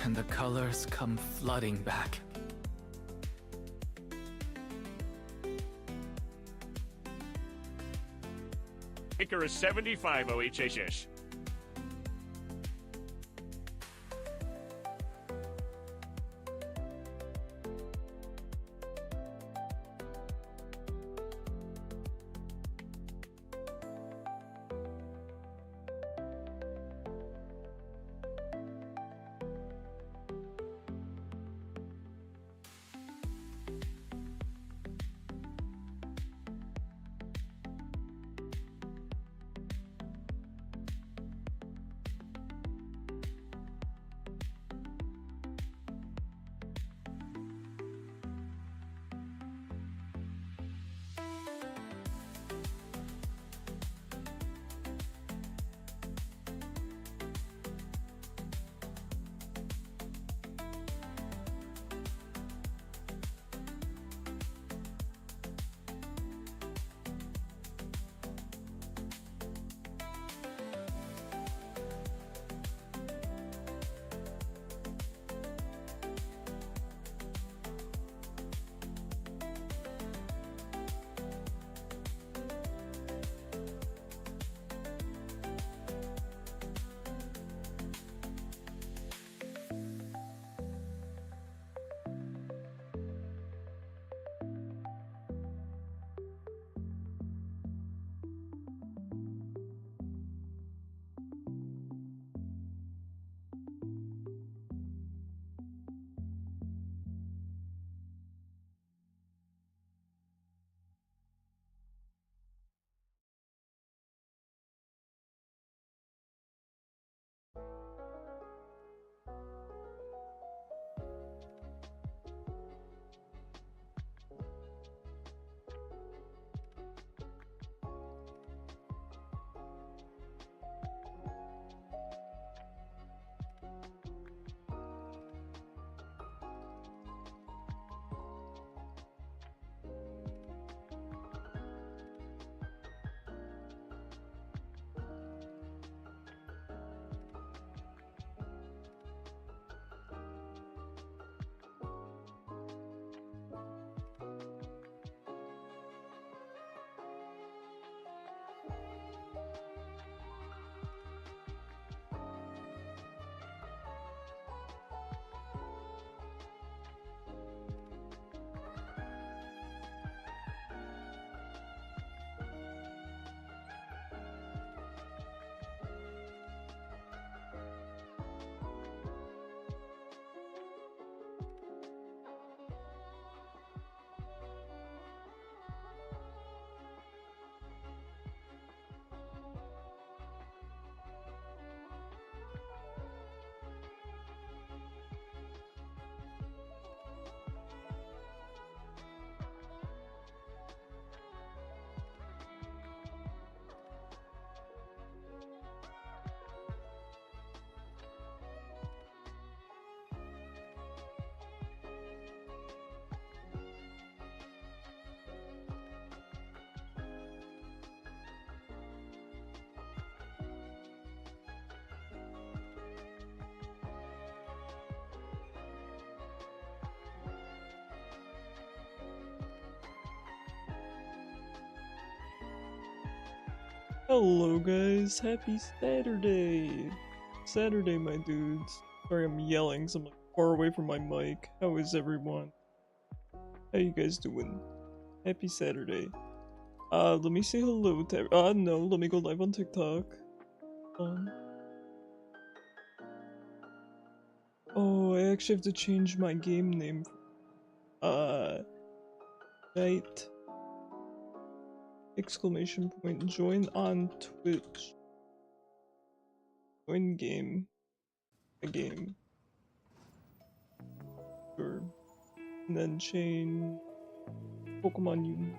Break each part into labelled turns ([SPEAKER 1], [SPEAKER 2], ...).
[SPEAKER 1] and the colors come flooding back.
[SPEAKER 2] Anchor is 75 OHHS.
[SPEAKER 3] Hello guys, happy Saturday! Saturday, my dudes. Sorry I'm yelling 'cause I'm like far away from my mic. How is everyone? How you guys doing? Happy Saturday. Let me say hello to no, let me go live on TikTok. Oh, I actually have to change my game name. Night. Exclamation point. Join on Twitch. Join game. A game. Sure. And then change Pokemon Union.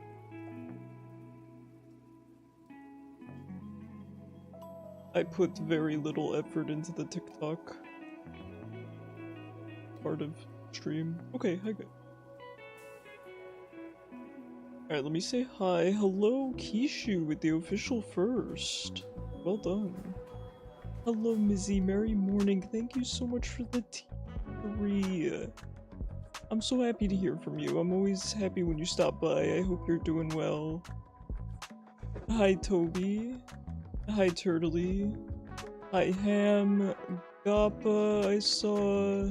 [SPEAKER 3] I put very little effort into the TikTok part of stream. Okay, hi guys. Alright, let me say hi. Hello, Kishu with the official first. Well done. Hello, Mizzy. Merry morning. Thank you so much for the tea. 3. I'm so happy to hear from you. I'm always happy when you stop by. I hope you're doing well. Hi, Toby. Hi, Turtley. Hi, Ham. Gappa, I saw.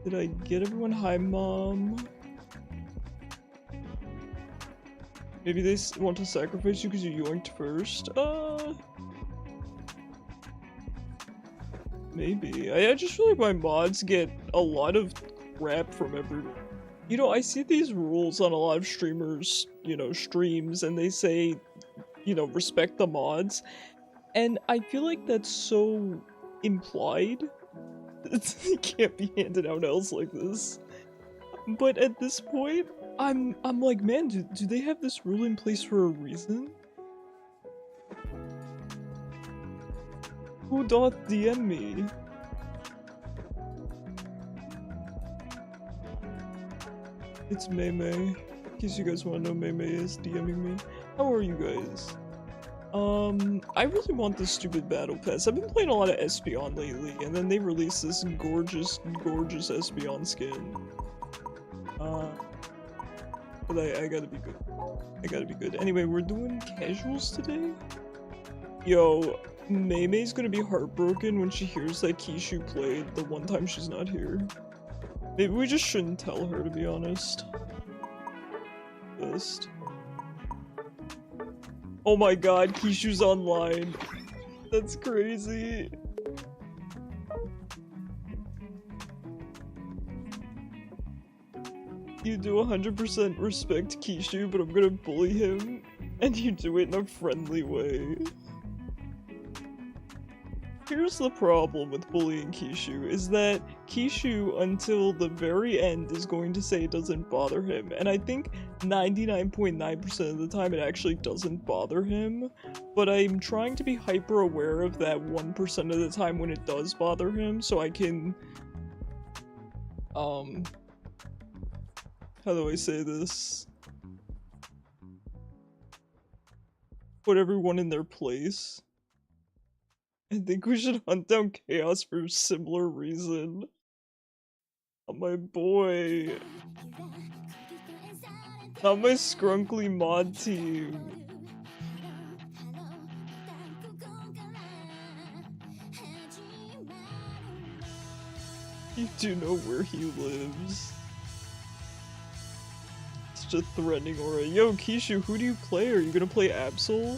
[SPEAKER 3] Did I get everyone? Hi, Mom. Maybe they want to sacrifice you because you yoinked first? Maybe. I just feel like my mods get a lot of crap from everyone. You know, I see these rules on a lot of streamers, you know, streams, and they say, you know, respect the mods. And I feel like that's so implied. It can't be handed out else like this. But at this point, I'm like, man, do they have this rule in place for a reason? Who doth DM me? It's Mei. In case you guys want to know, Mei is DMing me. How are you guys? I really want this stupid battle pass. I've been playing a lot of Espeon lately, and then they released this gorgeous Espeon skin. But I gotta be good. I gotta be good. Anyway, we're doing casuals today? Yo, Mei's gonna be heartbroken when she hears that Kishu played the one time she's not here. Maybe we just shouldn't tell her, to be honest. Just. Oh my god, Kishu's online. That's crazy. You do 100% respect Kishu, but I'm gonna bully him, and you do it in a friendly way. Here's the problem with bullying Kishu, is that Kishu, until the very end, is going to say it doesn't bother him, and I think 99.9% of the time it actually doesn't bother him, but I'm trying to be hyper aware of that 1% of the time when it does bother him, so I can, how do I say this? Put everyone in their place. I think we should hunt down Chaos for a similar reason. Oh, my boy. Not my scrunkly mod team. You do know where he lives. Such a threatening aura. Yo, Kishu, who do you play? Are you gonna play Absol?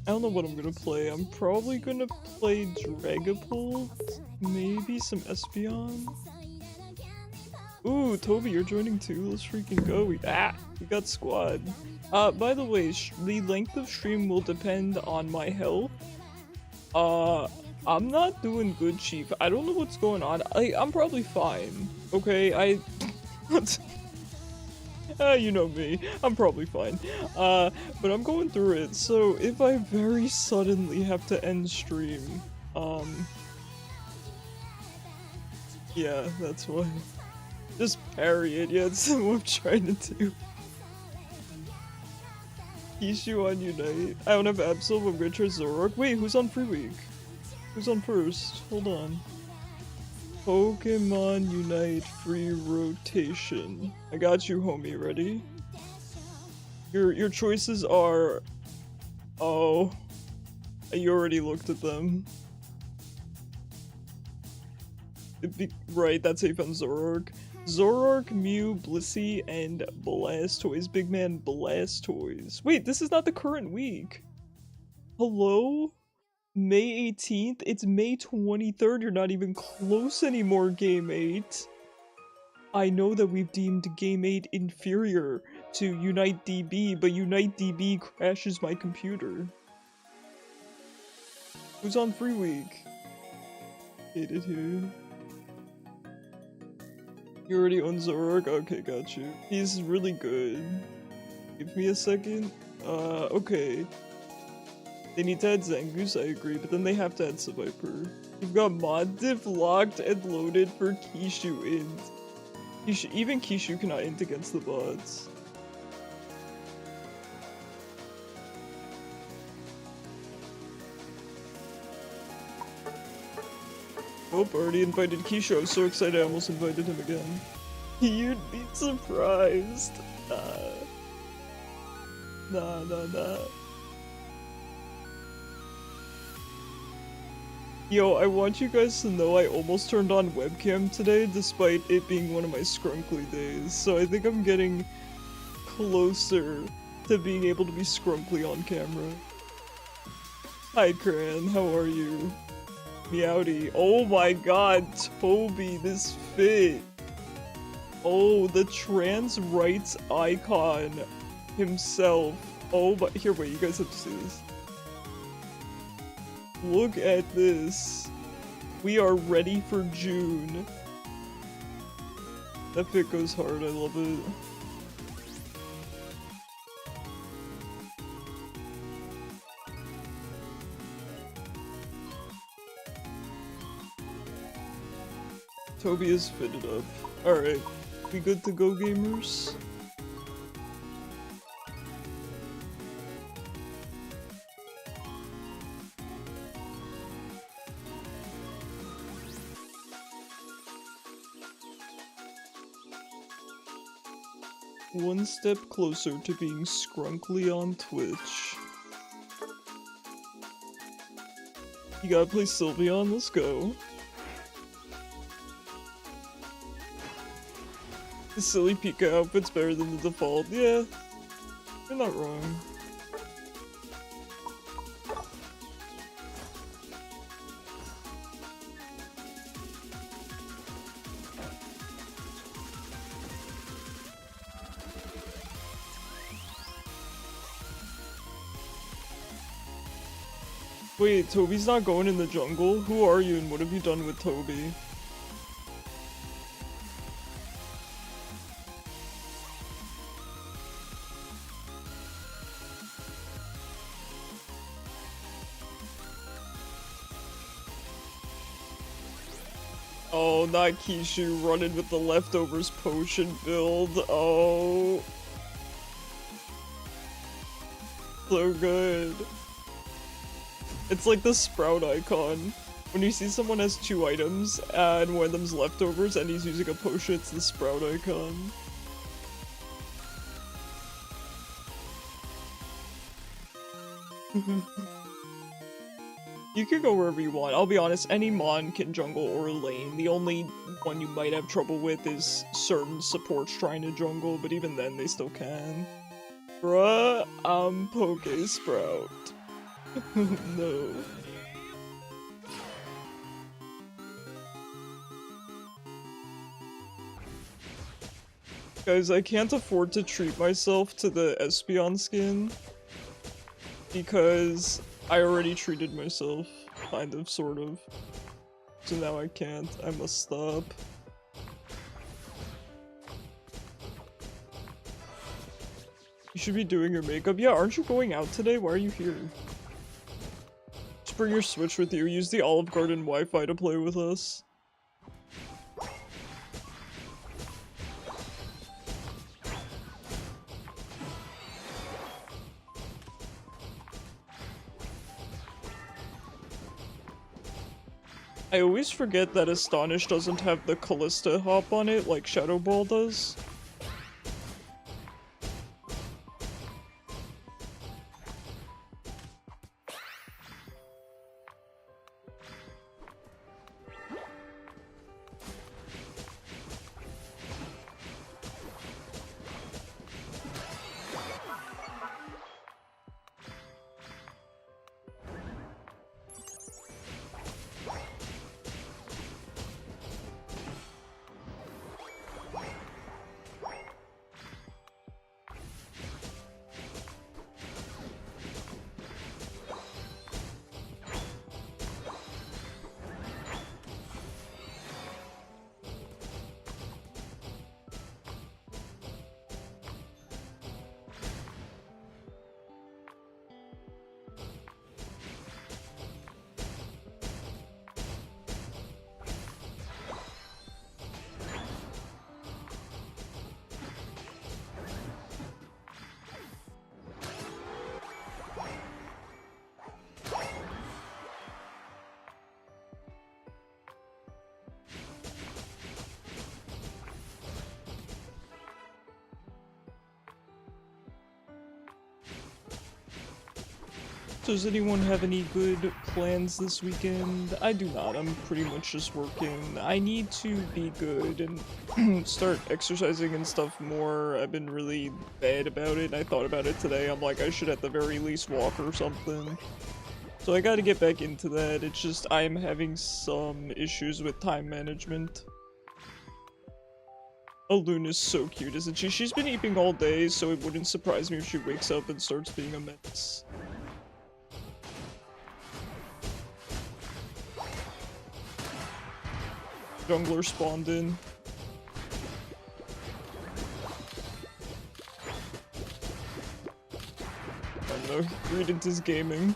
[SPEAKER 3] I don't know what I'm gonna play. I'm probably gonna play Dragapult, maybe some Espeon. Ooh, Toby, you're joining too? Let's freaking go. We got squad. By the way, the length of stream will depend on my health. I'm not doing good, Chief. I don't know what's going on. I'm probably fine. Okay, you know me. I'm probably fine. But I'm going through it, so if I very suddenly have to end stream, yeah, that's why. Just parry it, yeah, that's what I'm trying to do. Kishu on Unite. I don't have Absol, but I'm gonna try Zoroark. Wait, who's on free week? Who's on first? Hold on. Pokemon Unite free rotation. I got you, homie. Ready? Your choices are... Oh. You already looked at them. Right, that's safe on Zoroark. Zoroark, Mew, Blissey, and Blastoise. Big man Blastoise. Wait, this is not the current week. Hello? May 18th? It's May 23rd. You're not even close anymore, Game 8. I know that we've deemed Game 8 inferior to Unite DB, but Unite DB crashes my computer. Who's on free week? Hate it here. You already own Zoroark? Okay, got you. He's really good. Give me a second. Okay. They need to add Zangoose, I agree, but then they have to add Seviper. You've got mod diff locked and loaded for Kishu int. Even Kishu cannot int against the bots. Oh, already invited Keisha. I was so excited I almost invited him again. You'd be surprised. Nah. Yo, I want you guys to know I almost turned on webcam today despite it being one of my scrunkly days, so I think I'm getting closer to being able to be scrunkly on camera. Hi Cran, how are you? Meowdy. Oh my god, Toby, this fit! Oh, the trans rights icon himself. Oh my- here, wait, you guys have to see this. Look at this. We are ready for June. That fit goes hard, I love it. Toby is fitted up. Alright, we good to go, gamers? One step closer to being scrunkly on Twitch. You gotta play Sylveon, let's go. The silly Pika outfit's better than the default. Yeah, you're not wrong. Wait, Toby's not going in the jungle? Who are you and what have you done with Toby? Oh, not Kishu running with the leftovers potion build. Oh. So good. It's like the Sprout icon. When you see someone has 2 items and one of them's leftovers and he's using a potion, it's the Sprout icon. You can go wherever you want. I'll be honest, any Mon can jungle or lane. The only one you might have trouble with is certain supports trying to jungle, but even then they still can. Bruh, I'm Poke Sprout. No. Guys, I can't afford to treat myself to the Espeon skin because I already treated myself, kind of, sort of. So now I can't. I must stop. You should be doing your makeup. Yeah, aren't you going out today? Why are you here? Just bring your Switch with you. Use the Olive Garden Wi-Fi to play with us. I always forget that Astonish doesn't have the Callista hop on it like Shadow Ball does. Does anyone have any good plans this weekend? I do not. I'm pretty much just working. I need to be good and start exercising and stuff more. I've been really bad about it. I thought about it today. I'm like, I should at the very least walk or something. So I gotta get back into that. It's just I'm having some issues with time management. Oh, Luna's so cute, isn't she? She's been eating all day, so it wouldn't surprise me if she wakes up and starts being a menace. Jungler spawned in. I don't know, Greedent is gaming.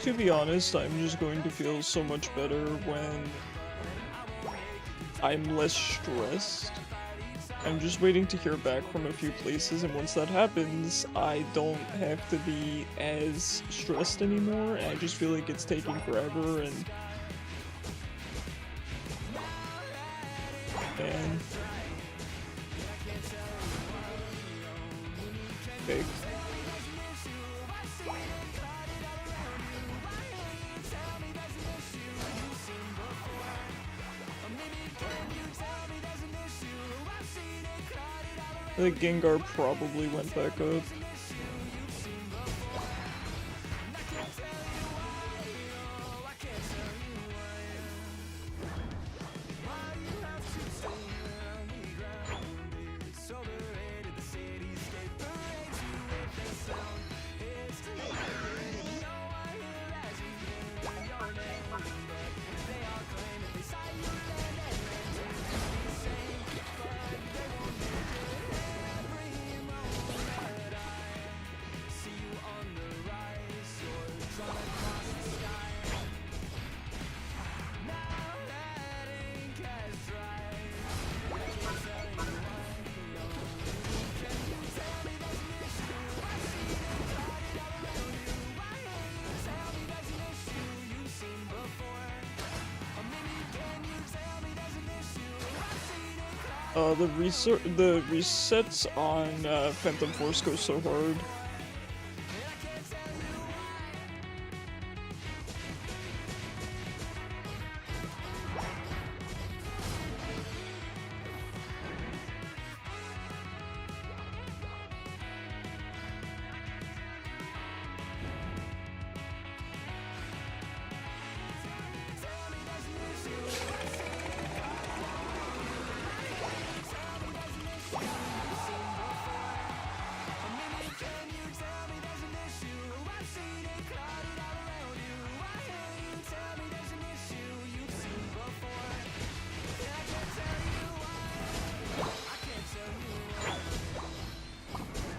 [SPEAKER 3] To be honest, I'm just going to feel so much better when I'm less stressed. I'm just waiting to hear back from a few places, and once that happens, I don't have to be as stressed anymore, and I just feel like it's taking forever, and okay. I think Gengar probably went back up. The resets on Phantom Force go so hard.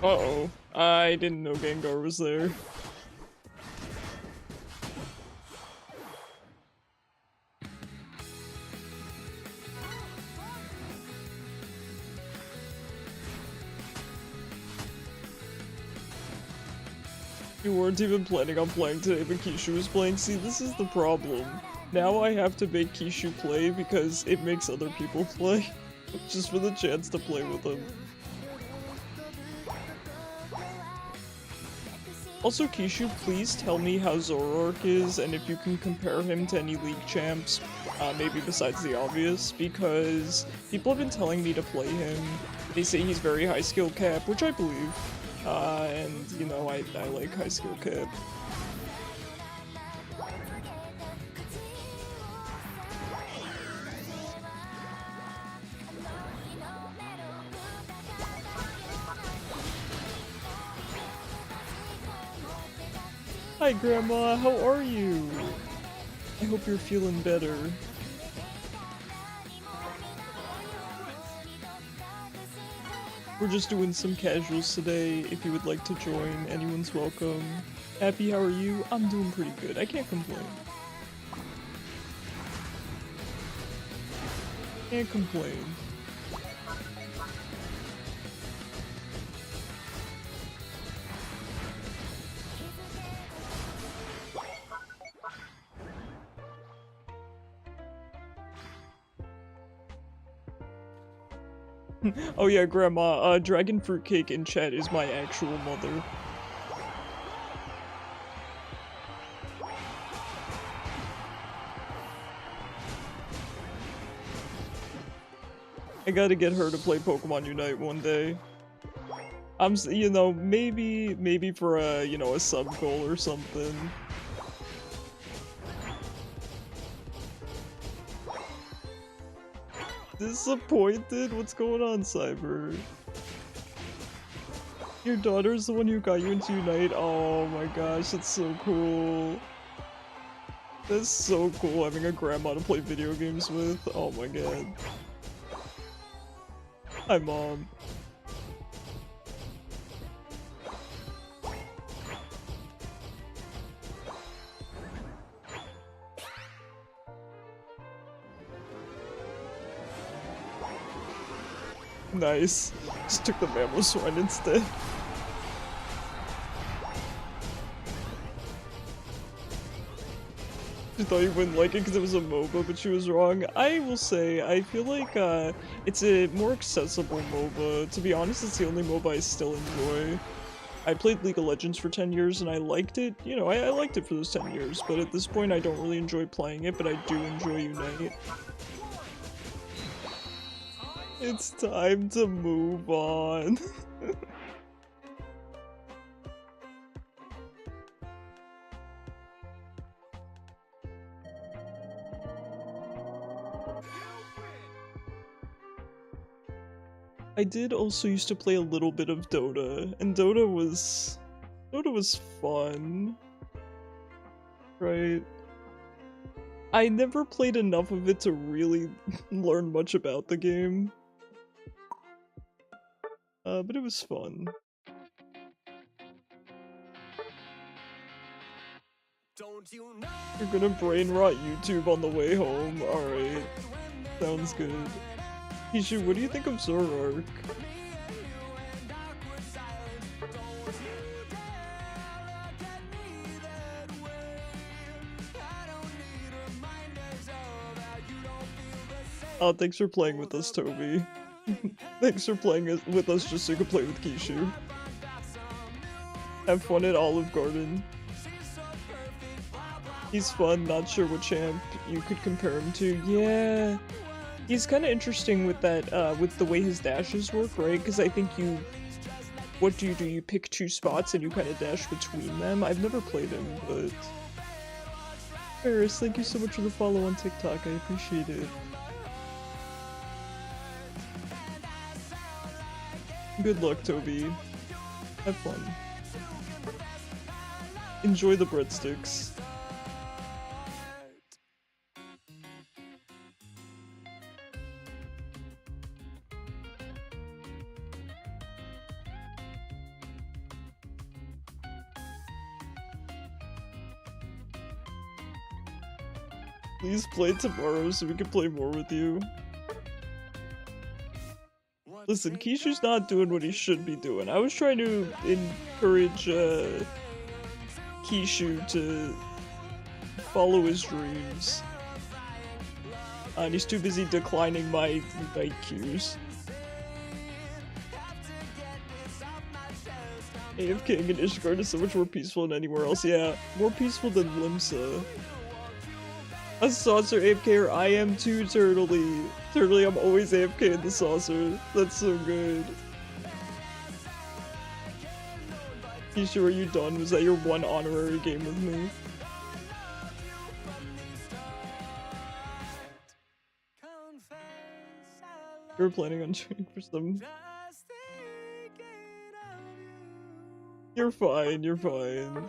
[SPEAKER 3] Uh-oh. I didn't know Gengar was there. You weren't even planning on playing today, but Kishu was playing. See, this is the problem. Now I have to make Kishu play because it makes other people play. Just for the chance to play with him. Also, Kishu, please tell me how Zoroark is and if you can compare him to any League champs, maybe besides the obvious, because people have been telling me to play him. They say he's very high skill cap, which I believe. And, you know, I like high skill cap. Hi Grandma, how are you? I hope you're feeling better. We're just doing some casuals today. If you would like to join, anyone's welcome. Happy, how are you? I'm doing pretty good. I can't complain. Can't complain. Oh yeah, Grandma, Dragon Fruit Cake in chat is my actual mother. I gotta get her to play Pokemon Unite one day. You know, maybe for a, you know, a sub goal or something. Disappointed? What's going on, Cyber? Your daughter's the one who got you into Unite? Oh my gosh, that's so cool. That's so cool having a grandma to play video games with. Oh my god. Hi, Mom. Nice. Just took the Mamoswine instead. She thought you wouldn't like it because it was a MOBA, but she was wrong. I will say, I feel like it's a more accessible MOBA. To be honest, it's the only MOBA I still enjoy. I played League of Legends for 10 years and I liked it. You know, I liked it for those 10 years, but at this point I don't really enjoy playing it, but I do enjoy Unite. It's time to move on. I did also used to play a little bit of Dota, and Dota was fun. Right? I never played enough of it to really learn much about the game. But it was fun. You're gonna brain rot YouTube on the way home. Alright. Sounds good. Kishu, what do you think of Zoroark? Oh, thanks for playing with us, Toby. Thanks for playing with us just so you can play with Kishu. Have fun at Olive Garden. He's fun, not sure what champ you could compare him to. Yeah. He's kind of interesting with that, with the way his dashes work, right? Because I think what do? You pick two spots and you kind of dash between them? I've never played him, but... Ferris, thank you so much for the follow on TikTok, I appreciate it. Good luck, Toby. Have fun. Enjoy the breadsticks. Please play tomorrow so we can play more with you. Listen, Kishu's not doing what he should be doing. I was trying to encourage, Kishu to follow his dreams. And he's too busy declining my night cues. AFKing in Ishgard is so much more peaceful than anywhere else. Yeah, more peaceful than Limsa. A saucer AFK, or I am too, Turtley. Turtley, I'm always AFK in the saucer. That's so good. Kishu, are you done? Was that your one honorary game with me? You were planning on training for some. You're fine, you're fine.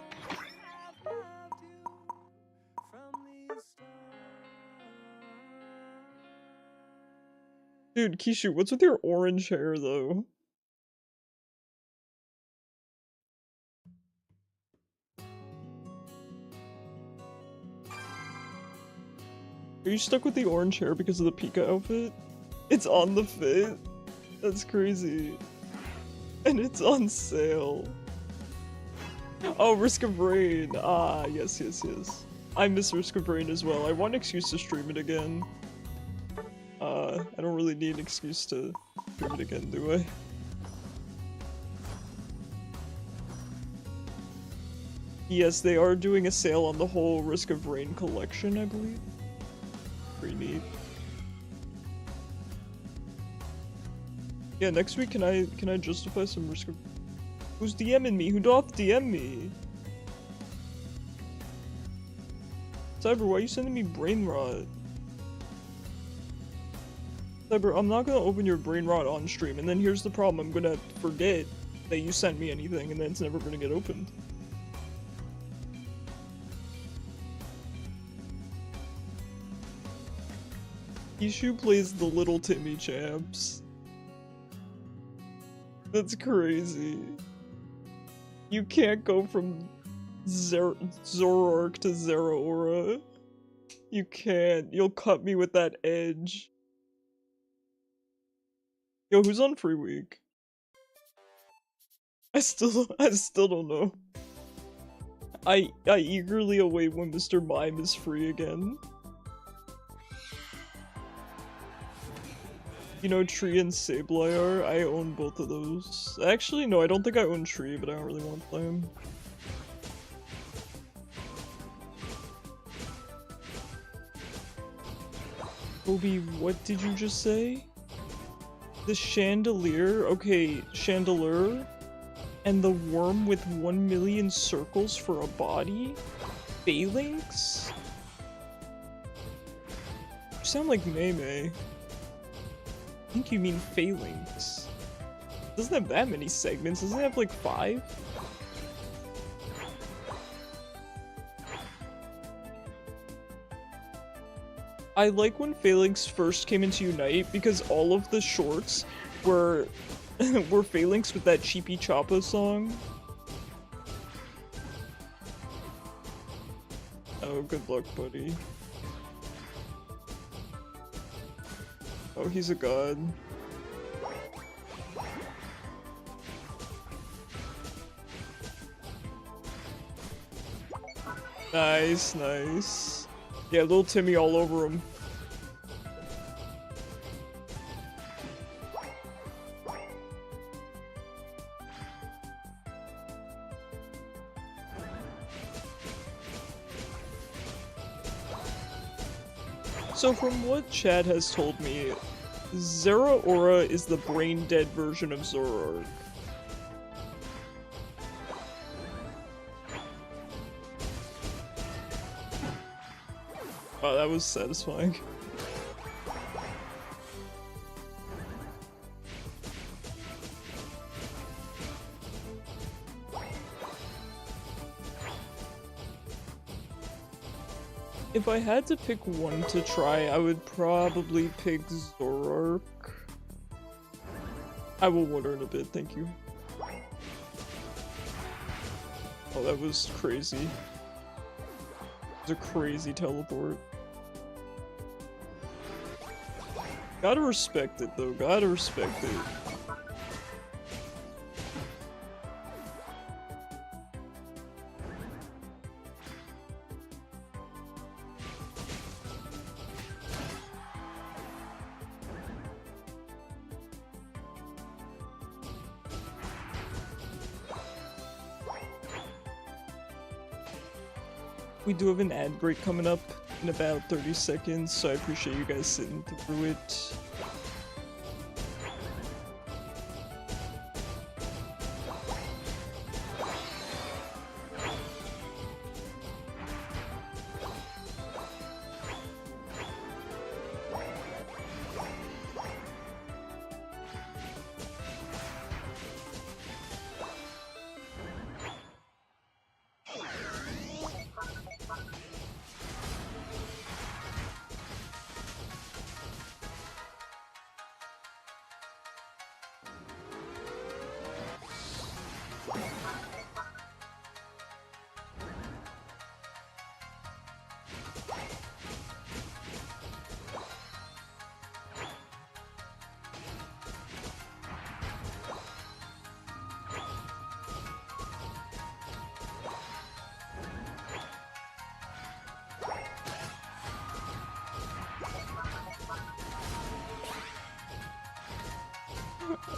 [SPEAKER 3] Dude, Kishu, what's with your orange hair though? Are you stuck with the orange hair because of the Pika outfit? It's on the fit? That's crazy. And it's on sale. Oh, Risk of Rain. Ah, yes, yes, yes. I miss Risk of Rain as well. I want an excuse to stream it again. I don't really need an excuse to stream it again, do I? Yes, they are doing a sale on the whole Risk of Rain collection, I believe. Pretty neat. Yeah, next week can I justify some Risk of... Who's DMing me? Who doth DM me? Cyber, why are you sending me brain rot? Cyber, I'm not gonna open your brain rot on stream, and then here's the problem, I'm gonna forget that you sent me anything, and then it's never gonna get opened. Ishu plays the Little Timmy champs. That's crazy. You can't go from Zoroark to Zeraora. You can't. You'll cut me with that edge. Yo, who's on free week? I still don't know. I eagerly await when Mr. Mime is free again. You know Tree and Sableye? I own both of those. Actually, no, I don't think I own Tree, but I don't really want to play him. Obi, what did you just say? The chandelier? Okay, chandelier. And the worm with 1 million circles for a body? Phalanx? You sound like Mei. I think you mean Phalanx. Doesn't have that many segments, doesn't it have like 5? I like when Phalanx first came into Unite because all of the shorts were were Phalanx with that Cheapy Choppa song. Oh, good luck, buddy. Oh, he's a god. Nice, nice. Yeah, little Timmy all over him. So from what Chad has told me, Zeraora is the brain-dead version of Zoroark. Oh, that was satisfying. If I had to pick one to try, I would probably pick Zoroark. I will water in a bit, thank you. Oh, that was crazy. It was a crazy teleport. Gotta respect it though, gotta respect it. We do have an ad break coming up in about 30 seconds, so I appreciate you guys sitting through it.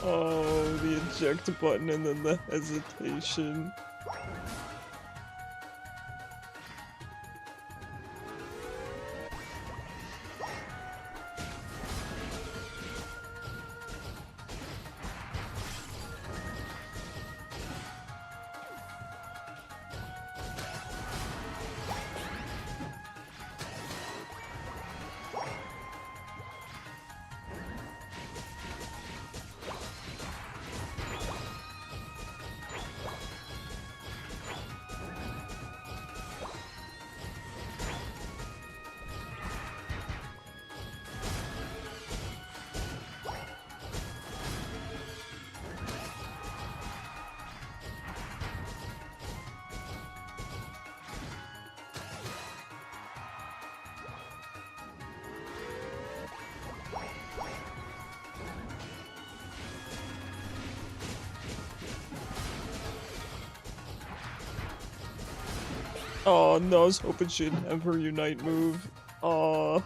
[SPEAKER 3] Oh, the eject button and then the hesitation. Oh no, I was hoping she'd have her unite move. Oh,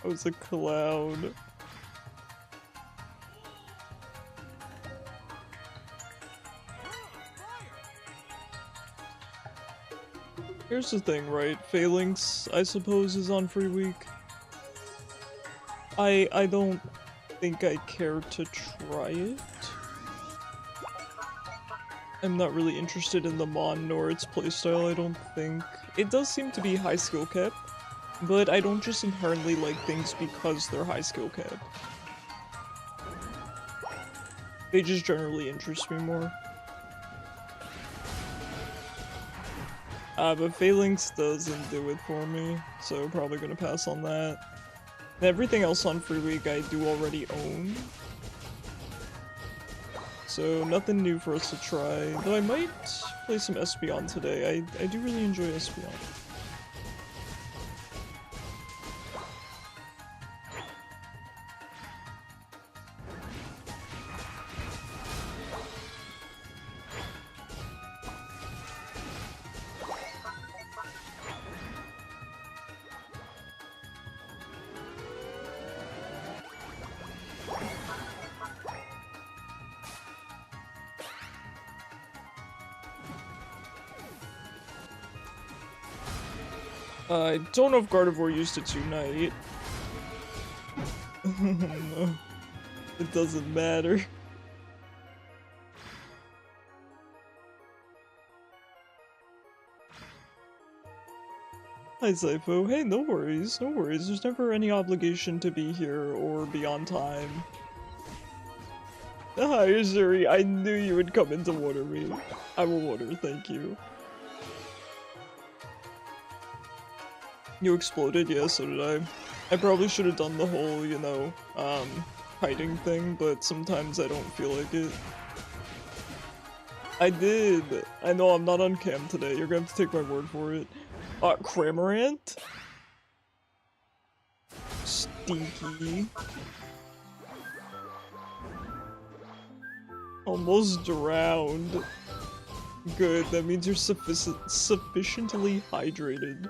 [SPEAKER 3] I was a clown. Here's the thing, right? Phalanx, I suppose, is on free week. I don't think I care to try it. I'm not really interested in the Mon nor its playstyle, I don't think. It does seem to be high skill cap, but I don't just inherently like things because they're high skill cap. They just generally interest me more. But Phalanx doesn't do it for me, so probably gonna pass on that. And everything else on free week I do already own. So nothing new for us to try, though I might play some Espeon today. I do really enjoy Espeon. I don't know if Gardevoir used its Unite. No, it doesn't matter. Hi Zypho. Hey, no worries, no worries. There's never any obligation to be here or be on time. Hi Azuri, I knew you would come in to water me. I will water, thank you. You exploded? Yeah, so did I. I probably should have done the whole, you know, hiding thing, but sometimes I don't feel like it. I did! I know I'm not on cam today, you're gonna have to take my word for it. Cramorant? Stinky. Almost drowned. Good, that means you're sufficiently hydrated.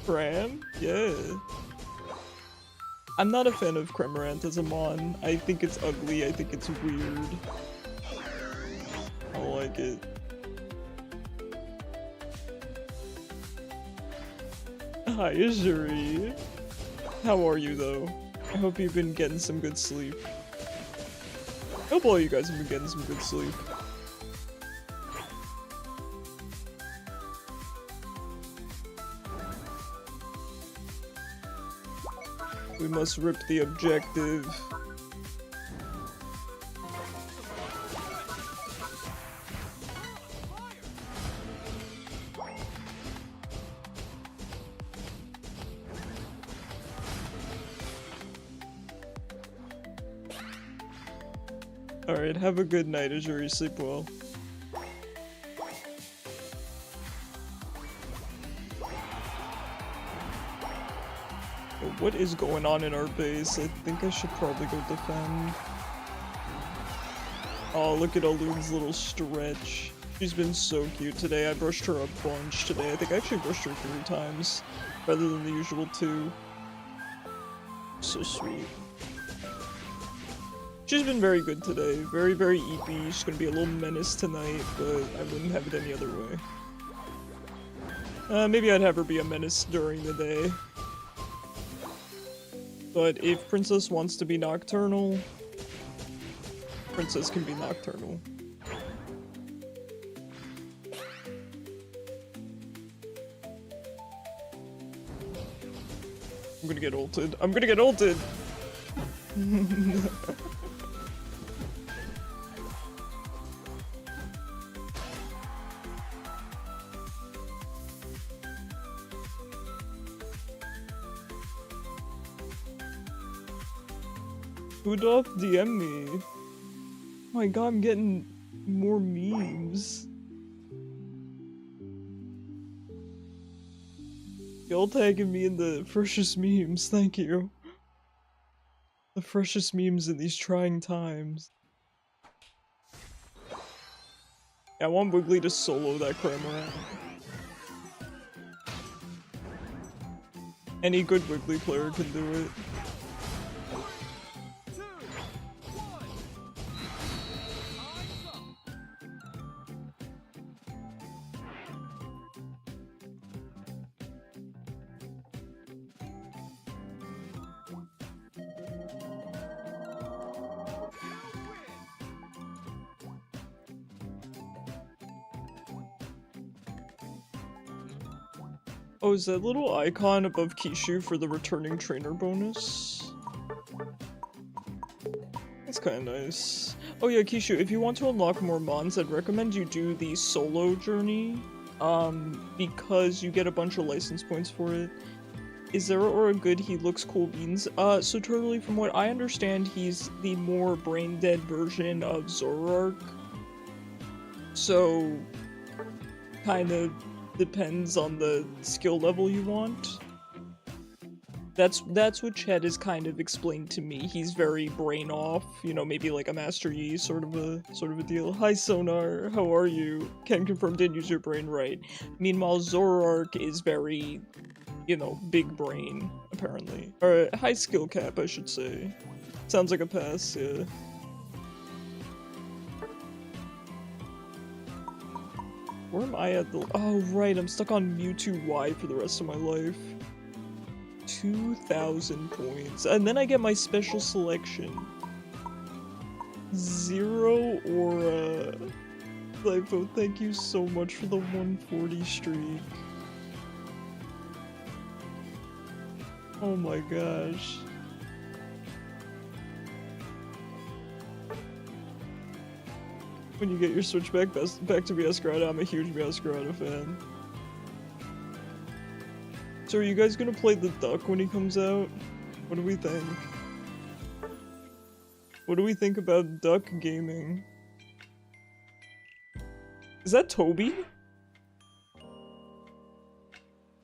[SPEAKER 3] Cram? Yeah. I'm not a fan of Cramorant as a mon. I think it's ugly, I think it's weird. I don't like it. Hi, Izuri. How are you, though? I hope you've been getting some good sleep. I hope all you guys have been getting some good sleep. We must rip the objective. Alright, have a good night, Azuri. Sleep well. What is going on in our base? I think I should probably go defend. Oh, look at Aloon's little stretch. She's been so cute today. I brushed her a bunch today. I think I actually brushed her 3 times, rather than the usual 2. So sweet. She's been very good today. Very, very eepy. She's gonna be a little menace tonight, but I wouldn't have it any other way. Maybe I'd have her be a menace during the day. But if Princess wants to be nocturnal, Princess can be nocturnal. I'm gonna get ulted. I'm gonna get ulted! Who doth DM me? Oh my god, I'm getting more memes. Y'all tagging me in the freshest memes, thank you. The freshest memes in these trying times. Yeah, I want Wiggly to solo that Cramorant. Any good Wiggly player can do it. Oh, is that little icon above Kishu for the returning trainer bonus? That's kinda nice. Oh yeah, Kishu, if you want to unlock more mons, I'd recommend you do the solo journey, because you get a bunch of license points for it. Is Zeraora good? He looks cool beans. So totally, from what I understand, he's the more brain-dead version of Zoroark. So, kind of depends on the skill level you want. That's what Chet has kind of explained to me. He's very brain off, you know, maybe like a Master Yi sort of a deal. Hi Sonar, how are you? Can confirm didn't use your brain right. Meanwhile, Zoroark is very, you know, big brain, apparently. Or high skill cap, I should say. Sounds like a pass, yeah. Where am I at the- oh right, I'm stuck on Mewtwo Y for the rest of my life. 2,000 points. And then I get my special selection. Zero Aura. Lipo, thank you so much for the 140 streak. Oh my gosh. When you get your switch back to Meowscarada, I'm a huge Meowscarada fan. So are you guys gonna play the duck when he comes out? What do we think? What do we think about duck gaming? Is that Toby?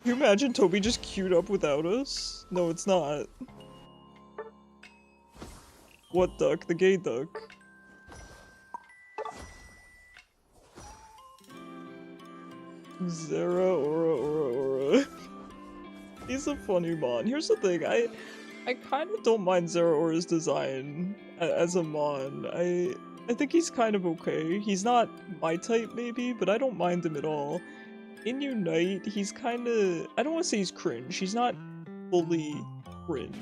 [SPEAKER 3] Can you imagine Toby just queued up without us? No, it's not. What duck? The gay duck. Zeraora. He's a funny mon. Here's the thing, I kind of don't mind Zeraora's design as a mon. I think he's kind of okay. He's not my type maybe, but I don't mind him at all. in Unite, he's kinda, I don't want to say he's cringe, he's not fully cringe.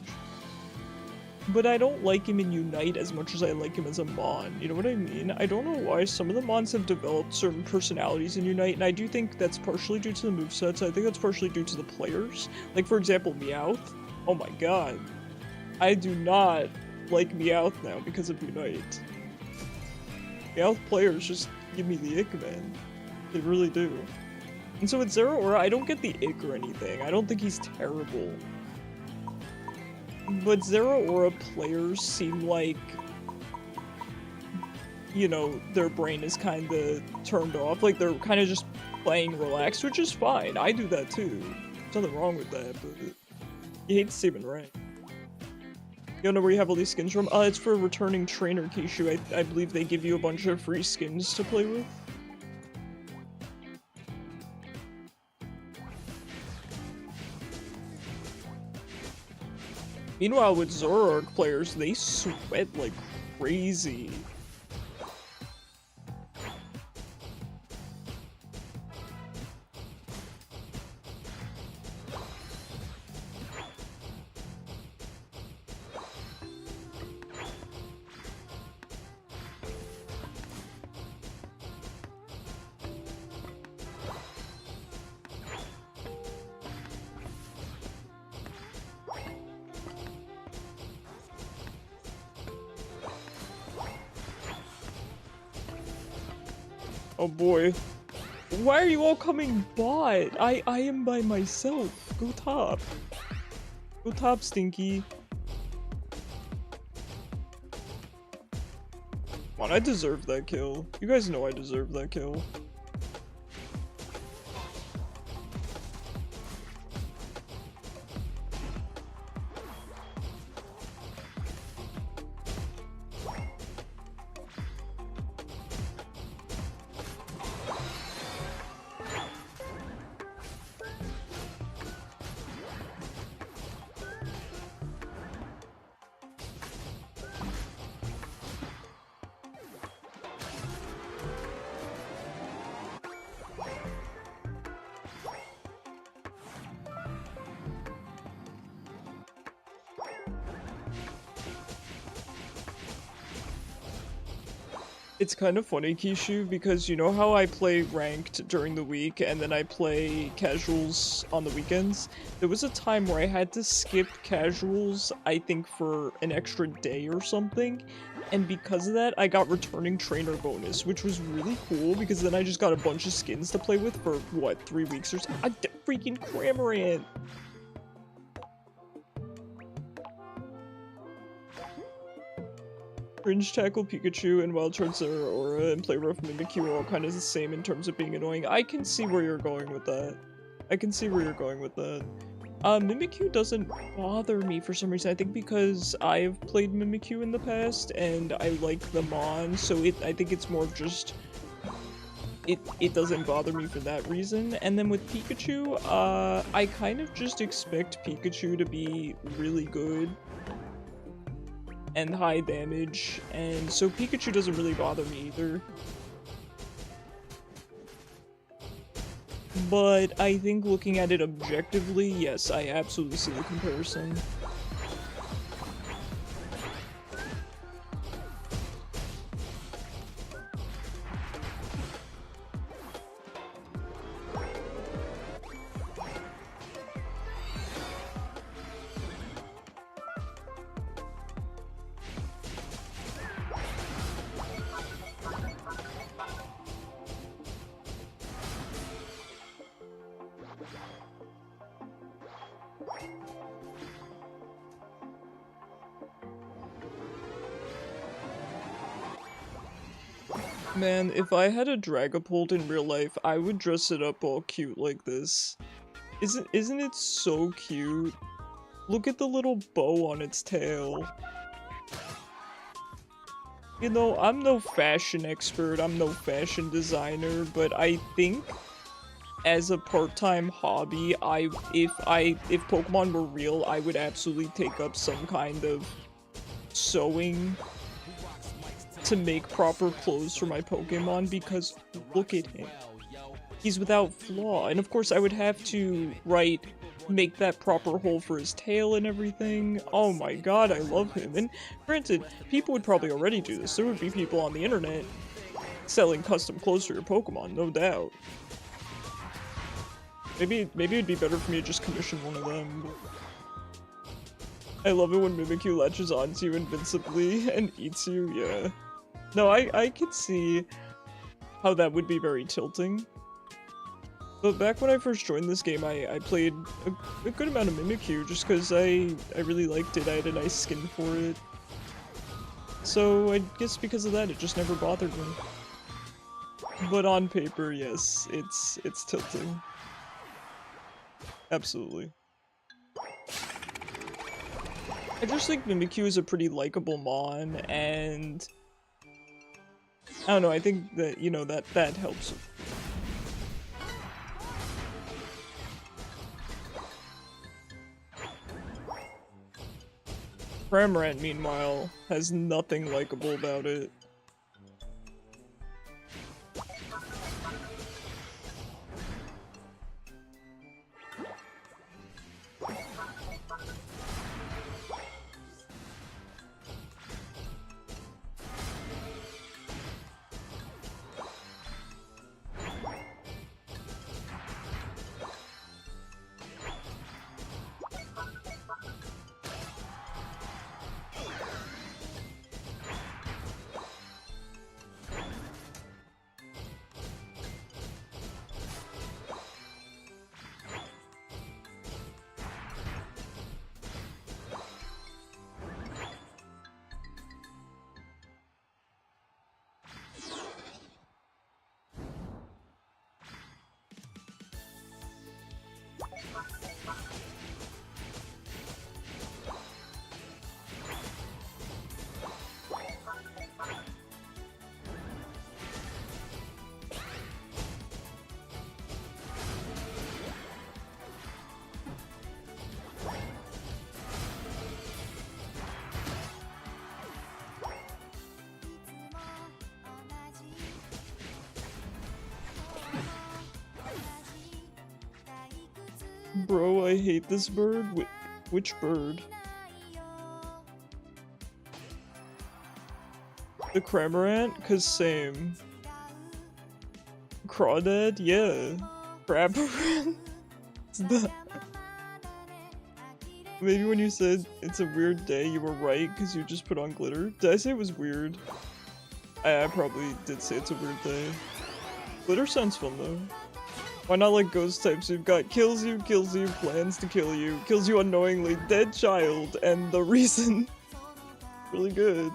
[SPEAKER 3] But I don't like him in Unite as much as I like him as a Mon, you know what I mean? I don't know why some of the Mons have developed certain personalities in Unite, and I do think that's partially due to the movesets, I think that's partially due to the players. Like, for example, Meowth. Oh my god. I do not like Meowth now because of Unite. Meowth players just give me the ick, man. They really do. And so with Zeraora, I don't get the ick or anything. I don't think he's terrible. But Zeraora players seem like, you know, their brain is kinda turned off. Like, they're kinda just playing relaxed, which is fine. I do that too. There's nothing wrong with that, but you hate to see him in rank. You don't know where you have all these skins from? It's for returning trainer, Kishu. I believe they give you a bunch of free skins to play with. Meanwhile, with Zoroark players, they sweat like crazy. Oh boy. Why are you all coming bot? I am by myself. Go top. Go top, Stinky. Come on, I deserve that kill. You guys know I deserve that kill. It's kind of funny, Kishu, because you know how I play ranked during the week and then I play casuals on the weekends? There was a time where I had to skip casuals, I think for an extra day or something, and because of that, I got returning trainer bonus, which was really cool because then I just got a bunch of skins to play with for, what, 3 weeks or something? I freaking Cramorant! Cringe Tackle Pikachu and Wild Charge Zeraora and Play Rough Mimikyu are all kind of the same in terms of being annoying. I can see where you're going with that. I can see where you're going with that. Mimikyu doesn't bother me for some reason. I think because I've played Mimikyu in the past and I like the Mon, so I think it's more of just it doesn't bother me for that reason. And then with Pikachu, I kind of just expect Pikachu to be really good and high damage, and so Pikachu doesn't really bother me either. But I think looking at it objectively, yes, I absolutely see the comparison. Man, if I had a Dragapult in real life, I would dress it up all cute like this. Isn't it so cute? Look at the little bow on its tail. You know, I'm no fashion expert, I'm no fashion designer, but I think as a part-time hobby, if Pokemon were real, I would absolutely take up some kind of sewing to make proper clothes for my Pokemon, because look at him. he's without flaw. And of course I would have to make that proper hole for his tail and everything. Oh my god, I love him. And granted, people would probably already do this. There would be people on the internet selling custom clothes for your Pokemon, no doubt. Maybe it'd be better for me to just commission one of them. I love it when Mimikyu latches onto you invincibly and eats you, yeah. No, I could see how that would be very tilting. But back when I first joined this game, I played a good amount of Mimikyu just because I really liked it. I had a nice skin for it. So I guess because of that, it just never bothered me. But on paper, yes, it's tilting. Absolutely. I just think Mimikyu is a pretty likable mon, and I don't know, I think that, you know, that helps. Cramorant, meanwhile, has nothing likable about it. Bro, I hate this bird. Which bird? The Cramorant? 'Cause same. Crawdad? Yeah. Craborant? Maybe when you said it's a weird day, you were right, because you just put on glitter. Did I say it was weird? I probably did say it's a weird day. Glitter sounds fun though. Why not like ghost types? You've got kills you, plans to kill you, kills you unknowingly, dead child, and the reason. Really good.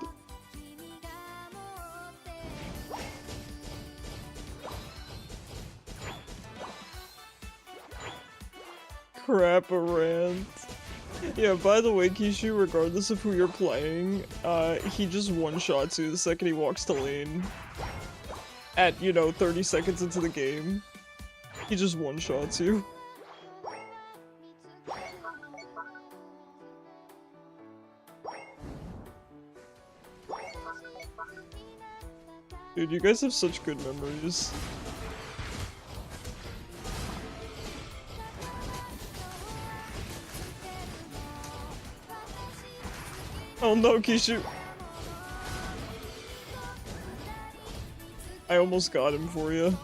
[SPEAKER 3] Craparant. Yeah, by the way, Kishu, regardless of who you're playing, he just one-shots you the second he walks to lane. At, you know, 30 seconds into the game. He just one-shots you. Dude, you guys have such good memories. Oh no, Kishu! I almost got him for you.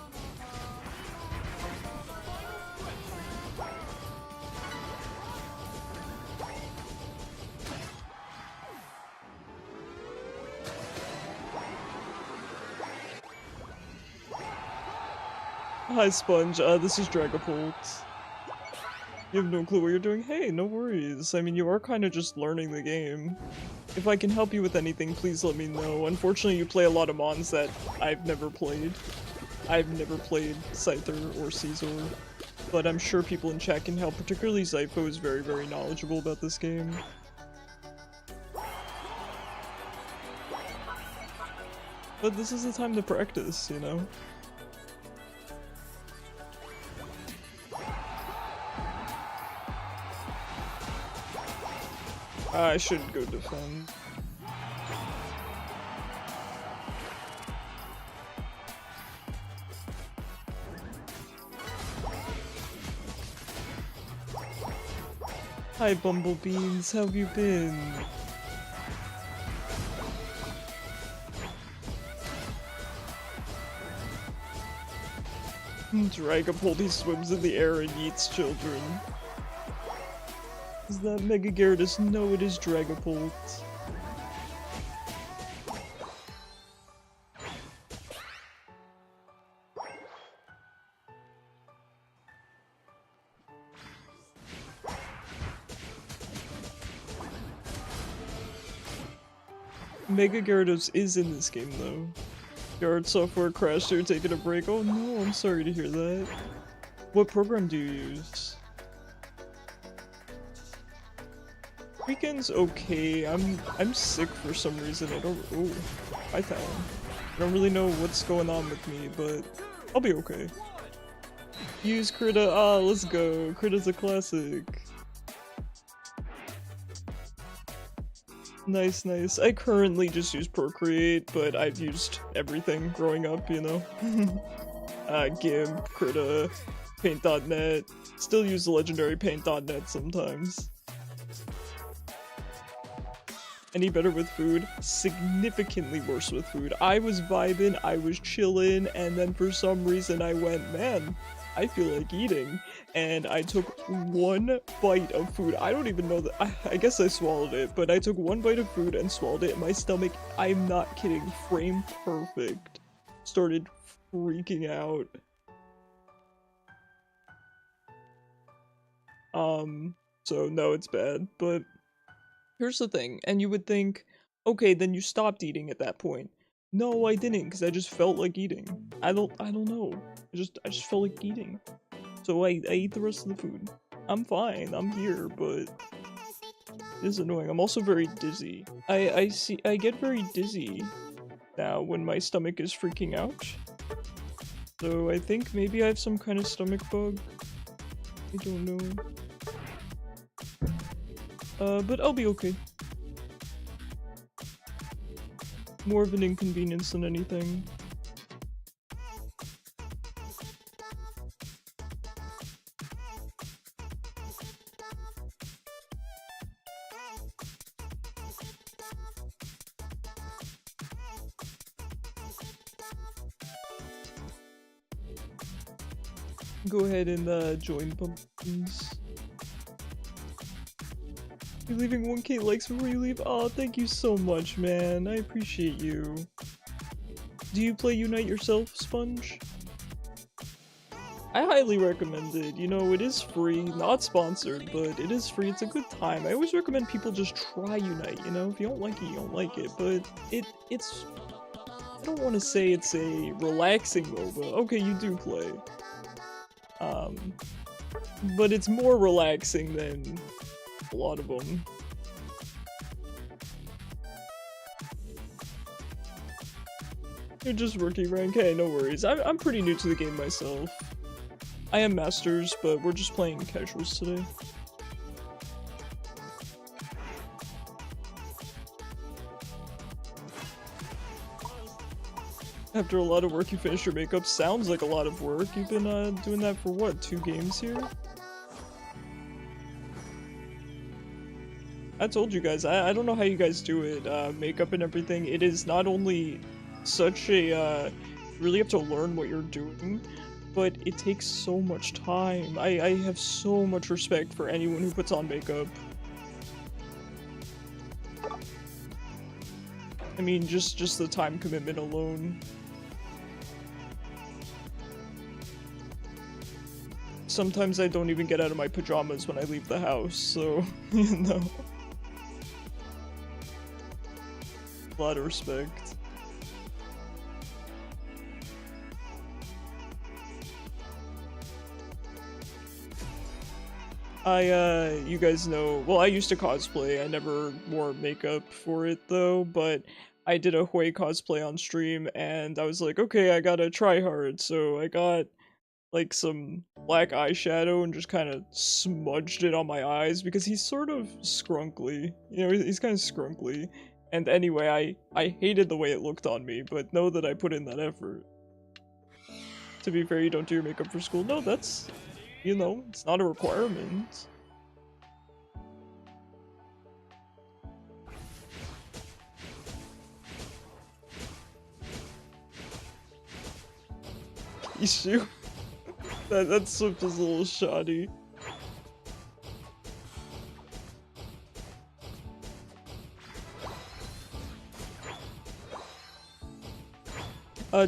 [SPEAKER 3] Hi Sponge, this is Dragapult. You have no clue what you're doing? Hey, no worries. I mean, you are kind of just learning the game. If I can help you with anything, please let me know. Unfortunately, you play a lot of mons that I've never played. I've never played Scyther or Caesar, but I'm sure people in chat can help, particularly Zypho is very, very knowledgeable about this game. But this is the time to practice, you know? I shouldn't go defend. Hi, Bumblebeans. How have you been? Dragapult, he swims in the air and eats children. Is that Mega Gyarados? No, it is Dragapult. Mega Gyarados is in this game though. Guard software crashed, you're taking a break. Oh no, I'm sorry to hear that. What program do you use? Weekend's okay. I'm sick for some reason. I don't. Oh, hi Talon. I don't really know what's going on with me, but I'll be okay. Use Krita. Ah, let's go. Krita's a classic. Nice, nice. I currently just use Procreate, but I've used everything growing up, you know? GIMP, Krita, Paint.net. Still use the legendary Paint.net sometimes. Any better with food? Significantly worse with food. I was vibing, I was chilling, and then for some reason I went, man, I feel like eating. And I took one bite of food. I don't even know that. I guess I swallowed it, but I took one bite of food and swallowed it. And my stomach, I'm not kidding, frame perfect, started freaking out. So no, it's bad. But here's the thing, and you would think, okay, then you stopped eating at that point. No, I didn't, because I just felt like eating. I don't know. I just felt like eating. So I ate the rest of the food. I'm fine, I'm here, but it's annoying. I'm also very dizzy. I get very dizzy now when my stomach is freaking out. So I think maybe I have some kind of stomach bug. I don't know. But I'll be okay. More of an inconvenience than anything. Go ahead and join Pumpkins. You're leaving 1K likes before you leave? Oh, thank you so much, man. I appreciate you. Do you play Unite yourself, Sponge? I highly recommend it. You know, it is free, not sponsored, but it is free. It's a good time. I always recommend people just try Unite, you know? If you don't like it, you don't like it, but it's... I don't want to say it's a relaxing MOBA. Okay, you do play. But it's more relaxing than a lot of them. You're just rookie rank. Hey, no worries. I'm pretty new to the game myself. I am masters, but we're just playing casuals today. After a lot of work, you finished your makeup. Sounds like a lot of work. You've been doing that for what, 2 games here? I told you guys, I don't know how you guys do it, makeup and everything. It is not only such a, you really have to learn what you're doing, but it takes so much time. I have so much respect for anyone who puts on makeup. I mean, just the time commitment alone. Sometimes I don't even get out of my pajamas when I leave the house, so, you know. A lot of respect. You guys know, well, I used to cosplay. I never wore makeup for it, though, but I did a Hui cosplay on stream, and I was like, okay, I gotta try hard, so I got like some black eyeshadow and just kind of smudged it on my eyes because he's sort of scrunkly. You know, he's kind of scrunkly. And anyway, I hated the way it looked on me, but know that I put in that effort. To be fair, you don't do your makeup for school. No, that's, you know, it's not a requirement. Kishu. That Swift is a little shoddy.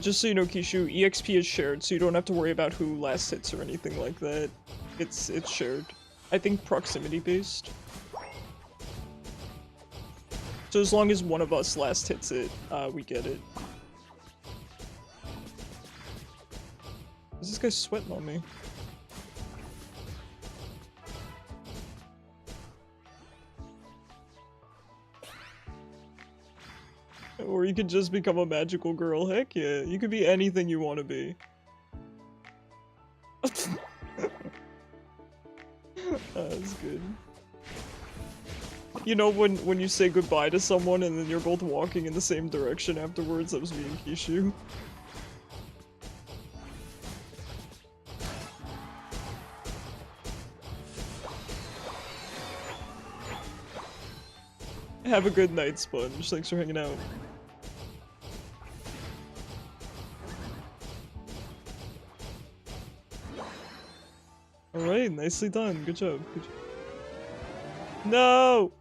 [SPEAKER 3] Just so you know, Kishu, EXP is shared, so you don't have to worry about who last hits or anything like that. It's shared. I think proximity based. So as long as one of us last hits it, we get it. Is this guy sweating on me? Or you could just become a magical girl. Heck yeah, you could be anything you want to be. That's good. You know when you say goodbye to someone and then you're both walking in the same direction afterwards? That was me and Kishu. Have a good night, Sponge. Thanks for hanging out. Alright, nicely done. Good job. Good job. No!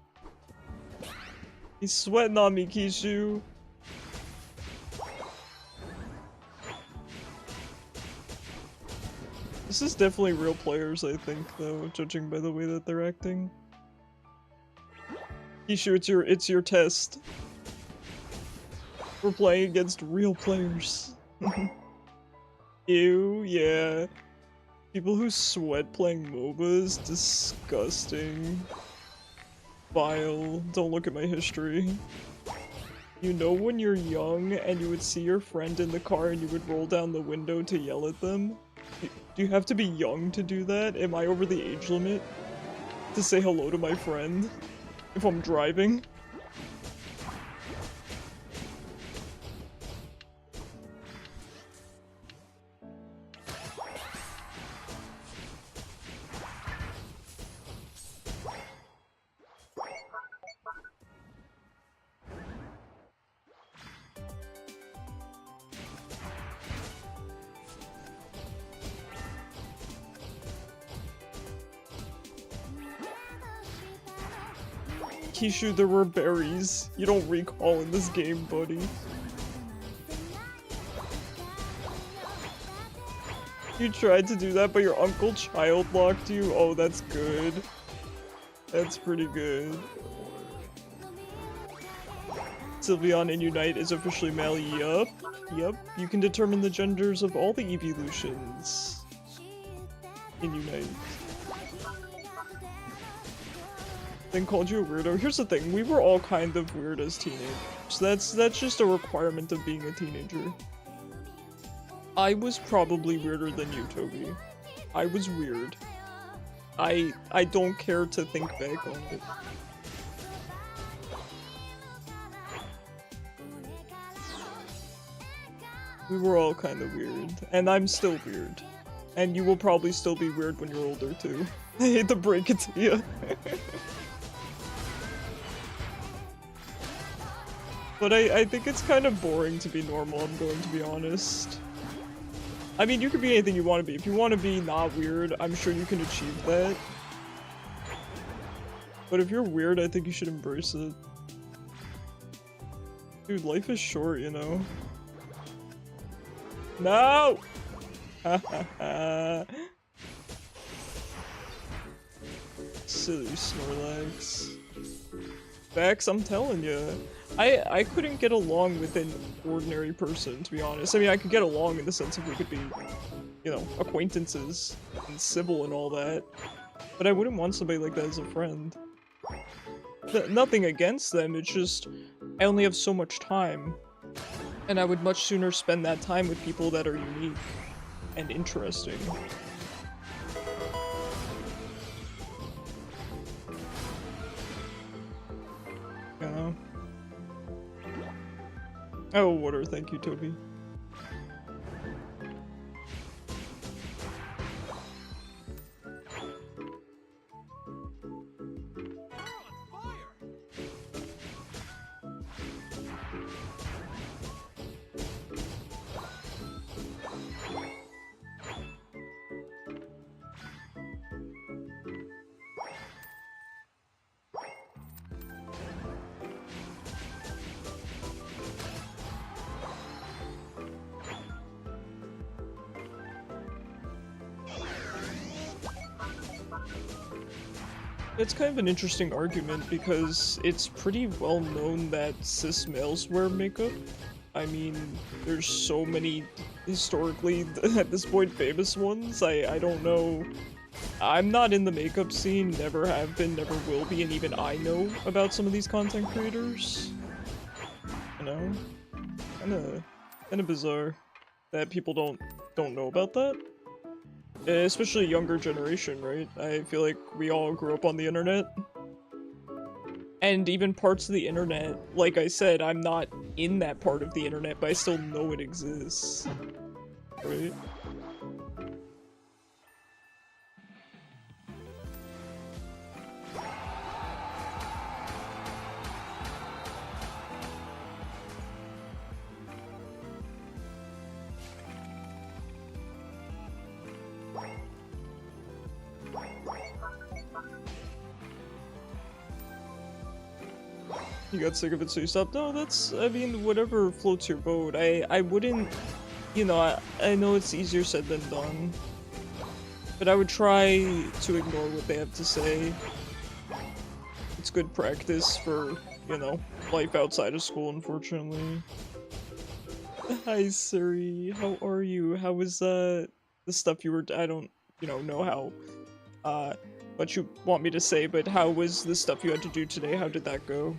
[SPEAKER 3] He's sweating on me, Kishu. This is definitely real players, I think, though, judging by the way that they're acting. Kishu, it's your test. We're playing against real players. Ew, yeah. People who sweat playing MOBA is disgusting. Vile. Don't look at my history. You know when you're young and you would see your friend in the car and you would roll down the window to yell at them? Do you have to be young to do that? Am I over the age limit to say hello to my friend if I'm driving? Kishu, there were berries. You don't recall in this game, buddy. You tried to do that, but your uncle child locked you? Oh, that's good. That's pretty good. Sylveon in Unite is officially male. Yup. Yup. You can determine the genders of all the evolutions in Unite. Then called you a weirdo. Here's the thing, we were all kind of weird as teenagers. That's just a requirement of being a teenager. I was probably weirder than you, Toby. I was weird. I don't care to think back on it. We were all kind of weird. And I'm still weird. And you will probably still be weird when you're older too. I hate to break it to you. But I think it's kind of boring to be normal, I'm going to be honest. I mean, you can be anything you want to be. If you want to be not weird, I'm sure you can achieve that. But if you're weird, I think you should embrace it. Dude, life is short, you know? No! Silly Snorlax. Vex, I'm telling you. I couldn't get along with an ordinary person, to be honest. I mean, I could get along in the sense of we could be, you know, acquaintances and civil and all that. But I wouldn't want somebody like that as a friend. Nothing against them, it's just, I only have so much time. And I would much sooner spend that time with people that are unique and interesting. You know? Oh, water, thank you, Toby. It's kind of an interesting argument because it's pretty well known that cis males wear makeup. I mean, there's so many historically at this point famous ones. I don't know. I'm not in the makeup scene, never have been, never will be, and even I know about some of these content creators. You know? Kinda bizarre that people don't know about that. Especially younger generation, right? I feel like we all grew up on the internet. And even parts of the internet, like I said, I'm not in that part of the internet, but I still know it exists. Right? You got sick of it, so you stopped? No, that's, I mean, whatever floats your boat. I wouldn't, you know, I know it's easier said than done. But I would try to ignore what they have to say. It's good practice for, you know, life outside of school, unfortunately. Hi, Suri. How are you? How was, the stuff you were- I don't, you know how, what you want me to say, but how was the stuff you had to do today? How did that go?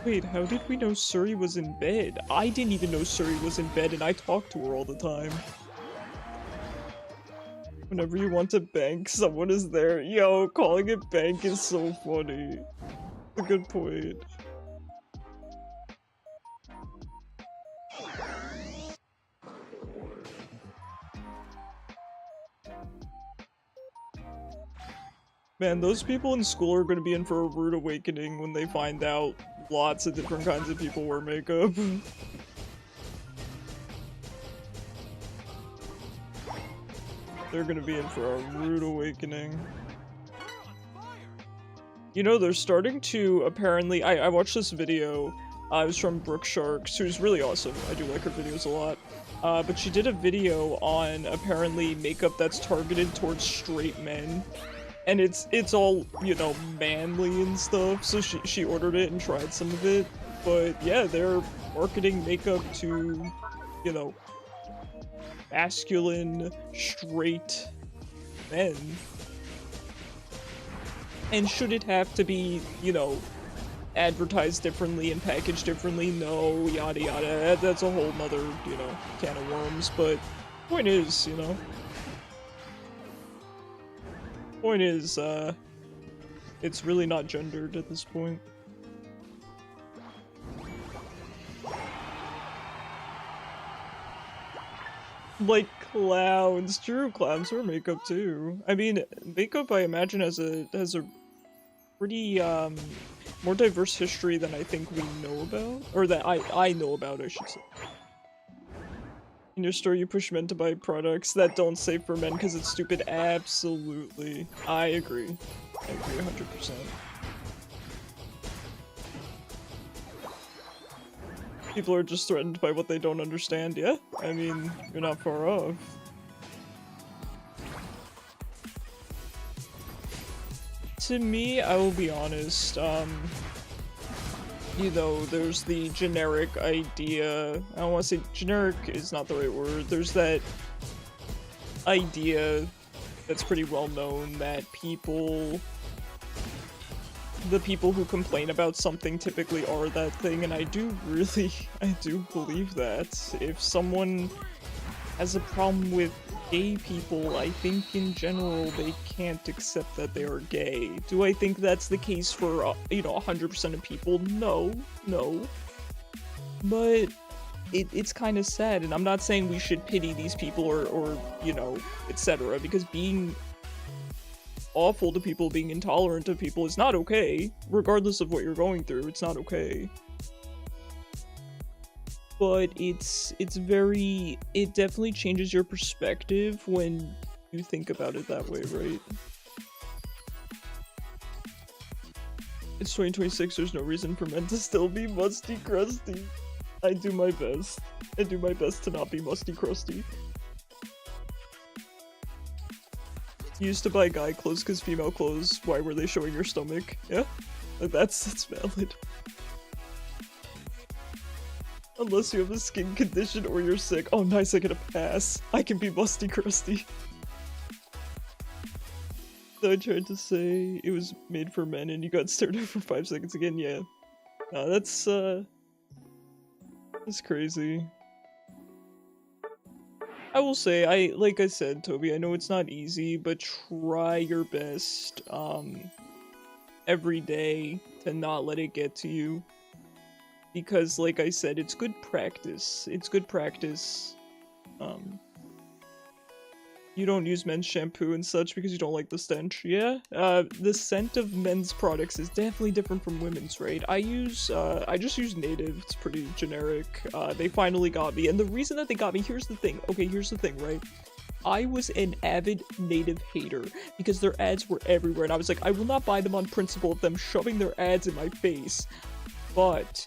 [SPEAKER 3] Wait, how did we know Suri was in bed? I didn't even know Suri was in bed and I talk to her all the time. Whenever you want to bank, someone is there. Yo, calling it bank is so funny. It's a good point. Man, those people in school are gonna be in for a rude awakening when they find out lots of different kinds of people wear makeup. They're gonna be in for a rude awakening. You know, they're starting to apparently- I watched this video, it was from Brooke Sharks, who's really awesome. I do like her videos a lot. But she did a video on apparently makeup that's targeted towards straight men. And it's all, you know, manly and stuff, so she ordered it and tried some of it. But yeah, they're marketing makeup to, you know, masculine, straight men. And should it have to be, you know, advertised differently and packaged differently? No, yada yada. That's a whole nother, you know, can of worms. But point is, you know, it's really not gendered at this point. Like clowns, true, clowns wear makeup too. I mean, makeup I imagine has a pretty more diverse history than I think we know about, or that I know about, I should say. In your store, you push men to buy products that don't say for men because it's stupid. Absolutely, I agree. I agree 100%. People are just threatened by what they don't understand. Yeah, I mean, you're not far off. To me, I will be honest, you know, there's the generic idea. I don't want to say generic is not the right word. There's that idea that's pretty well known that the people who complain about something typically are that thing, and I do believe that. If someone has a problem with gay people, I think in general they can't accept that they are gay. Do I think that's the case for, you know, 100% of people? No. But it's kind of sad, and I'm not saying we should pity these people or you know, etc., because being awful to people, being intolerant to people is not okay. Regardless of what you're going through, it's not okay. but it definitely changes your perspective when you think about it that way, right? It's 2026, there's no reason for men to still be musty crusty. I do my best. I do my best to not be musty crusty. You used to buy guy clothes because female clothes, why were they showing your stomach? Yeah? That's valid. Unless you have a skin condition or you're sick. Oh nice, I get a pass. I can be musty crusty. So I tried to say it was made for men and you got stared at for 5 seconds again, yeah. No, that's crazy. I will say, like I said, Toby, I know it's not easy, but try your best, every day to not let it get to you. Because, like I said, it's good practice. It's good practice. You don't use men's shampoo and such because you don't like the stench. Yeah, the scent of men's products is definitely different from women's, right? I just use Native. It's pretty generic. They finally got me, and the reason that they got me, here's the thing. Okay, here's the thing, right? I was an avid Native hater because their ads were everywhere, and I was like, I will not buy them on principle of them shoving their ads in my face. But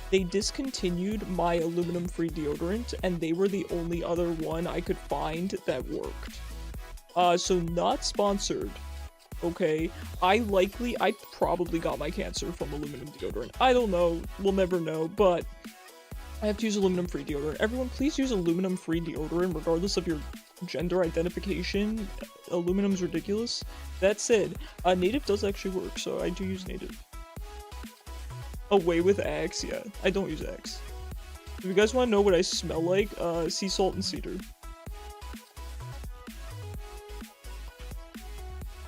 [SPEAKER 3] they discontinued my aluminum-free deodorant, and they were the only other one I could find that worked. So not sponsored, okay? I probably got my cancer from aluminum deodorant. I don't know, we'll never know, but I have to use aluminum-free deodorant. Everyone, please use aluminum-free deodorant, regardless of your gender identification. Aluminum's ridiculous. That said, Native does actually work, so I do use Native. Away with Axe, yeah. I don't use Axe. If you guys want to know what I smell like, sea salt and cedar.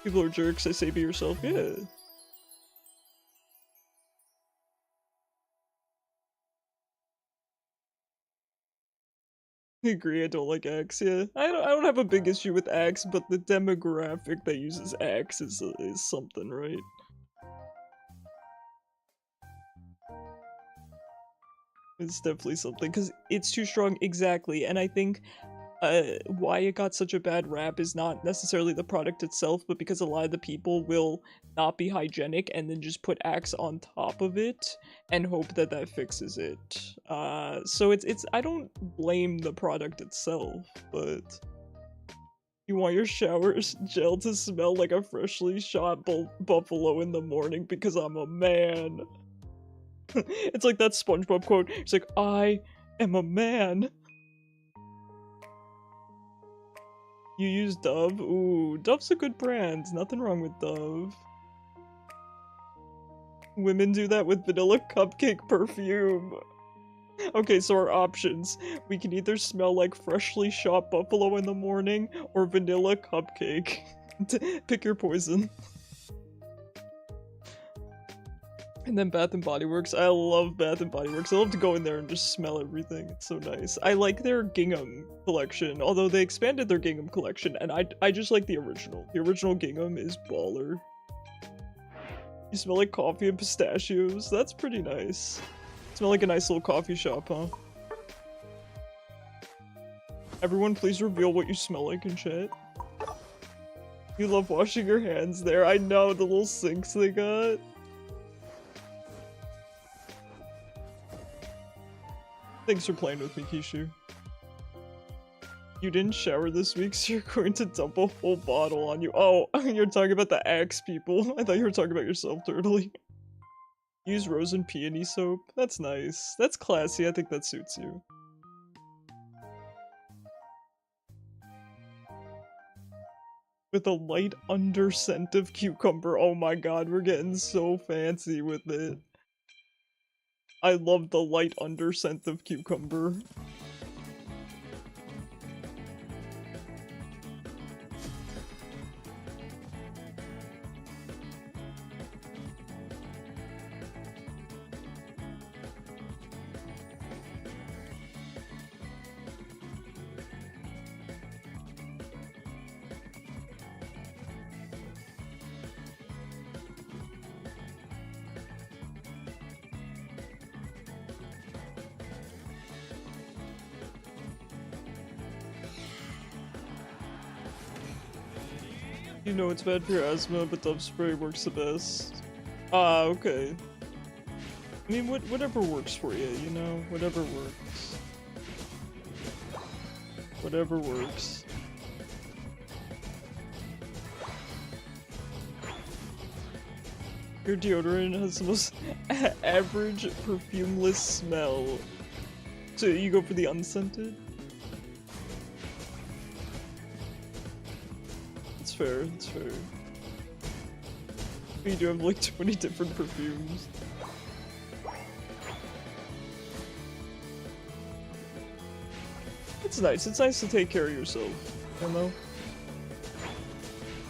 [SPEAKER 3] People are jerks, I say be yourself, yeah. I agree, I don't like Axe, yeah. I don't have a big issue with Axe, but the demographic that uses Axe is something, right? It's definitely something, because it's too strong, exactly, and I think why it got such a bad rap is not necessarily the product itself, but because a lot of the people will not be hygienic and then just put Axe on top of it and hope that that fixes it. So it's I don't blame the product itself, but you want your showers gel to smell like a freshly shot buffalo in the morning because I'm a man. It's like that SpongeBob quote. It's like, I am a man. You use Dove? Ooh, Dove's a good brand. Nothing wrong with Dove. Women do that with vanilla cupcake perfume. Okay, so our options. We can either smell like freshly shot buffalo in the morning or vanilla cupcake. Pick your poison. And then Bath & Body Works. I love Bath & Body Works. I love to go in there and just smell everything. It's so nice. I like their gingham collection, although they expanded their gingham collection, and I just like the original. The original gingham is baller. You smell like coffee and pistachios. That's pretty nice. Smell like a nice little coffee shop, huh? Everyone, please reveal what you smell like in chat. You love washing your hands there. I know, the little sinks they got. Thanks for playing with me, Kishu. You didn't shower this week, so you're going to dump a whole bottle on you. Oh, you're talking about the Axe people. I thought you were talking about yourself, Turtley. Use rose and peony soap. That's nice. That's classy. I think that suits you. With a light under scent of cucumber. Oh my god, we're getting so fancy with it. I love the light under scent of cucumber. You know it's bad for your asthma, but Dove spray works the best. Ah, okay. I mean, whatever works for you, you know? Whatever works. Whatever works. Your deodorant has the most average perfumeless smell. So you go for the unscented? That's fair, that's fair. You do have like 20 different perfumes. It's nice to take care of yourself, you know?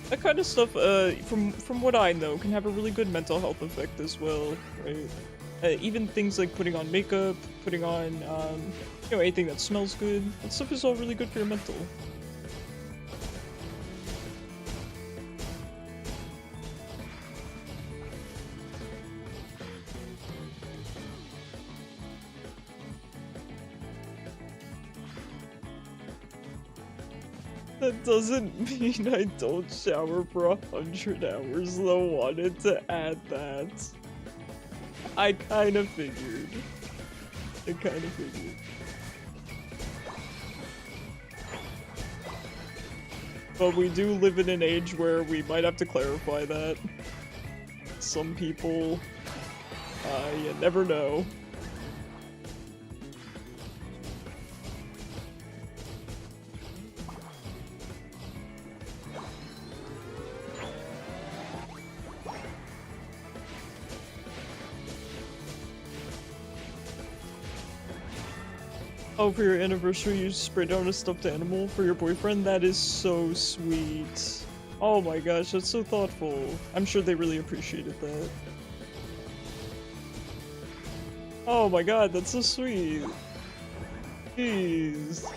[SPEAKER 3] That kind of stuff, from what I know, can have a really good mental health effect as well, right? Even things like putting on makeup, putting on, you know, anything that smells good. That stuff is all really good for your mental. That doesn't mean I don't shower for 100 hours, though. Wanted to add that. I kind of figured. But we do live in an age where we might have to clarify that. Some people, you never know. Oh, for your anniversary, you sprayed on a stuffed animal for your boyfriend? That is so sweet. Oh my gosh, that's so thoughtful. I'm sure they really appreciated that. Oh my god, that's so sweet. Jeez.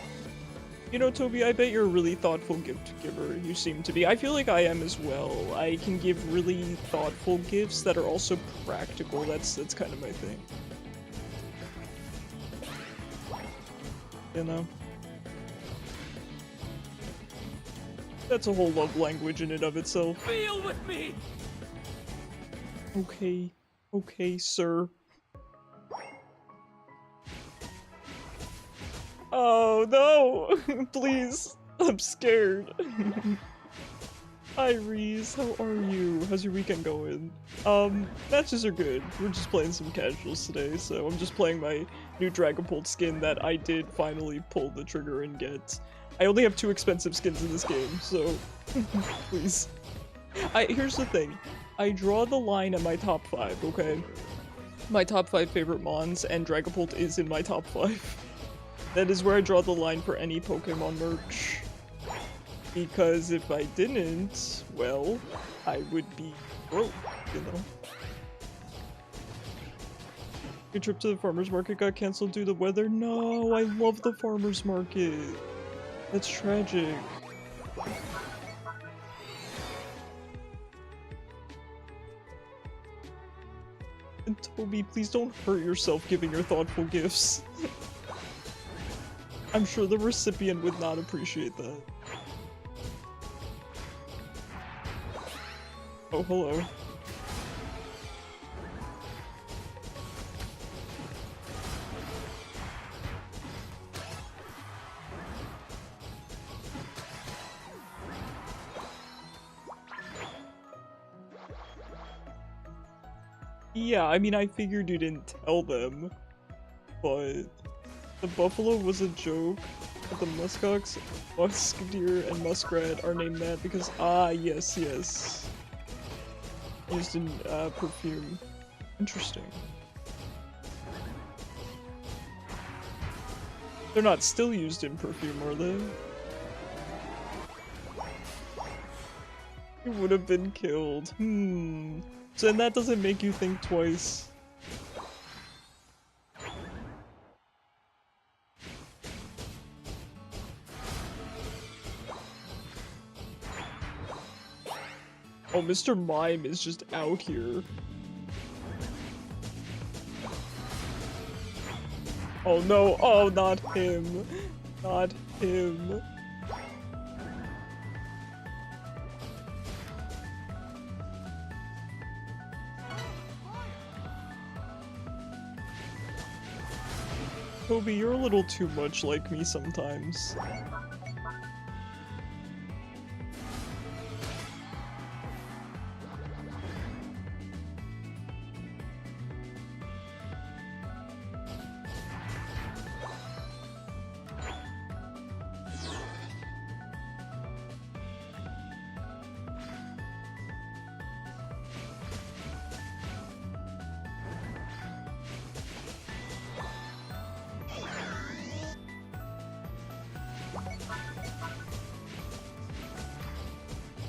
[SPEAKER 3] You know, Toby, I bet you're a really thoughtful gift giver. You seem to be. I feel like I am as well. I can give really thoughtful gifts that are also practical. That's kind of my thing. You know? That's a whole love language in and of itself.
[SPEAKER 1] Feel with me!
[SPEAKER 3] Okay. Okay, sir. Oh, no! Please. I'm scared. Hi, Reese. How are you? How's your weekend going? Matches are good. We're just playing some casuals today, so I'm just playing my new Dragapult skin that I did finally pull the trigger and get. I only have 2 expensive skins in this game, so please. Here's the thing. I draw the line at my top 5, okay? My top 5 favorite mons, and Dragapult is in my top 5. That is where I draw the line for any Pokemon merch. Because if I didn't, well, I would be broke, you know? Your trip to the farmer's market got cancelled due to weather? No, I love the farmer's market. That's tragic. And Toby, please don't hurt yourself giving your thoughtful gifts. I'm sure the recipient would not appreciate that. Oh, hello. Yeah, I mean, I figured you didn't tell them, but the buffalo was a joke. But the muskox, musk deer, and muskrat are named that because, yes, yes. Used in, perfume. Interesting. They're not still used in perfume, are they? You would have been killed. So then that doesn't make you think twice. Oh, Mr. Mime is just out here. Oh no, oh, not him. Not him. Toby, you're a little too much like me sometimes.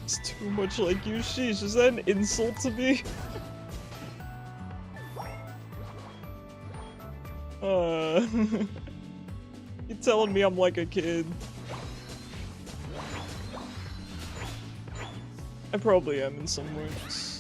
[SPEAKER 3] It's too much like you, sheesh. Is that an insult to me? You telling me I'm like a kid? I probably am in some ways.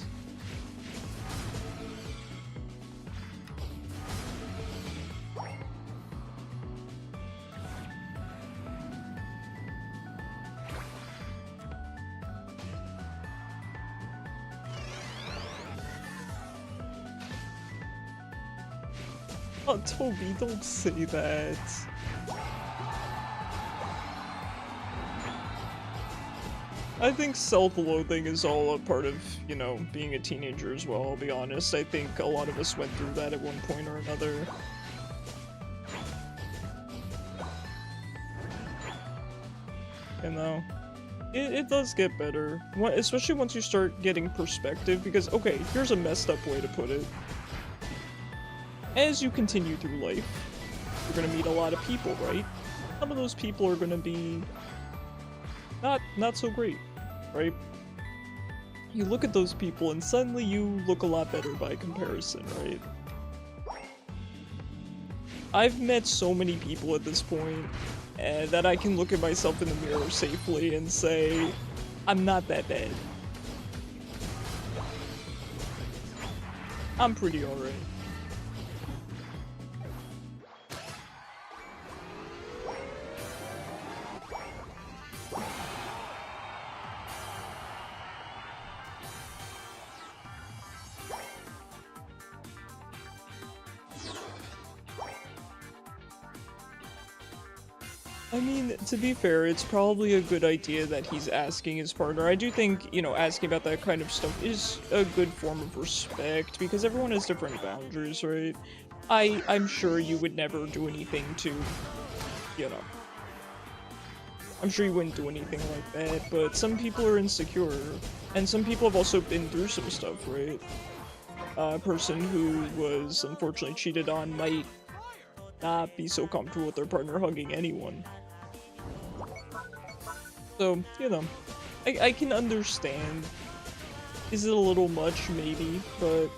[SPEAKER 3] Oh, Toby, don't say that. I think self-loathing is all a part of, you know, being a teenager as well, I'll be honest. I think a lot of us went through that at one point or another. You know, it does get better, especially once you start getting perspective, because, okay, here's a messed up way to put it. As you continue through life, you're gonna meet a lot of people, right? Some of those people are gonna be not so great, right? You look at those people and suddenly you look a lot better by comparison, right? I've met so many people at this point that I can look at myself in the mirror safely and say, I'm not that bad. I'm pretty alright. I mean, to be fair, it's probably a good idea that he's asking his partner. I do think, you know, asking about that kind of stuff is a good form of respect, because everyone has different boundaries, right? I'm sure you would never do anything to, you know... I'm sure you wouldn't do anything like that, but some people are insecure, and some people have also been through some stuff, right? A person who was unfortunately cheated on might not be so comfortable with their partner hugging anyone. So, you know, I can understand. Is it a little much? Maybe, but...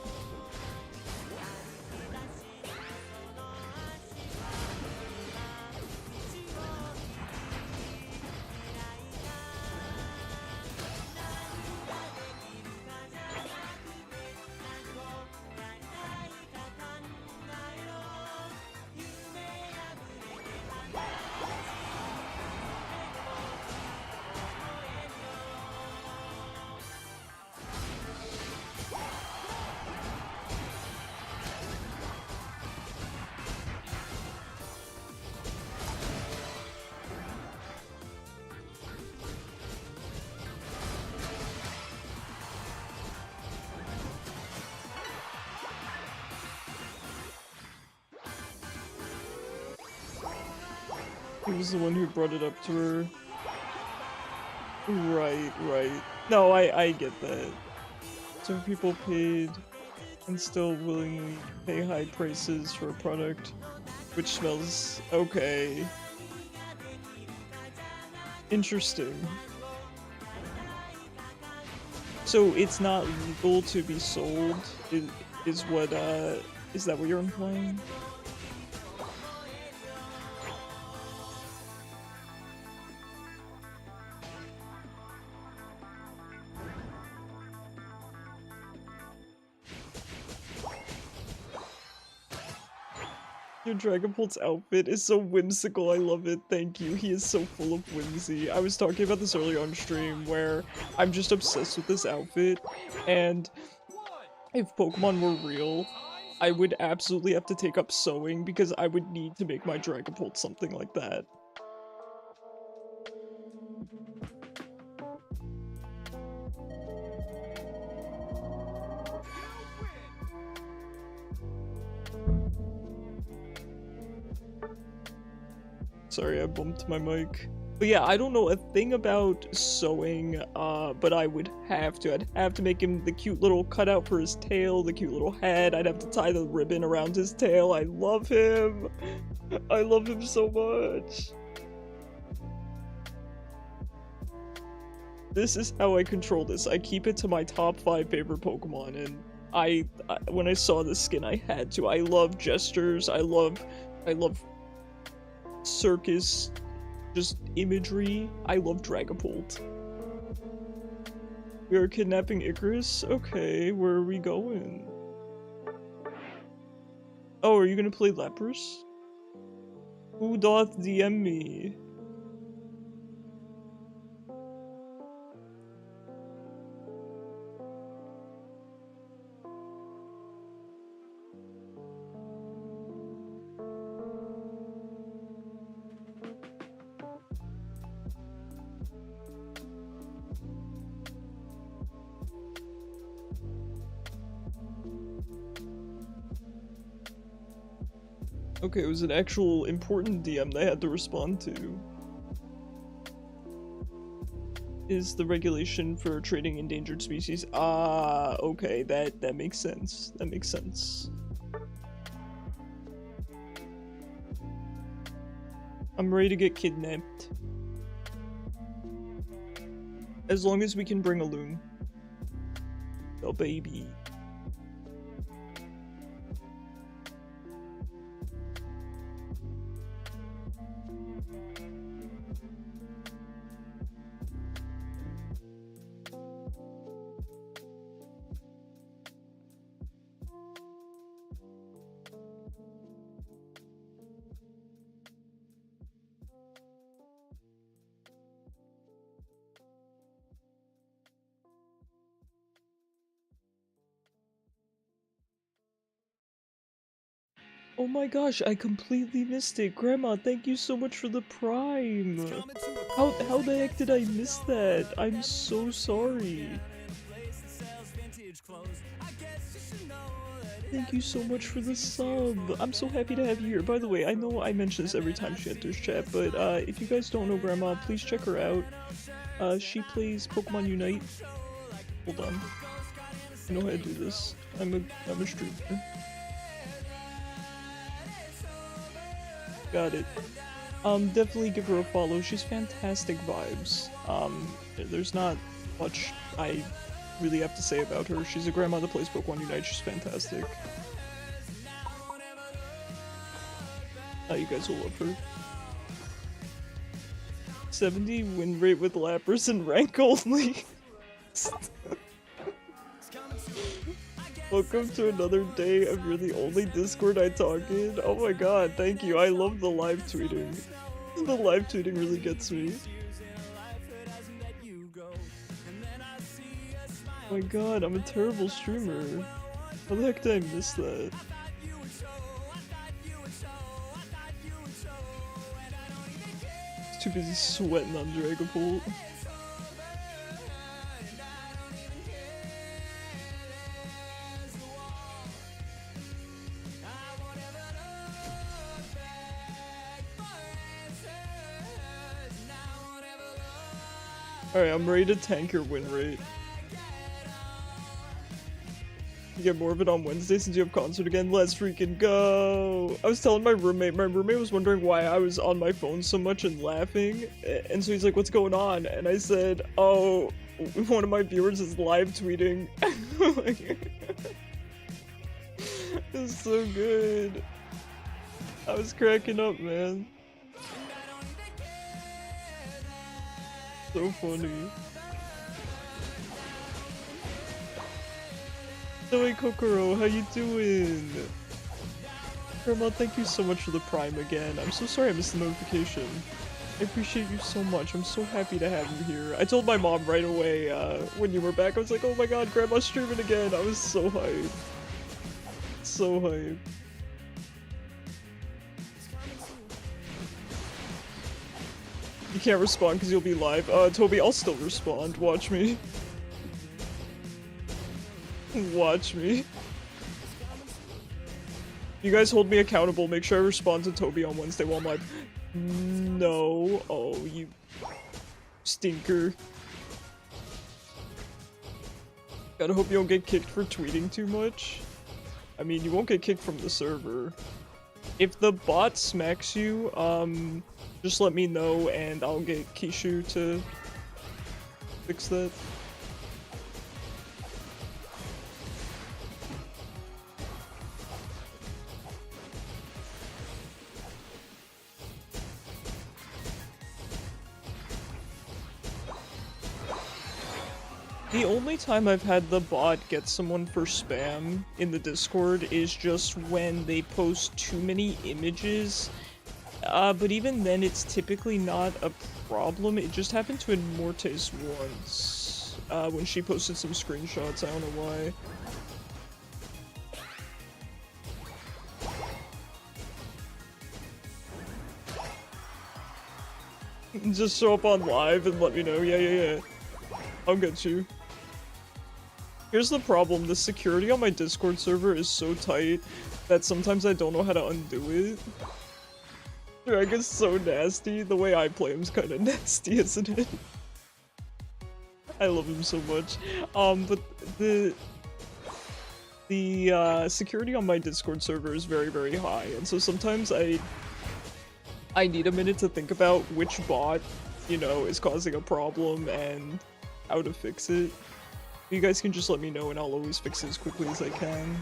[SPEAKER 3] He was the one who brought it up to her. Right, right. No, I get that. So people paid and still willingly pay high prices for a product which smells okay. Interesting. So it's not legal to be sold, is that what you're implying? Your Dragapult's outfit is so whimsical, I love it, thank you. He is so full of whimsy. I was talking about this earlier on stream where I'm just obsessed with this outfit, and if Pokemon were real, I would absolutely have to take up sewing because I would need to make my Dragapult something like that. Sorry, I bumped my mic. But yeah, I don't know a thing about sewing, but I would have to. I'd have to make him the cute little cutout for his tail, the cute little head. I'd have to tie the ribbon around his tail. I love him. I love him so much. This is how I control this. I keep it to my top 5 favorite Pokemon, and when I saw this skin, I had to. I love gestures. I love circus, just imagery. I love Dragapult. We are kidnapping Icarus? Okay, where are we going? Oh, are you gonna play Lapras? Who doth DM me? Okay, it was an actual important DM they had to respond to. Is the regulation for trading endangered species? Ah, okay, that makes sense. That makes sense. I'm ready to get kidnapped. As long as we can bring a loon. Oh, baby. Oh my gosh, I completely missed it. Grandma, thank you so much for the Prime. How the heck did I miss that? I'm so sorry. Thank you so much for the sub. I'm so happy to have you here. By the way, I know I mention this every time she enters chat, but if you guys don't know Grandma, please check her out. She plays Pokemon Unite. Hold on. I know how to do this. I'm a streamer. Got it. Definitely give her a follow. She's fantastic vibes. There's not much I really have to say about her. She's a grandma that plays Pokemon Unite. She's fantastic. You guys will love her. 70 win rate with Lapras and rank only. Welcome to another day of You're the Only Discord I talk in. Oh my god, thank you. I love the live tweeting. The live tweeting really gets me. Oh my god, I'm a terrible streamer. How the heck did I miss that? It's too busy sweating on Dragapult. Alright, I'm ready to tank your win rate. You get more of it on Wednesday since you have concert again. Let's freaking go! I was telling my roommate was wondering why I was on my phone so much and laughing. And so he's like, what's going on? And I said, oh, one of my viewers is live tweeting. It's so good. I was cracking up, man. So funny. Zoe Kokoro, how you doing? Grandma, thank you so much for the Prime again. I'm so sorry I missed the notification. I appreciate you so much. I'm so happy to have you here. I told my mom right away when you were back. I was like, oh my god, Grandma's streaming again. I was so hyped. So hype. You can't respond because you'll be live. Toby, I'll still respond. Watch me. Watch me. You guys hold me accountable. Make sure I respond to Toby on Wednesday while I'm live. No. Oh, you stinker. Gotta hope you don't get kicked for tweeting too much. I mean, you won't get kicked from the server. If the bot smacks you, just let me know and I'll get Kishu to fix that. The only time I've had the bot get someone for spam in the Discord is just when they post too many images. But even then, it's typically not a problem. It just happened to Immortes once, when she posted some screenshots. I don't know why. Just show up on live and let me know. Yeah. I'll get you. Here's the problem, the security on my Discord server is so tight that sometimes I don't know how to undo it. Drag is so nasty. The way I play him's kinda nasty, isn't it? I love him so much. But the security on my Discord server is very, very high, and so sometimes I need a minute to think about which bot, you know, is causing a problem and how to fix it. You guys can just let me know and I'll always fix it as quickly as I can.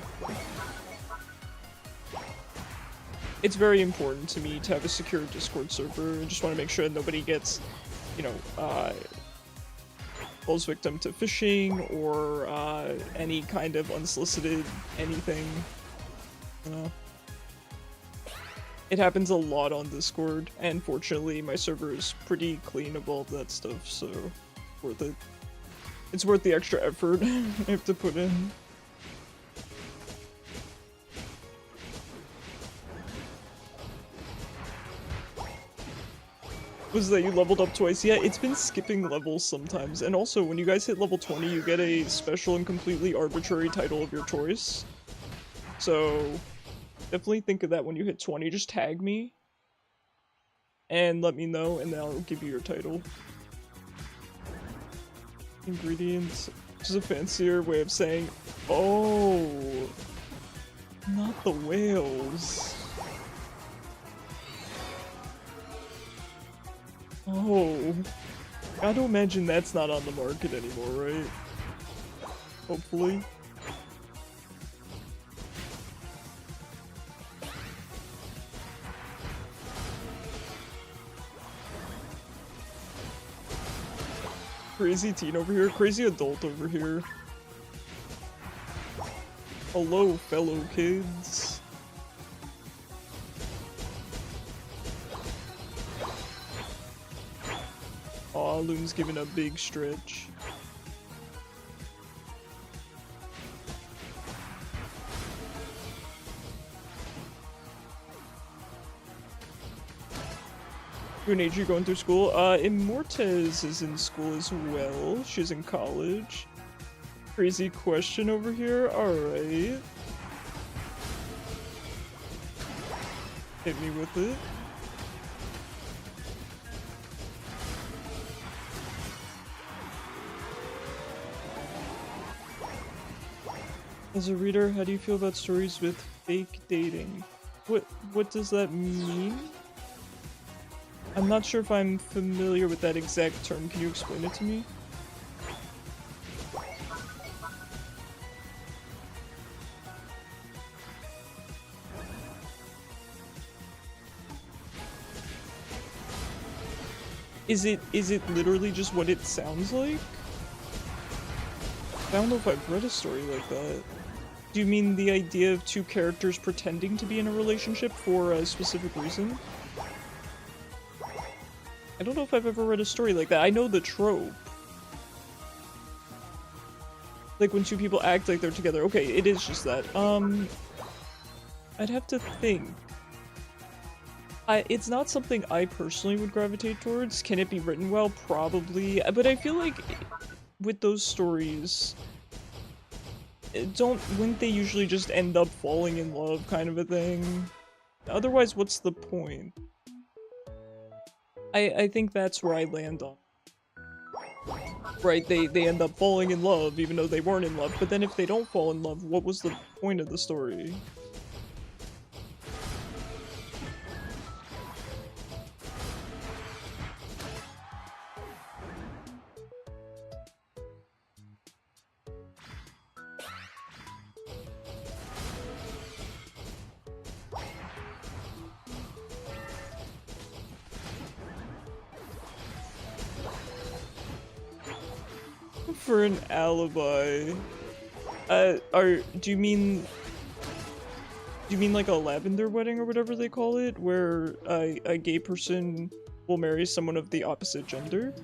[SPEAKER 3] It's very important to me to have a secure Discord server. I just want to make sure that nobody gets, you know, falls victim to phishing or any kind of unsolicited anything. It happens a lot on Discord, and fortunately my server is pretty clean of all that stuff, so worth it. It's worth the extra effort I have to put in. Was that you leveled up twice? Yeah, it's been skipping levels sometimes. And also, when you guys hit level 20, you get a special and completely arbitrary title of your choice. So, definitely think of that when you hit 20. Just tag me and let me know, and then I'll give you your title. Ingredients. Which is a fancier way of saying, oh, not the whales. Oh, gotta imagine that's not on the market anymore, right? Hopefully. Crazy teen over here, crazy adult over here. Hello, fellow kids. Aw, Loon's giving a big stretch. What age are you going through school? Immortes is in school as well. She's in college. Crazy question over here. Alright. Hit me with it. As a reader, how do you feel about stories with fake dating? What does that mean? I'm not sure if I'm familiar with that exact term. Can you explain it to me? Is it literally just what it sounds like? I don't know if I've read a story like that. Do you mean the idea of two characters pretending to be in a relationship for a specific reason? I don't know if I've ever read a story like that. I know the trope. Like when two people act like they're together. Okay, it is just that. I'd have to think. It's not something I personally would gravitate towards. Can it be written well? Probably. But I feel like with those stories, wouldn't they usually just end up falling in love kind of a thing? Otherwise, what's the point? I think that's where I land on. Right, they end up falling in love even though they weren't in love, but then if they don't fall in love, what was the point of the story? For an alibi. Do you mean like a lavender wedding or whatever they call it, where a gay person will marry someone of the opposite gender?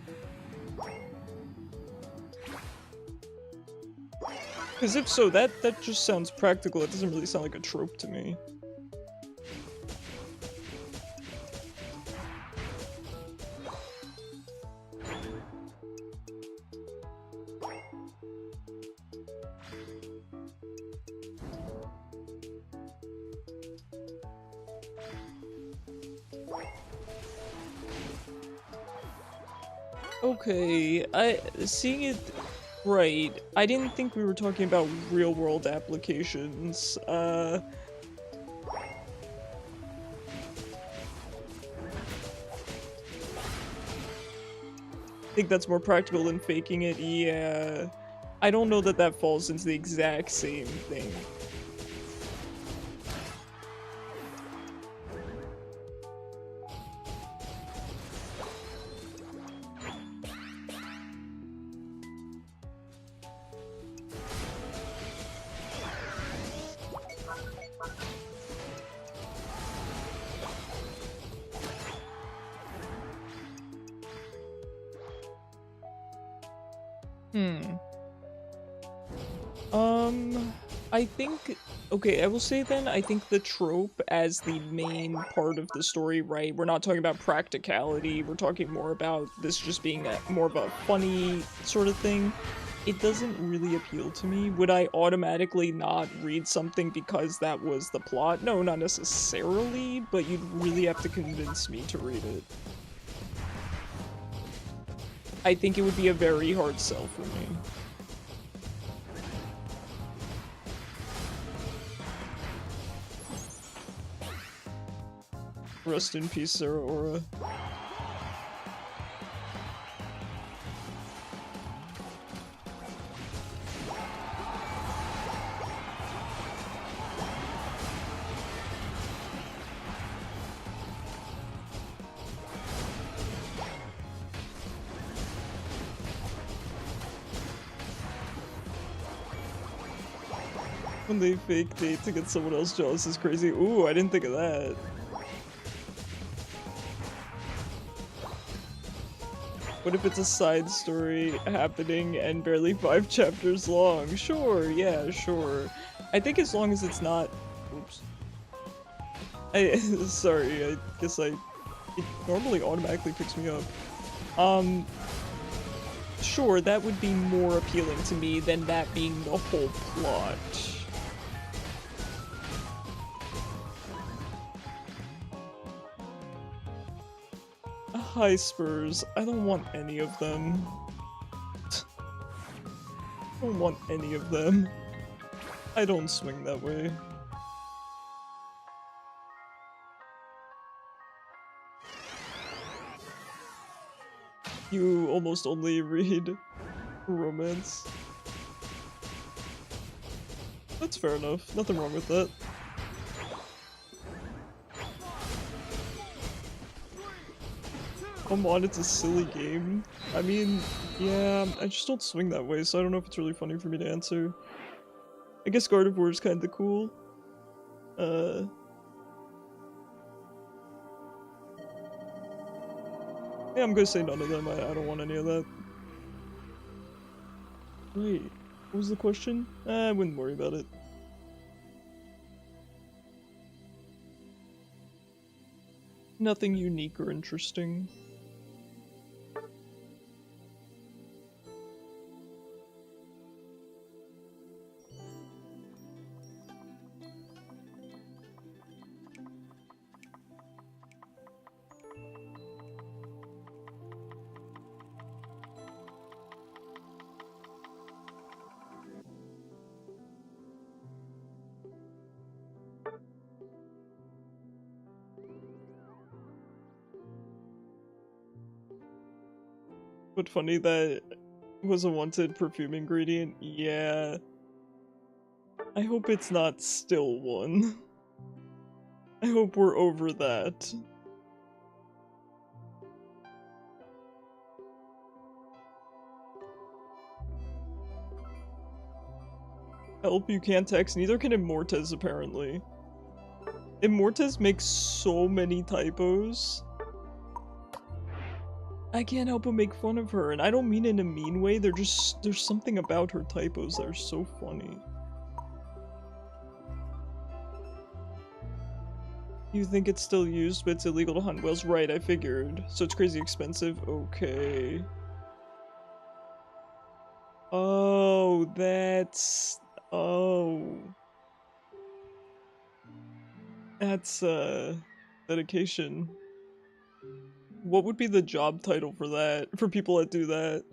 [SPEAKER 3] Because if so, that just sounds practical. It doesn't really sound like a trope to me. Okay, seeing it right, I didn't think we were talking about real-world applications. I think that's more practical than faking it, yeah. I don't know that that falls into the exact same thing. I think, okay, I will say then, I think the trope as the main part of the story, right? We're not talking about practicality, we're talking more about this just being more of a funny sort of thing. It doesn't really appeal to me. Would I automatically not read something because that was the plot? No, not necessarily, but you'd really have to convince me to read it. I think it would be a very hard sell for me. Rest in peace, Sarah Aura. When they fake date to get someone else jealous is crazy. Ooh, I didn't think of that. What if it's a side story happening and barely 5 chapters long? Sure, yeah, sure. I think as long as it's not... Oops. Sorry, I guess it normally automatically picks me up. Sure, that would be more appealing to me than that being the whole plot. Hi, Spurs. I don't want any of them. I don't want any of them. I don't swing that way. You almost only read romance. That's fair enough. Nothing wrong with that. Come on, it's a silly game. I mean, yeah, I just don't swing that way, so I don't know if it's really funny for me to answer. I guess Gardevoir is kinda cool. Yeah, I'm gonna say none of them. I don't want any of that. Wait, what was the question? I wouldn't worry about it. Nothing unique or interesting. But funny that was a wanted perfume ingredient. Yeah. I hope it's not still one. I hope we're over that. Help, you can't text, neither can Immortez apparently. Immortez makes so many typos. I can't help but make fun of her, and I don't mean in a mean way, there's something about her typos that are so funny. You think it's still used, but it's illegal to hunt whales? Right, I figured. So it's crazy expensive? Okay. Oh, that's... Oh. That's, dedication. What would be the job title for that? For people that do that?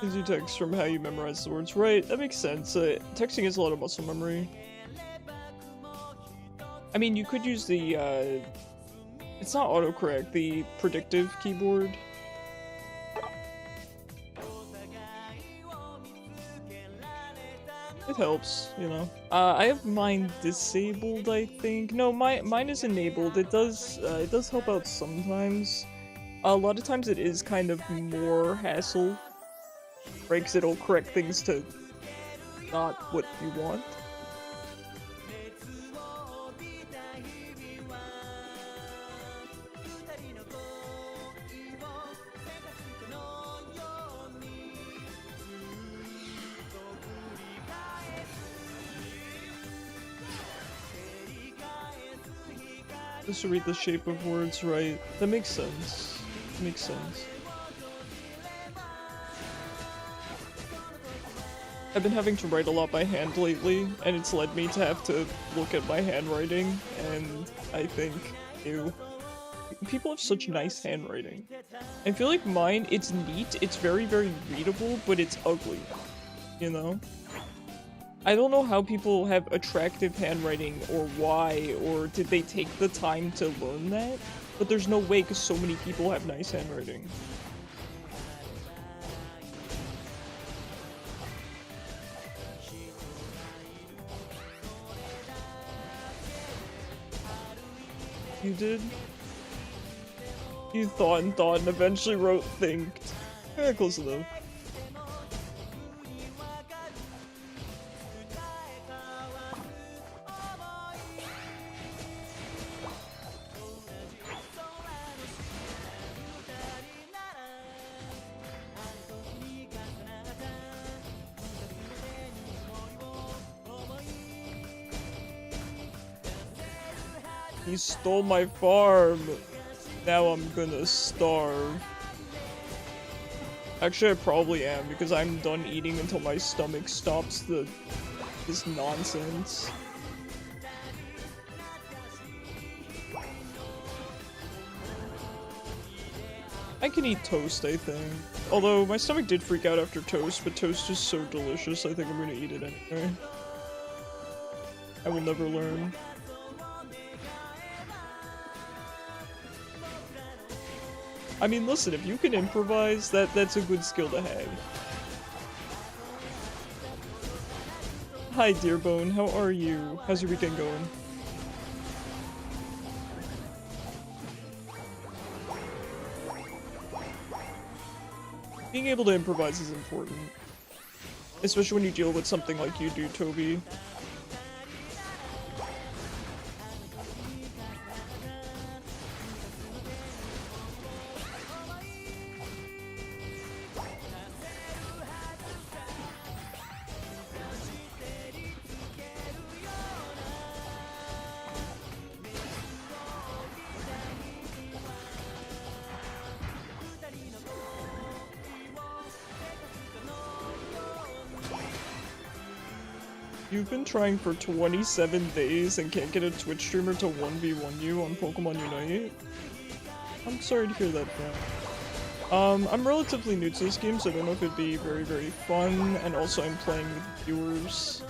[SPEAKER 3] Easy text from how you memorize the words. Right, that makes sense. Texting is a lot of muscle memory. I mean, you could use the, it's not autocorrect, the predictive keyboard. It helps, you know. I have mine disabled, I think. No, mine is enabled. It does help out sometimes. A lot of times it is kind of more hassle. Breaks, it'll correct things to not what you want. Just to read the shape of words right. That makes sense. Makes sense. I've been having to write a lot by hand lately, and it's led me to have to look at my handwriting, and I think, ew. People have such nice handwriting. I feel like mine, it's neat, it's very, very readable, but it's ugly. You know? I don't know how people have attractive handwriting, or why, or did they take the time to learn that? But there's no way, because so many people have nice handwriting. You did? You thought and eventually wrote thinked. Yeah, close enough. He stole my farm. Now I'm gonna starve. Actually, I probably am, because I'm done eating until my stomach stops the this nonsense. I can eat toast, I think. Although, my stomach did freak out after toast, but toast is so delicious, I think I'm gonna eat it anyway. I will never learn. I mean, listen, if you can improvise, that's a good skill to have. Hi, Dearbone, how are you? How's your weekend going? Being able to improvise is important. Especially when you deal with something like you do, Toby. You've been trying for 27 days and can't get a Twitch streamer to 1v1 you on Pokemon Unite? I'm sorry to hear that, friend. I'm relatively new to this game, so I don't know if it'd be very, very fun, and also I'm playing with viewers.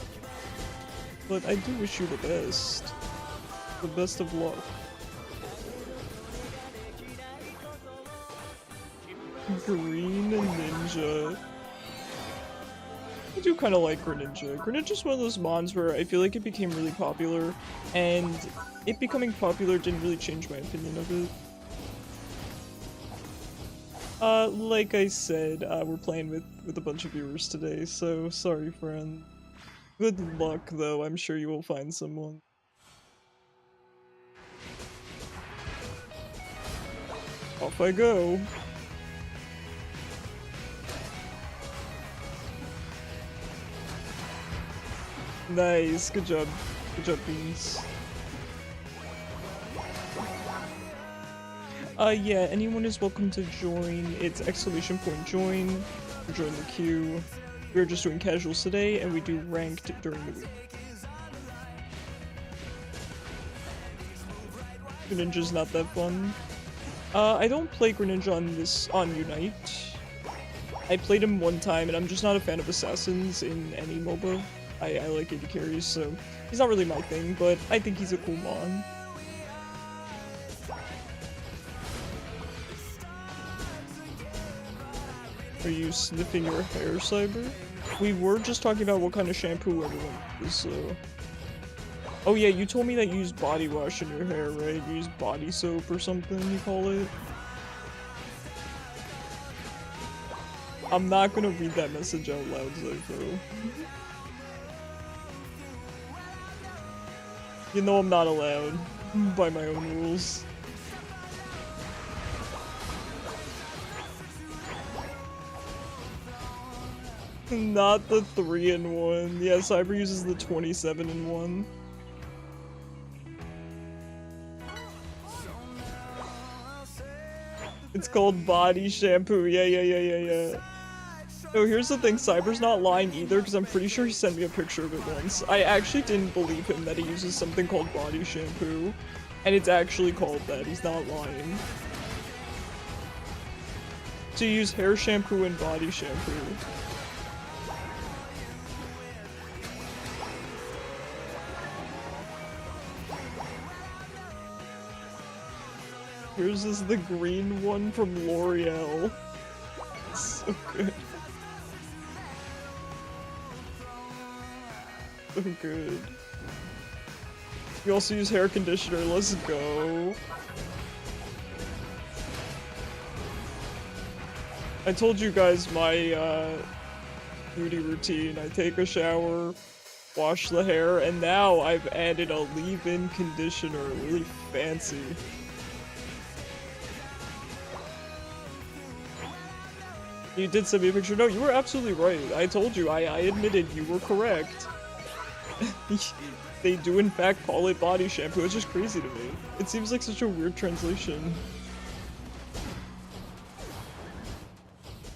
[SPEAKER 3] But I do wish you the best. The best of luck. Green Ninja. I do kind of like Greninja. Greninja's one of those mons where I feel like it became really popular, and it becoming popular didn't really change my opinion of it. Like I said, we're playing with a bunch of viewers today, so sorry, friend. Good luck, though. I'm sure you will find someone. Off I go. Nice, good job, Beans. Yeah, anyone is welcome to join. It's !join to join the queue. We're just doing casuals today, and we do ranked during the week. Greninja's not that fun. I don't play Greninja on Unite. I played him one time, and I'm just not a fan of assassins in any MOBA. I like AD carries, so he's not really my thing, but I think he's a cool mon. Are you sniffing your hair, Cyber? We were just talking about what kind of shampoo everyone uses, so... Oh yeah, you told me that you use body wash in your hair, right? You use body soap or something, you call it? I'm not gonna read that message out loud, Zypho. You know I'm not allowed, by my own rules. Not the 3-in-1. Yeah, Cyber uses the 27-in-1. It's called body shampoo. Yeah. Oh, here's the thing, Cyber's not lying either, because I'm pretty sure he sent me a picture of it once. I actually didn't believe him that he uses something called body shampoo, and it's actually called that. He's not lying. So you use hair shampoo and body shampoo. Here's is the green one from L'Oreal. So good. So good. You also use hair conditioner, let's go. I told you guys my beauty routine. I take a shower, wash the hair, and now I've added a leave-in conditioner, really fancy. You did send me a picture. No, you were absolutely right. I told you, I admitted you were correct. They do in fact call it body shampoo. It's just crazy to me. It seems like such a weird translation.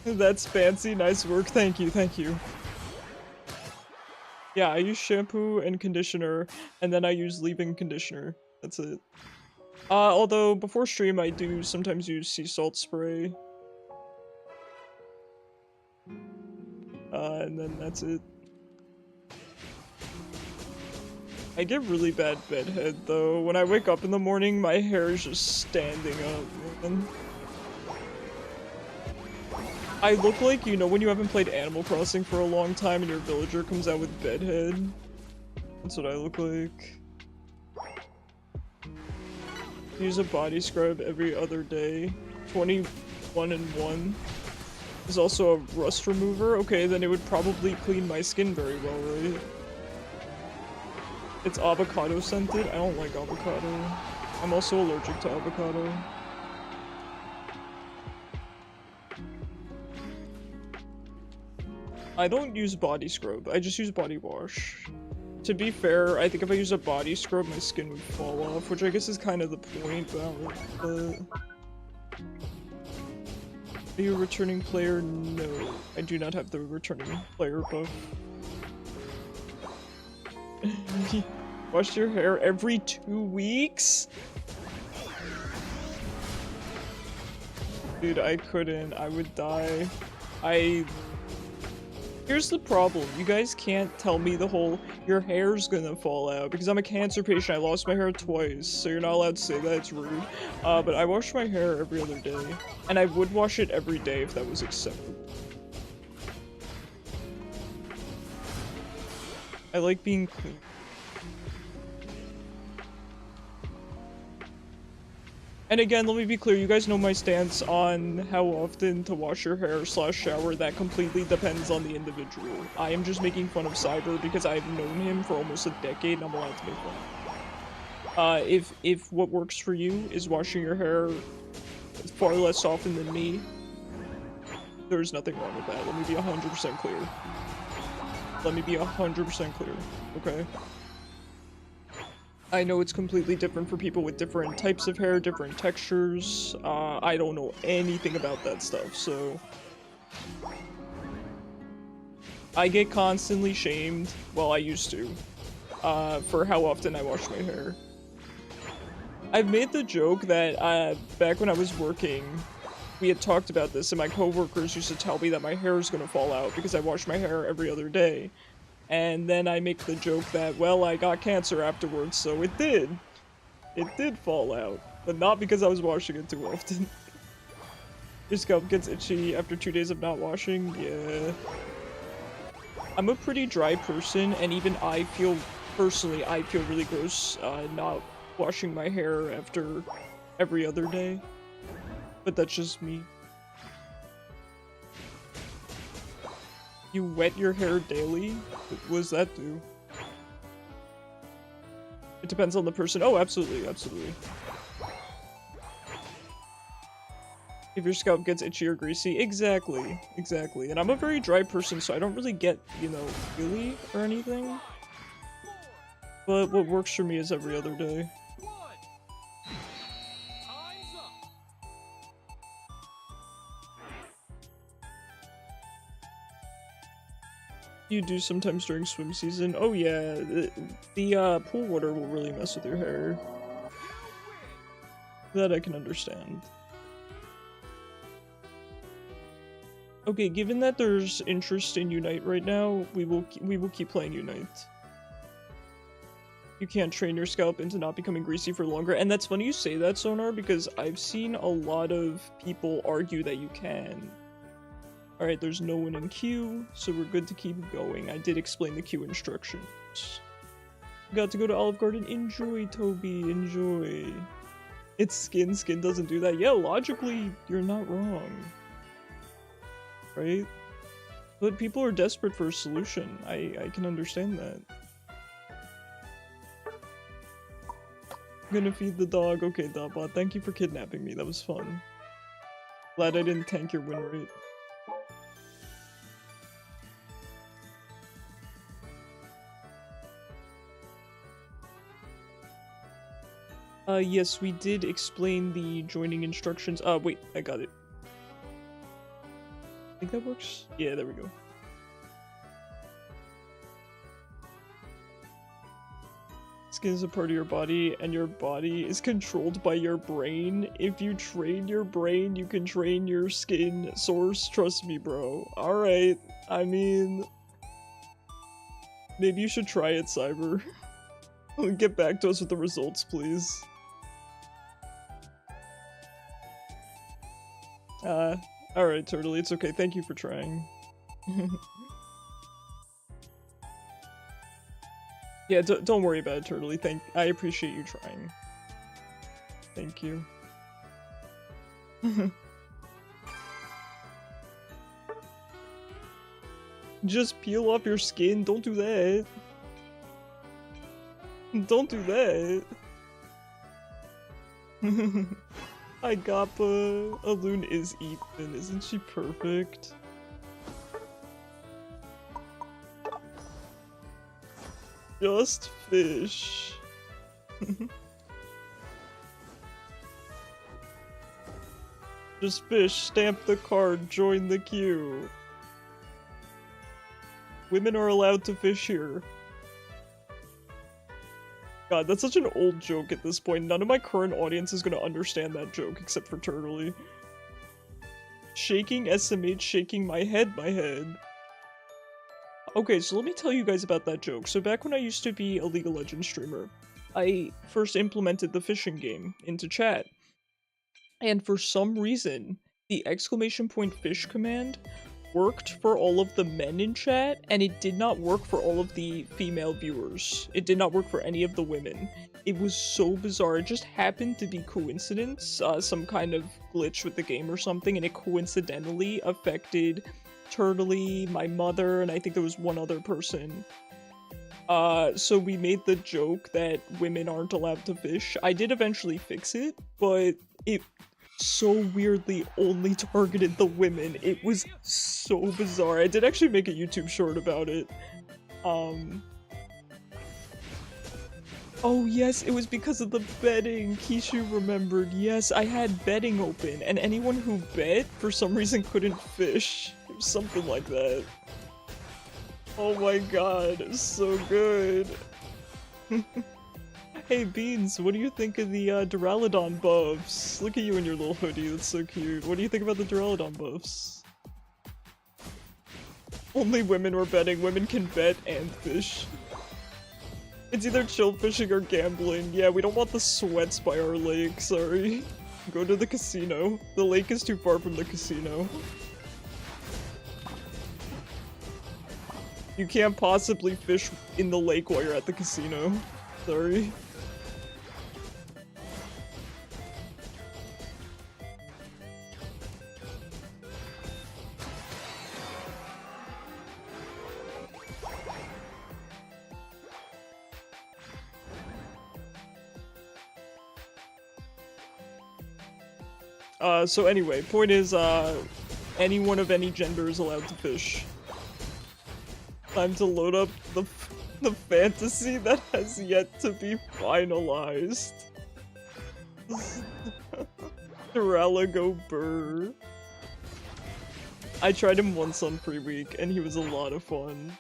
[SPEAKER 3] That's fancy. Nice work. Thank you. Thank you. Yeah, I use shampoo and conditioner, and then I use leave-in conditioner. That's it. Although before stream I do sometimes use sea salt spray. And then that's it. I get really bad bedhead though. When I wake up in the morning, my hair is just standing up, man. I look like, you know, when you haven't played Animal Crossing for a long time and your villager comes out with bedhead. That's what I look like. Use a body scrub every other day. 21 and 1. There's also a rust remover. Okay, then it would probably clean my skin very well, right? It's avocado scented. I don't like avocado. I'm also allergic to avocado. I don't use body scrub. I just use body wash. To be fair, I think if I use a body scrub, my skin would fall off, which I guess is kind of the point, but I don't like that. Are you a returning player? No. I do not have the returning player buff. Wash your hair every 2 weeks? Dude, I couldn't. I would die. Here's the problem. You guys can't tell me the whole, your hair's gonna fall out, because I'm a cancer patient. I lost my hair twice, so you're not allowed to say that. It's rude. But I wash my hair every other day. And I would wash it every day if that was acceptable. I like being clean. And again, let me be clear, you guys know my stance on how often to wash your hair / shower. That completely depends on the individual. I am just making fun of Cyber because I've known him for almost a decade and I'm allowed to make fun. If what works for you is washing your hair far less often than me, there's nothing wrong with that. Let me be 100% clear. Let me be 100% clear, okay? I know it's completely different for people with different types of hair, different textures. I don't know anything about that stuff, so... I get constantly shamed, well, I used to, for how often I wash my hair. I've made the joke that, back when I was working, we had talked about this, and my coworkers used to tell me that my hair is gonna fall out because I wash my hair every other day. And then I make the joke that, well, I got cancer afterwards, so it did. It did fall out. But not because I was washing it too often. Your scalp gets itchy after 2 days of not washing? Yeah. I'm a pretty dry person, and even I feel, personally, I feel really gross not washing my hair after every other day. But that's just me. You wet your hair daily? What does that do? It depends on the person. Oh, absolutely, absolutely. If your scalp gets itchy or greasy, exactly, exactly. And I'm a very dry person, so I don't really get, you know, oily or anything. But what works for me is every other day. You do sometimes during swim season. Oh yeah, the pool water will really mess with your hair. That I can understand. Okay, given that there's interest in Unite right now, we will keep playing Unite. You can't train your scalp into not becoming greasy for longer, and that's funny you say that, Sonar, because I've seen a lot of people argue that you can. Alright, there's no one in queue, so we're good to keep going. I did explain the queue instructions. Got to go to Olive Garden. Enjoy, Toby, enjoy. It's skin. Skin doesn't do that. Yeah, logically, you're not wrong. Right? But people are desperate for a solution. I can understand that. I'm gonna feed the dog. Okay, Dotbot, thank you for kidnapping me. That was fun. Glad I didn't tank your win rate. Yes, we did explain the joining instructions. Wait, I got it. I think that works? Yeah, there we go. Skin is a part of your body, and your body is controlled by your brain. If you train your brain, you can train your skin. Source, trust me, bro. Alright, I mean... maybe you should try it, Cyber. Get back to us with the results, please. Alright, Turtley, it's okay. Thank you for trying. Yeah, don't worry about it, Turtley. I appreciate you trying. Thank you. Just peel off your skin. Don't do that. Don't do that. Hi, Gappa. Alun is Ethan. Isn't she perfect? Just fish. Just fish, stamp the card, join the queue. Women are allowed to fish here. God, that's such an old joke at this point. None of my current audience is gonna understand that joke except for Turtley. Shaking SMH, shaking my head. Okay, so let me tell you guys about that joke. So back when I used to be a League of Legends streamer, I first implemented the fishing game into chat. And for some reason, the !fish command worked for all of the men in chat, and it did not work for all of the female viewers. It did not work for any of the women. It was so bizarre. It just happened to be coincidence, some kind of glitch with the game or something, and it coincidentally affected Turtley, my mother, and I think there was one other person. So we made the joke that women aren't allowed to fish. I did eventually fix it, but it so weirdly only targeted the women. It was so bizarre. I did actually make a YouTube short about it. Oh yes, it was because of the betting. Kishu remembered. Yes, I had betting open, and anyone who bet for some reason couldn't fish. It was something like that. Oh my god, so good. Hey Beans, what do you think of the Duraludon buffs? Look at you in your little hoodie, that's so cute. What do you think about the Duraludon buffs? Only women were betting. Women can bet and fish. It's either chill fishing or gambling. Yeah, we don't want the sweats by our lake, sorry. Go to the casino. The lake is too far from the casino. You can't possibly fish in the lake while you're at the casino. Sorry. So anyway, point is, anyone of any gender is allowed to fish. Time to load up the fantasy that has yet to be finalized. Duralago Burr. I tried him once on Free Week, and he was a lot of fun.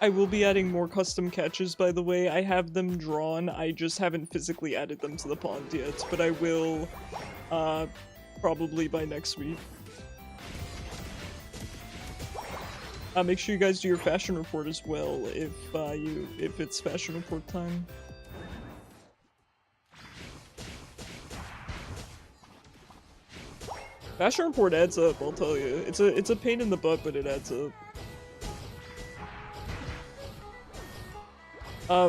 [SPEAKER 3] I will be adding more custom catches, by the way. I have them drawn, I just haven't physically added them to the pond yet, but I will, probably by next week. Make sure you guys do your fashion report as well, if it's fashion report time. Fashion report adds up, I'll tell you. It's a pain in the butt, but it adds up.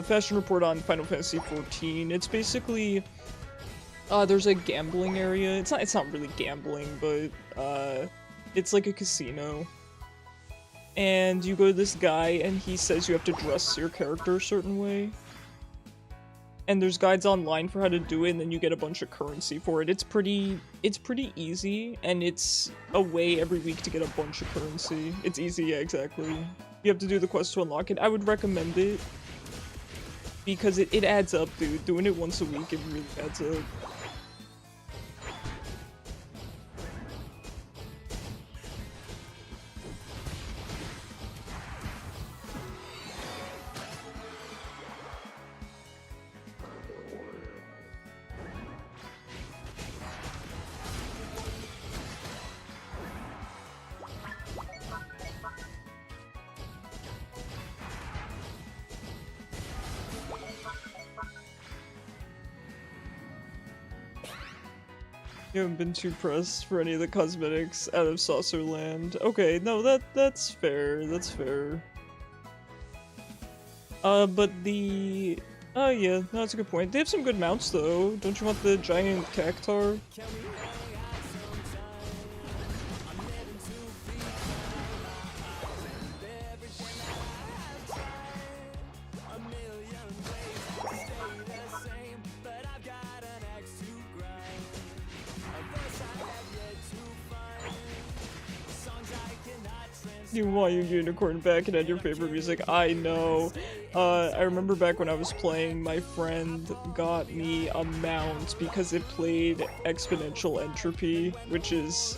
[SPEAKER 3] Fashion report on Final Fantasy XIV. It's basically, there's a gambling area. It's not really gambling, but, it's like a casino. And you go to this guy, and he says you have to dress your character a certain way. And there's guides online for how to do it, and then you get a bunch of currency for it. It's pretty easy, and it's a way every week to get a bunch of currency. It's easy, yeah, exactly. You have to do the quest to unlock it. I would recommend it. Because it adds up, dude. Doing it once a week, it really adds up. You haven't been too pressed for any of the cosmetics out of Saucer Land. Okay, no, that's fair. That's fair. But the... Oh yeah, no, that's a good point. They have some good mounts though. Don't you want the giant cactar? You want your unicorn back and had your favorite music. I know. I remember back when I was playing, my friend got me a mount because it played Exponential Entropy, which is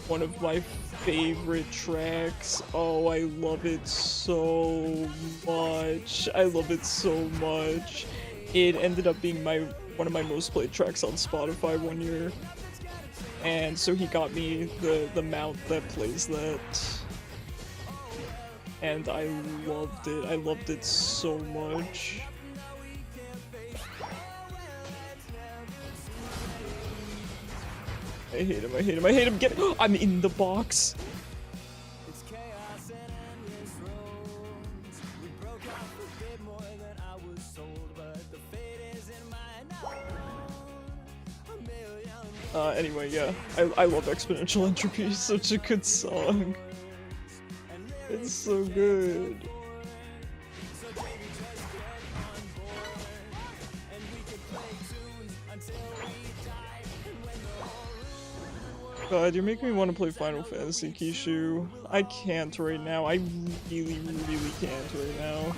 [SPEAKER 3] one of my favorite tracks. Oh, I love it so much. I love it so much. It ended up being one of my most played tracks on Spotify one year. And so he got me the mount that plays that. And I loved it. I loved it so much. I hate him, I hate him, I hate him. Get it! I'm in the box! Anyway, yeah. I love Exponential Entropy. It's such a good song. It's so good. God, you're making me want to play Final Fantasy, Kishu. I can't right now. I really, really can't right now.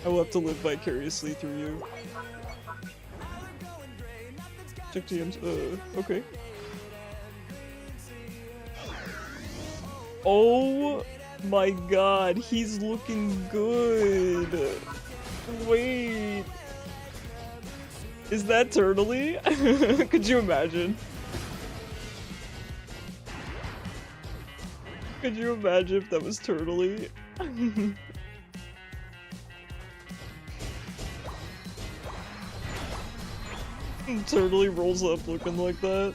[SPEAKER 3] I will have to live vicariously through you. Check TMs. Okay. Oh my god, he's looking good. Wait. Is that Turtley? Could you imagine? Could you imagine if that was Turtley? Turtley rolls up looking like that.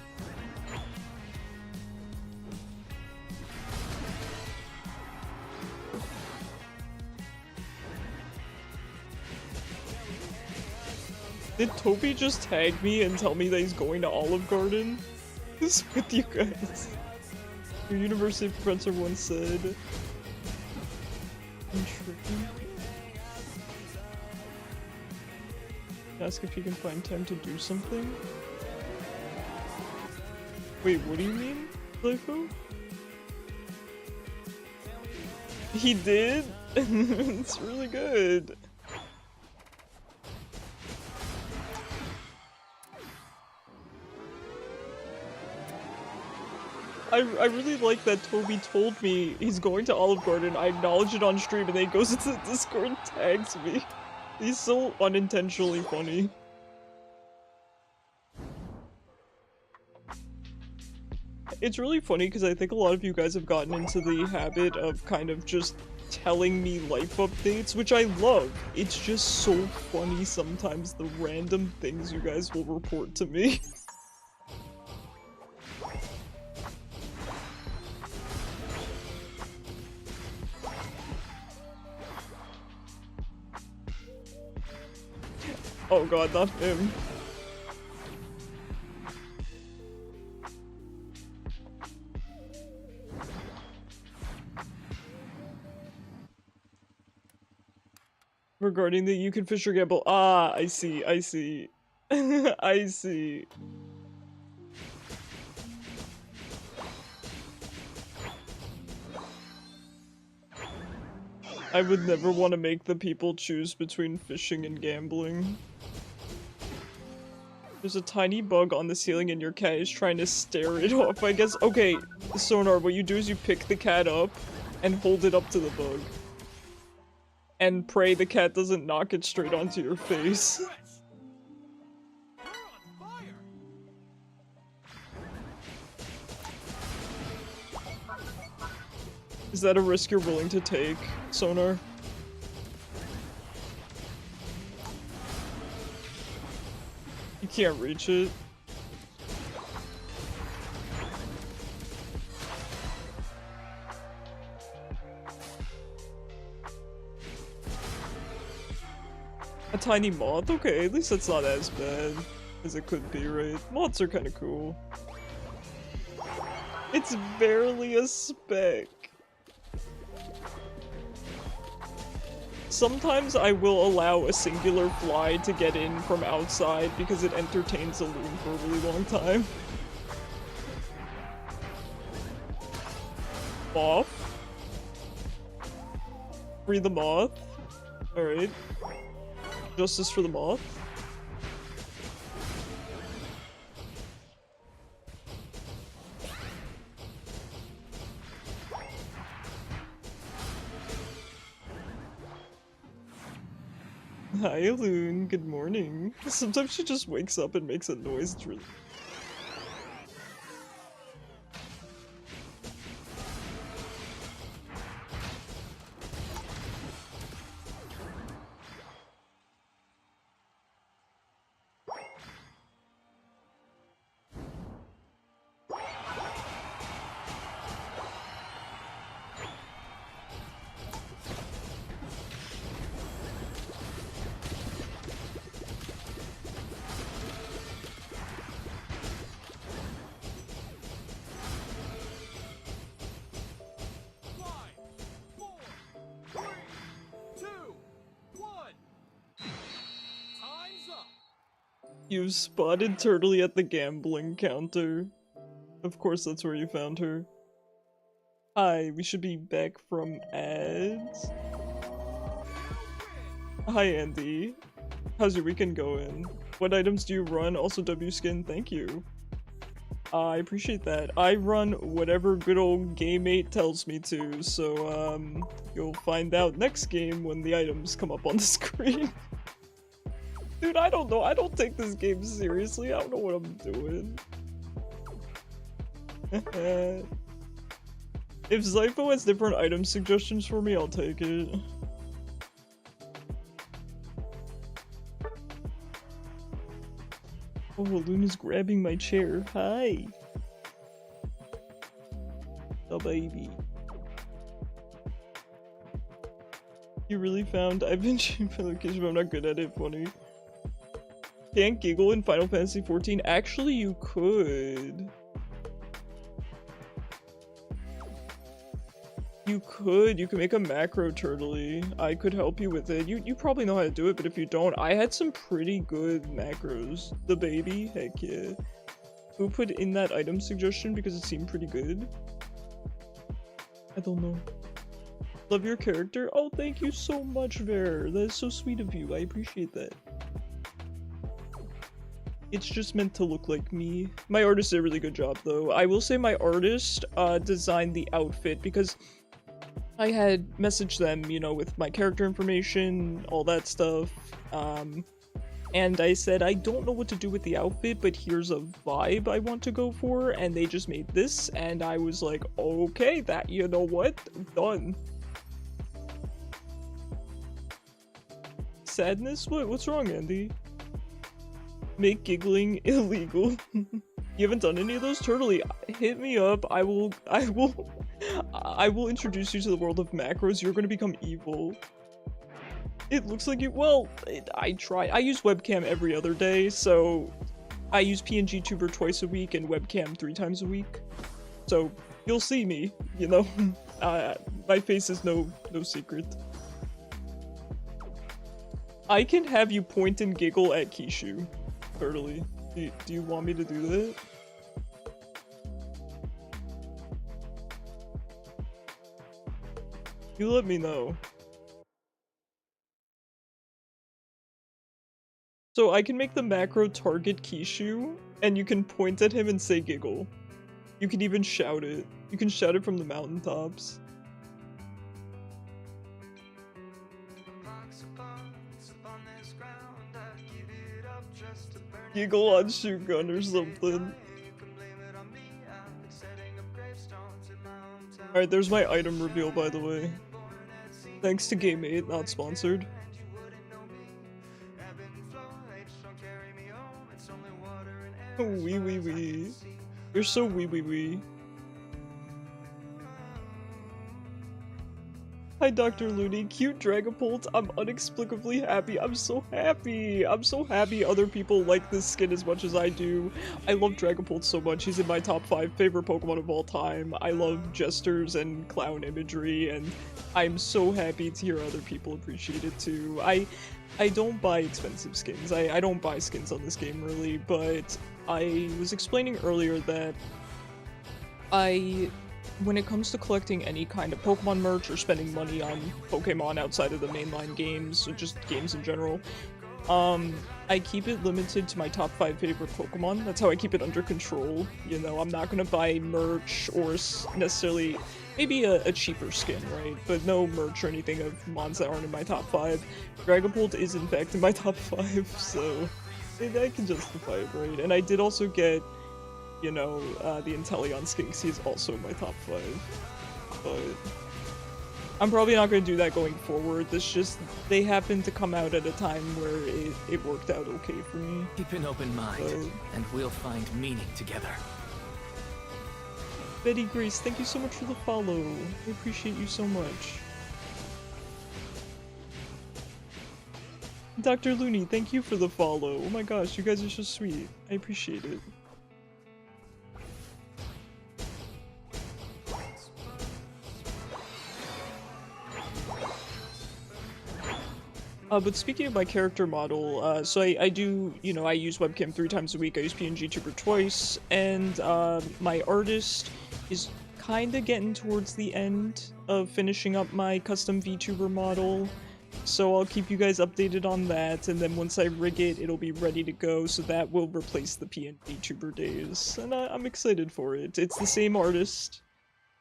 [SPEAKER 3] Did Toby just tag me and tell me that he's going to Olive Garden? What's with you guys? Your university professor once said... I'm tripping. Ask if you can find time to do something? Wait, what do you mean, Lifu? He did? It's really good. I really like that Toby told me he's going to Olive Garden. I acknowledge it on stream and then he goes into the Discord and tags me. He's so unintentionally funny. It's really funny because I think a lot of you guys have gotten into the habit of kind of just telling me life updates, which I love. It's just so funny sometimes the random things you guys will report to me. Oh god, not him. Regarding the you can fish or gamble. Ah, I see, I see. I see. I would never want to make the people choose between fishing and gambling. There's a tiny bug on the ceiling and your cat is trying to stare it off, I guess. Okay, Sonar, what you do is you pick the cat up and hold it up to the bug. And pray the cat doesn't knock it straight onto your face. Is that a risk you're willing to take, Sonar? You can't reach it. tiny moth? Okay, at least that's not as bad as it could be, right? Moths are kind of cool. It's barely a speck. Sometimes I will allow a singular fly to get in from outside because it entertains a loon for a really long time. Moth. Free the moth. Alright. Justice for the moth. Hi, Loon. Good morning. Sometimes she just wakes up and makes a noise. It's really... You've spotted Turtley at the gambling counter. Of course that's where you found her. Hi, we should be back from ads. Hi Andy. How's your weekend going? What items do you run? Also W skin, thank you. I appreciate that. I run whatever good old game mate tells me to, so you'll find out next game when the items come up on the screen. Dude, I don't know. I don't take this game seriously. I don't know what I'm doing. If Zypho has different item suggestions for me, I'll take it. Oh, Luna's grabbing my chair. Hi. Oh, baby. You really found I've been cheating for location, but I'm not good at it. Funny. Can't giggle in Final Fantasy XIV? Actually, you could. You could make a macro turtley. I could help you with it. You probably know how to do it, but if you don't, I had some pretty good macros. The baby? Heck yeah. Who put in that item suggestion because it seemed pretty good? I don't know. Love your character? Oh, thank you so much, Ver. That is so sweet of you. I appreciate that. It's just meant to look like me. My artist did a really good job, though. I will say my artist designed the outfit because I had messaged them, you know, with my character information, all that stuff. And I said, I don't know what to do with the outfit, but here's a vibe I want to go for. And they just made this, and I was like, okay, that, you know what? Done. Sadness? What's wrong, Andy? Make giggling illegal. You haven't done any of those? Turtley, hit me up. I will introduce you to the world of macros. You're gonna become evil. It looks like you- well, I try. I use webcam every other day, so I use PNG Tuber twice a week and webcam 3 times a week. So you'll see me, you know. My face is no secret. I can have you point and giggle at Kishu. Turtley, do you want me to do that? You let me know. So I can make the macro target Kishu, and you can point at him and say giggle. You can even shout it. You can shout it from the mountaintops. Giggle on shoot gun or something. Alright, there's my item reveal, by the way. Thanks to Game 8, not sponsored. Wee wee wee. You're so wee wee wee. Hi, Dr. Looney. Cute Dragapult. I'm inexplicably happy. I'm so happy. I'm so happy other people like this skin as much as I do. I love Dragapult so much. He's in my top 5 favorite Pokemon of all time. I love gestures and clown imagery, and I'm so happy to hear other people appreciate it too. I don't buy expensive skins. I don't buy skins on this game really, but I was explaining earlier that when it comes to collecting any kind of Pokemon merch or spending money on Pokemon outside of the mainline games, or just games in general, I keep it limited to my top 5 favorite Pokemon. That's how I keep it under control. You know, I'm not gonna buy merch or necessarily maybe a cheaper skin, right? But no merch or anything of mons that aren't in my top 5. Dragapult is in fact in my top 5, so I can justify it, right? And I did also get, you know, the Inteleon skin, 'cause he's also in my top 5. But I'm probably not going to do that going forward. This just, they happened to come out at a time where it worked out okay for me.
[SPEAKER 1] Keep an open mind, and we'll find meaning together.
[SPEAKER 3] Betty Grace, thank you so much for the follow. I appreciate you so much. Dr. Looney, thank you for the follow. Oh my gosh, you guys are so sweet. I appreciate it. But speaking of my character model, so I do, you know, I use webcam 3 times a week, I use PNG Tuber twice, and my artist is kinda getting towards the end of finishing up my custom VTuber model, so I'll keep you guys updated on that, and then once I rig it, it'll be ready to go, so that will replace the PNG Tuber days, and I'm excited for it. It's the same artist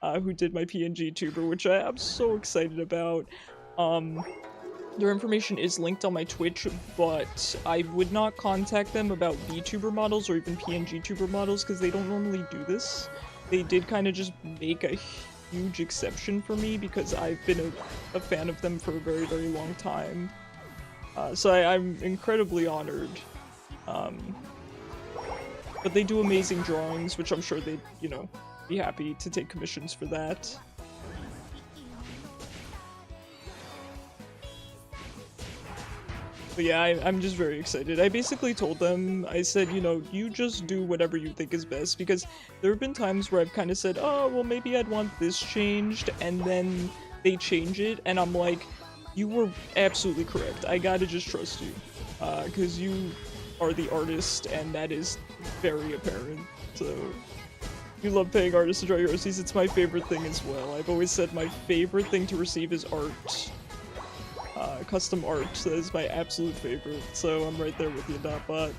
[SPEAKER 3] who did my PNG Tuber, which I'm so excited about. Their information is linked on my Twitch, but I would not contact them about VTuber models or even PNG Tuber models because they don't normally do this. They did kind of just make a huge exception for me because I've been a fan of them for a very, very long time. So I'm incredibly honored. But they do amazing drawings, which I'm sure they'd, you know, be happy to take commissions for that. But yeah, I'm just very excited. I basically told them, I said, you know, you just do whatever you think is best, because there have been times where I've kind of said, oh, well, maybe I'd want this changed, and then they change it, and I'm like, you were absolutely correct. I gotta just trust you, because you are the artist, and that is very apparent, so... You love paying artists to draw your OCs, it's my favorite thing as well. I've always said my favorite thing to receive is art. Custom art, that is my absolute favorite, so I'm right there with you, Dotbot.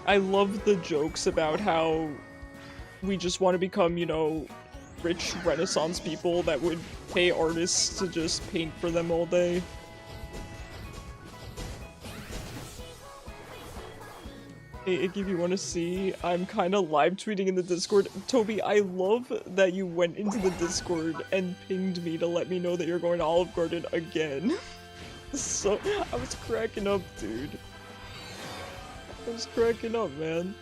[SPEAKER 3] I love the jokes about how we just want to become, you know, rich Renaissance people that would pay artists to just paint for them all day. Hey, if you want to see, I'm kind of live tweeting in the Discord. Toby, I love that you went into the Discord and pinged me to let me know that you're going to Olive Garden again. So, I was cracking up, dude. I was cracking up, man.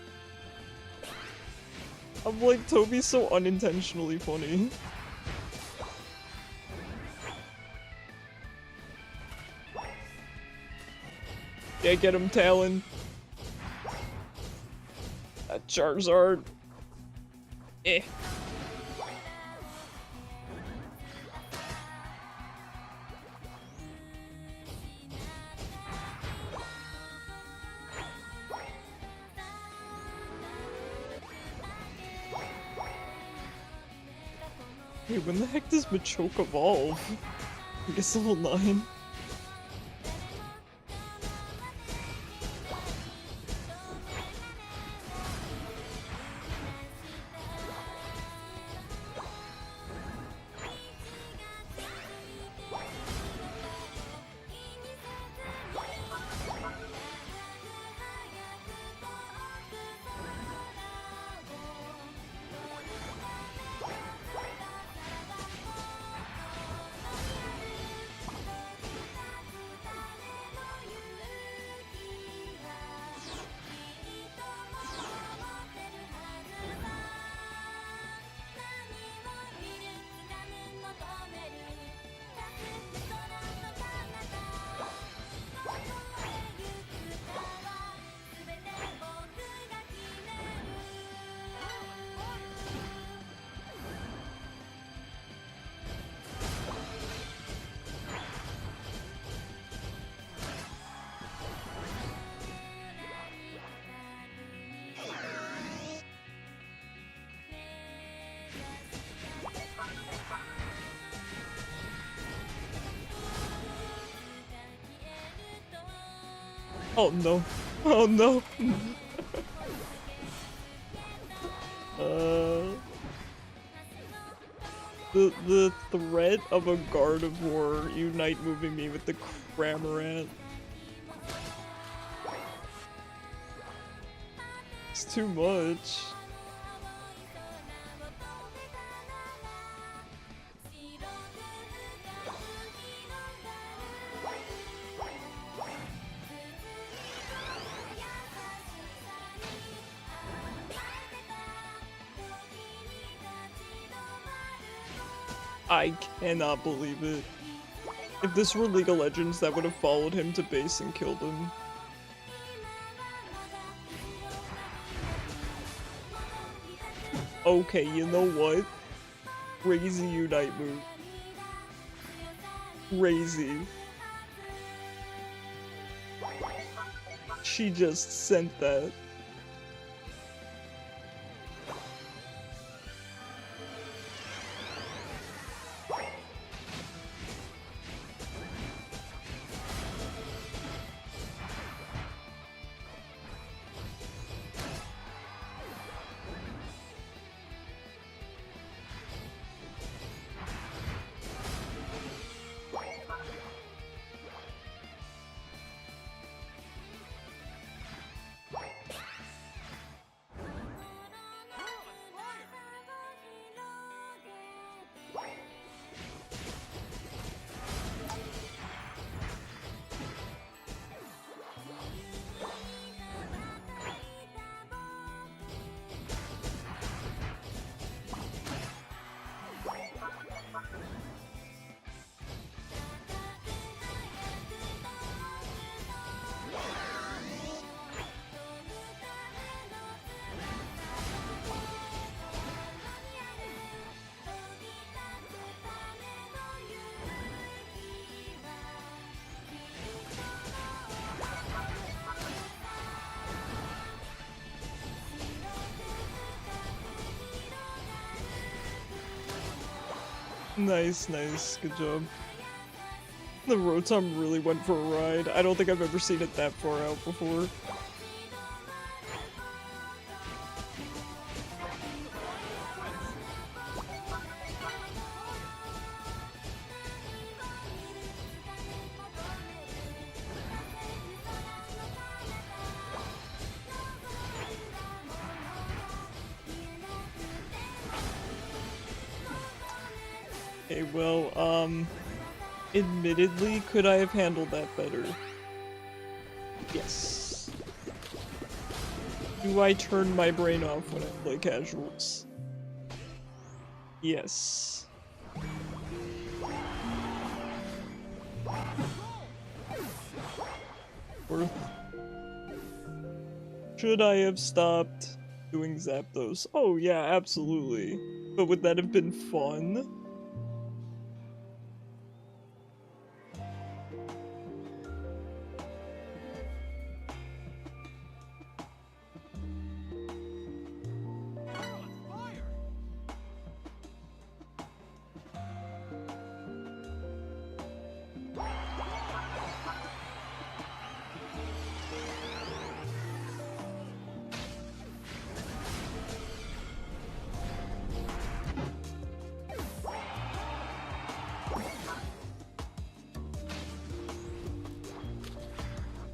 [SPEAKER 3] I'm like, Toby's so unintentionally funny. Yeah, get him, Talon. Charizard. Eh. Hey, when the heck does Machoke evolve? I guess level 9. Oh no. Oh no. The threat of a Gardevoir unite moving me with the Cramorant. It's too much. I cannot believe it. If this were League of Legends, that would have followed him to base and killed him. Okay, you know what? Crazy Unite move. Crazy. She just sent that. Nice, nice. Good job. The Rotom really went for a ride. I don't think I've ever seen it that far out before. Okay, well, admittedly, could I have handled that better? Yes. Do I turn my brain off when I play casuals? Yes. Worth. Should I have stopped doing Zapdos? Oh yeah, absolutely. But would that have been fun?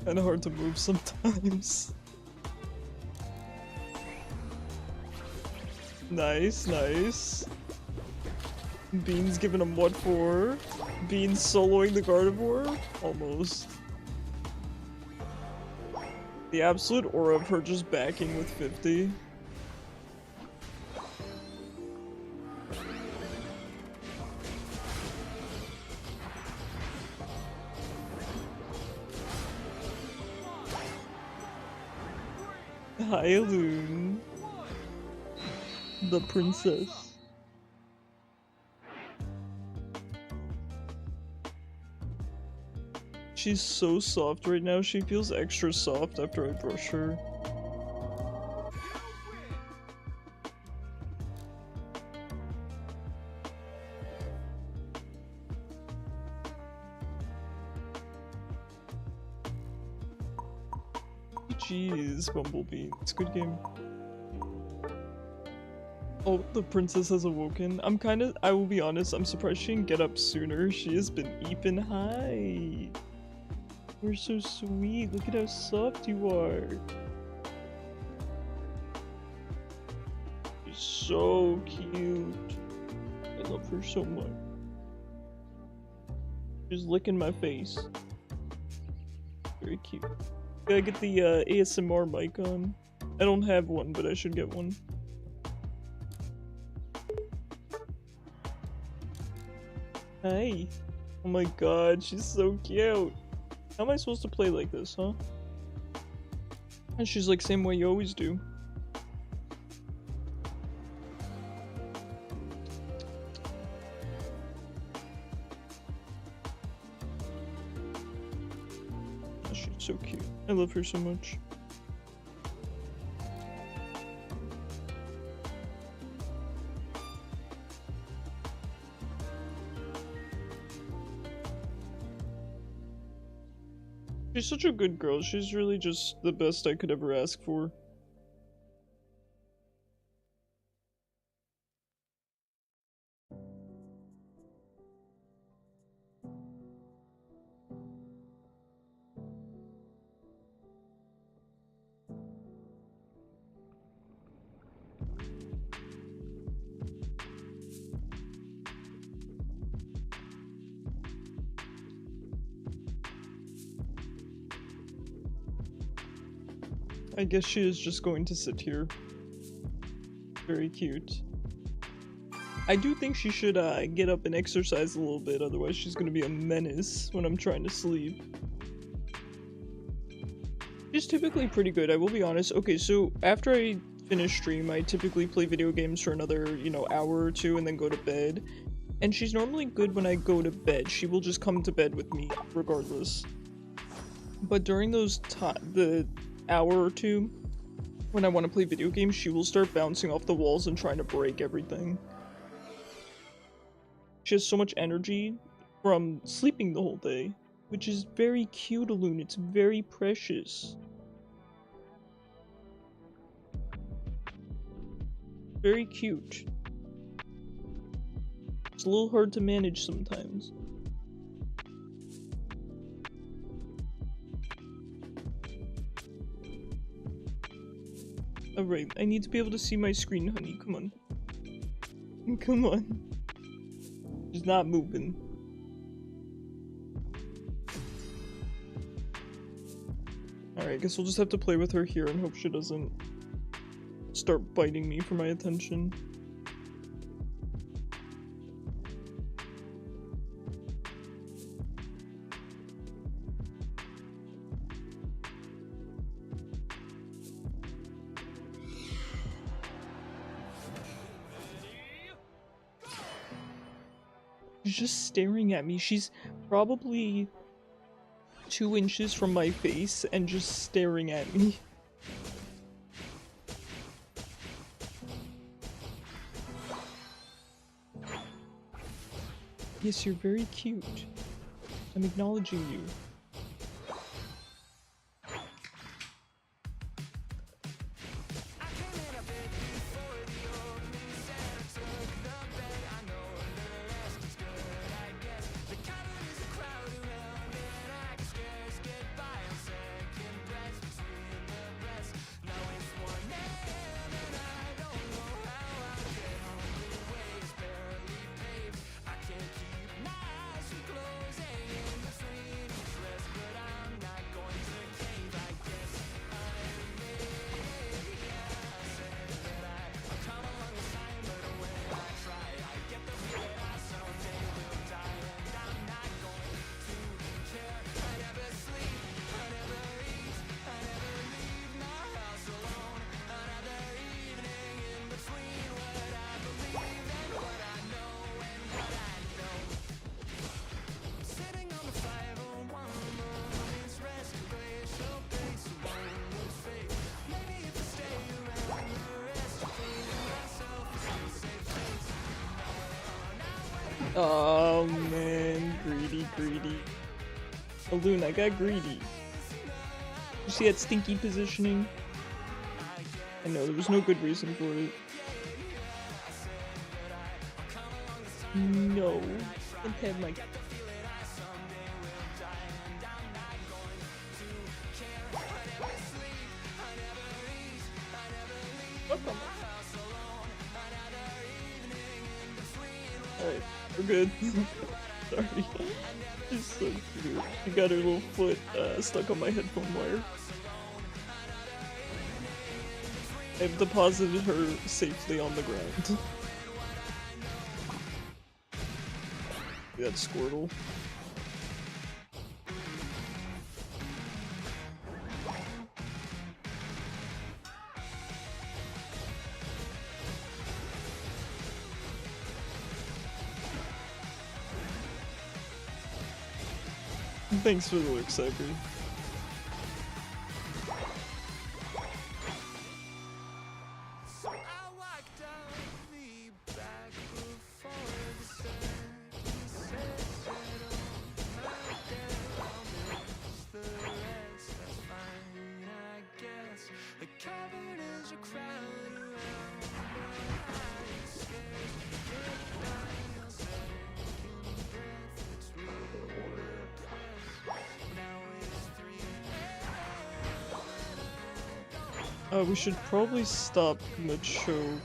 [SPEAKER 3] Kinda hard to move sometimes. Nice, nice. Bean's giving him what for? Bean's soloing the Gardevoir? Almost. The absolute aura of her just backing with 50. Hi, Loon. The princess. She's so soft right now, she feels extra soft after I brush her. Jeez, Bumblebee. It's a good game. Oh, the princess has awoken. I will be honest, I'm surprised she didn't get up sooner. She has been eeping high. You're so sweet. Look at how soft you are. She's so cute. I love her so much. She's licking my face. Very cute. Gotta get the ASMR mic on. I don't have one, but I should get one. Hi. Oh my god, she's so cute. How am I supposed to play like this, huh? And she's like, same way you always do. Oh, she's so cute. I love her so much. She's such a good girl. She's really just the best I could ever ask for. I guess she is just going to sit here. Very cute. I do think she should get up and exercise a little bit, otherwise she's gonna be a menace when I'm trying to sleep. She's typically pretty good, I will be honest. Okay, so after I finish stream, I typically play video games for another, you know, hour or two and then go to bed. And she's normally good when I go to bed. She will just come to bed with me regardless. But during those the hour or two when I want to play video games, she will start bouncing off the walls and trying to break everything. She has so much energy from sleeping the whole day, which is very cute, Alune. It's very precious. Very cute. It's a little hard to manage sometimes. Alright, I need to be able to see my screen, honey. Come on. Come on. She's not moving. Alright, I guess we'll just have to play with her here and hope she doesn't start biting me for my attention. She's just staring at me. She's probably 2 inches from my face and just staring at me. Yes, you're very cute. I'm acknowledging you. Oh man, greedy. Alune, I got greedy. You see that stinky positioning? I know, there was no good reason for it. No. Don't have my... Welcome. Alright, we're good. Sorry. She's so cute. She got her little foot stuck on my headphone wire. I've deposited her safely on the ground. That Squirtle. Thanks for the look, Cyber. We should probably stop Macho.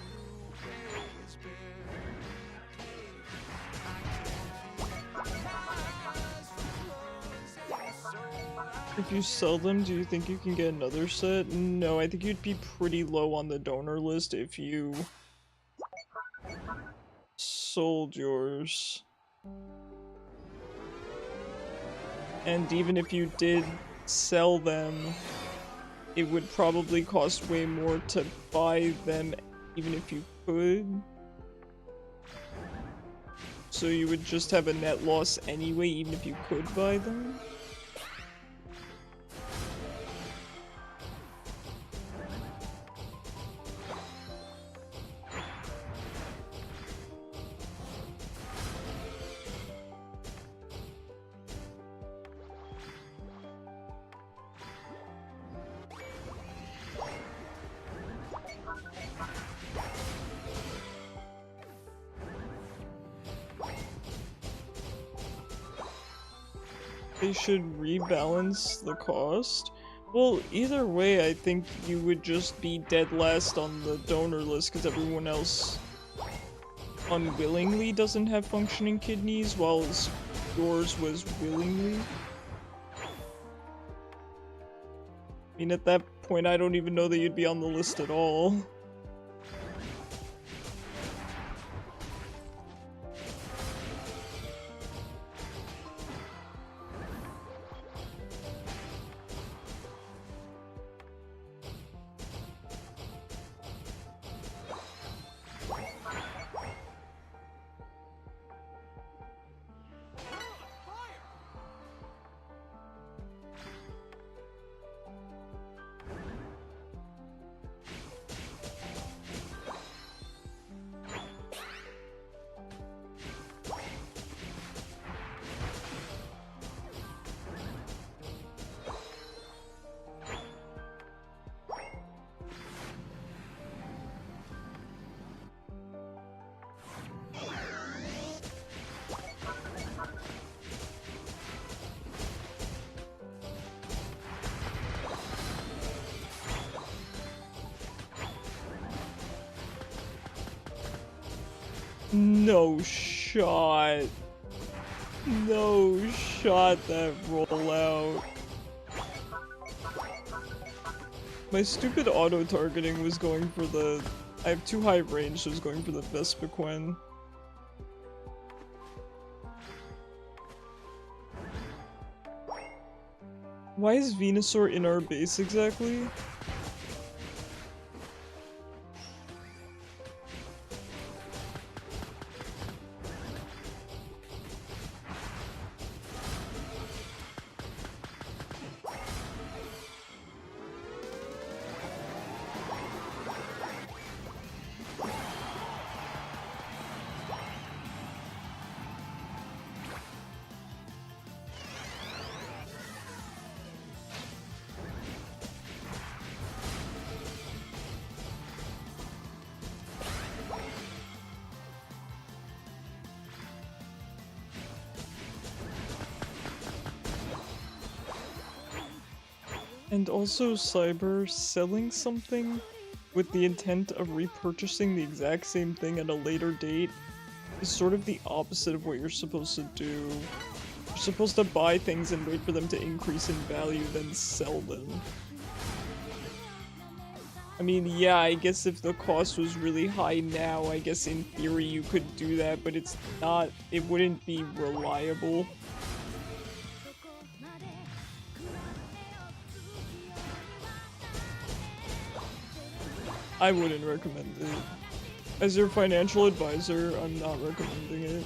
[SPEAKER 3] If you sell them, do you think you can get another set? No, I think you'd be pretty low on the donor list if you sold yours. And even if you did sell them, it would probably cost way more to buy them even if you could. So you would just have a net loss anyway, even if you could buy them. They should rebalance the cost. Well, either way, I think you would just be dead last on the donor list because everyone else unwillingly doesn't have functioning kidneys, while yours was willingly. I mean, at that point, I don't even know that you'd be on the list at all. No shot. No shot that rollout. My stupid auto-targeting was going for the... I have too high range, so I was going for the Vespiquen. Why is Venusaur in our base exactly? And also, Cyber, selling something with the intent of repurchasing the exact same thing at a later date is sort of the opposite of what you're supposed to do. You're supposed to buy things and wait for them to increase in value, then sell them. I mean, yeah, I guess if the cost was really high now, I guess in theory you could do that, but it's not, it wouldn't be reliable. I wouldn't recommend it. As your financial advisor, I'm not recommending it.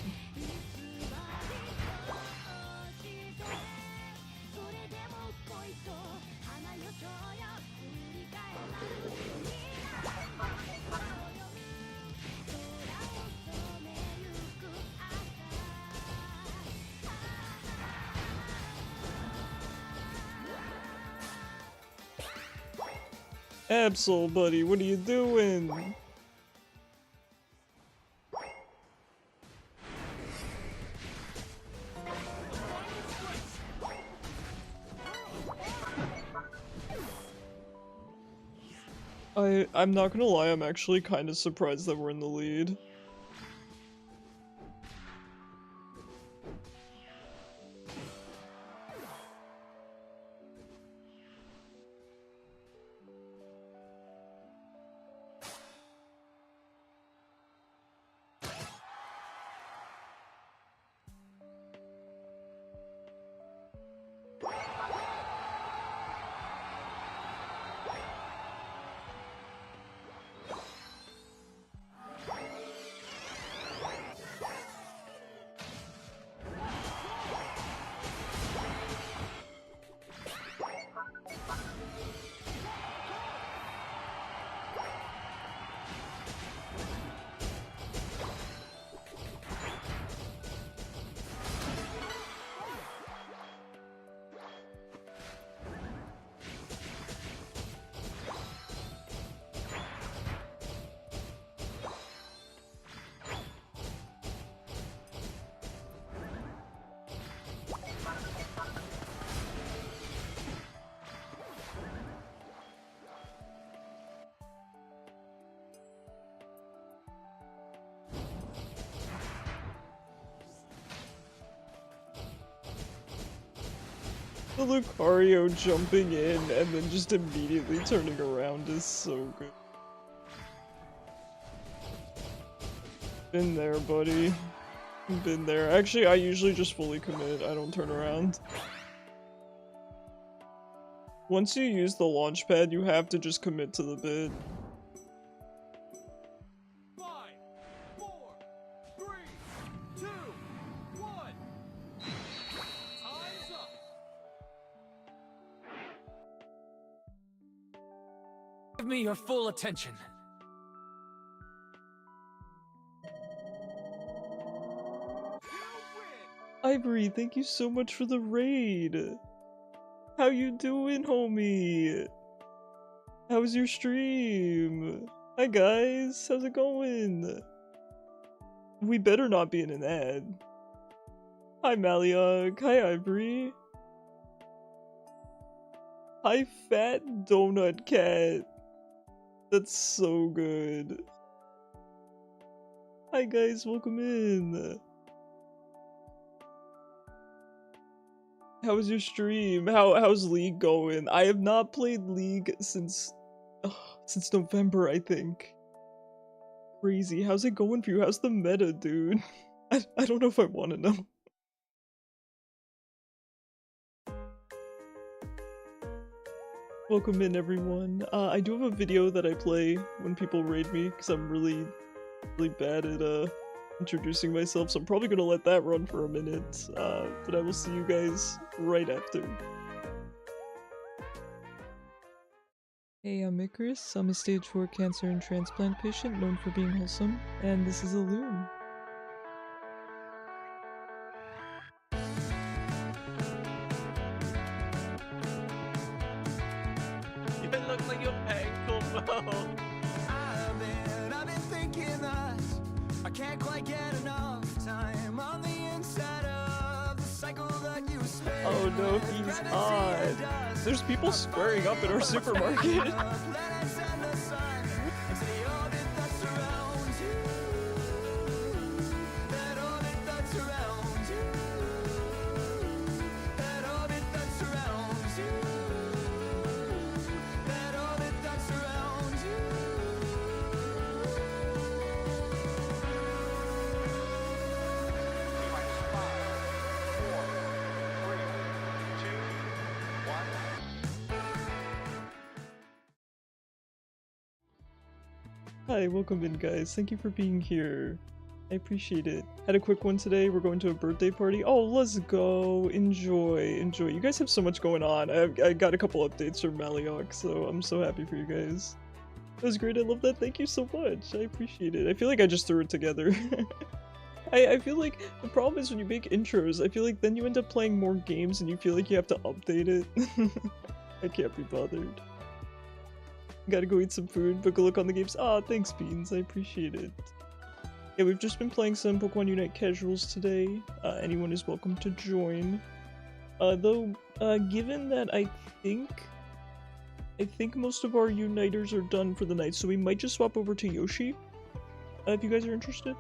[SPEAKER 3] Absol, buddy, what are you doing? I'm not gonna lie, I'm actually kind of surprised that we're in the lead. The Lucario jumping in and then just immediately turning around is so good. Been there, buddy. Been there. Actually, I usually just fully commit. I don't turn around. Once you use the launch pad, you have to just commit to the bit.
[SPEAKER 2] 5, 4, 3, 2, 1. Time's up.
[SPEAKER 1] Give me your full attention.
[SPEAKER 3] Ivory, thank you so much for the raid. How you doing, homie? How was your stream? Hi guys, how's it going? We better not be in an ad. Hi Maliog, hi Ivory. Hi Fat Donut Cat. That's so good. Hi guys, welcome in. How was your stream? How's League going? I have not played League since November, I think. Crazy. How's it going for you? How's the meta, dude? I don't know if I want to know. Welcome in, everyone. I do have a video that I play when people raid me because I'm really bad at introducing myself, so I'm probably gonna let that run for a minute, but I will see you guys right after. Hey, I'm Icarus. I'm a stage 4 cancer and transplant patient known for being wholesome, and this is a loom.
[SPEAKER 4] You look like you're painful, bro.
[SPEAKER 5] I've been thinking that I can't quite get enough time on the inside of the cycle that you spend.
[SPEAKER 3] Oh no, he's hot. There's people squaring up in our supermarket.
[SPEAKER 5] Planets and the sun into the orbit that surrounds you. That orbit that surrounds you. That orbit that surrounds you. That orbit that surrounds you.
[SPEAKER 3] Hi, welcome in guys. Thank you for being here. I appreciate it. Had a quick one today. We're going to a birthday party. Oh, let's go. Enjoy. Enjoy. You guys have so much going on. I got a couple updates from Maliok, so I'm so happy for you guys. That was great. I love that. Thank you so much. I appreciate it. I feel like I just threw it together. I feel like the problem is when you make intros, I feel like then you end up playing more games and you feel like you have to update it. I can't be bothered. Gotta go eat some food, but go look on the games. Ah, thanks Beans, I appreciate it. Yeah, we've just been playing some Pokemon Unite casuals today. Anyone is welcome to join. Though, given that I think most of our Uniters are done for the night, so we might just swap over to Yoshi. If you guys are interested.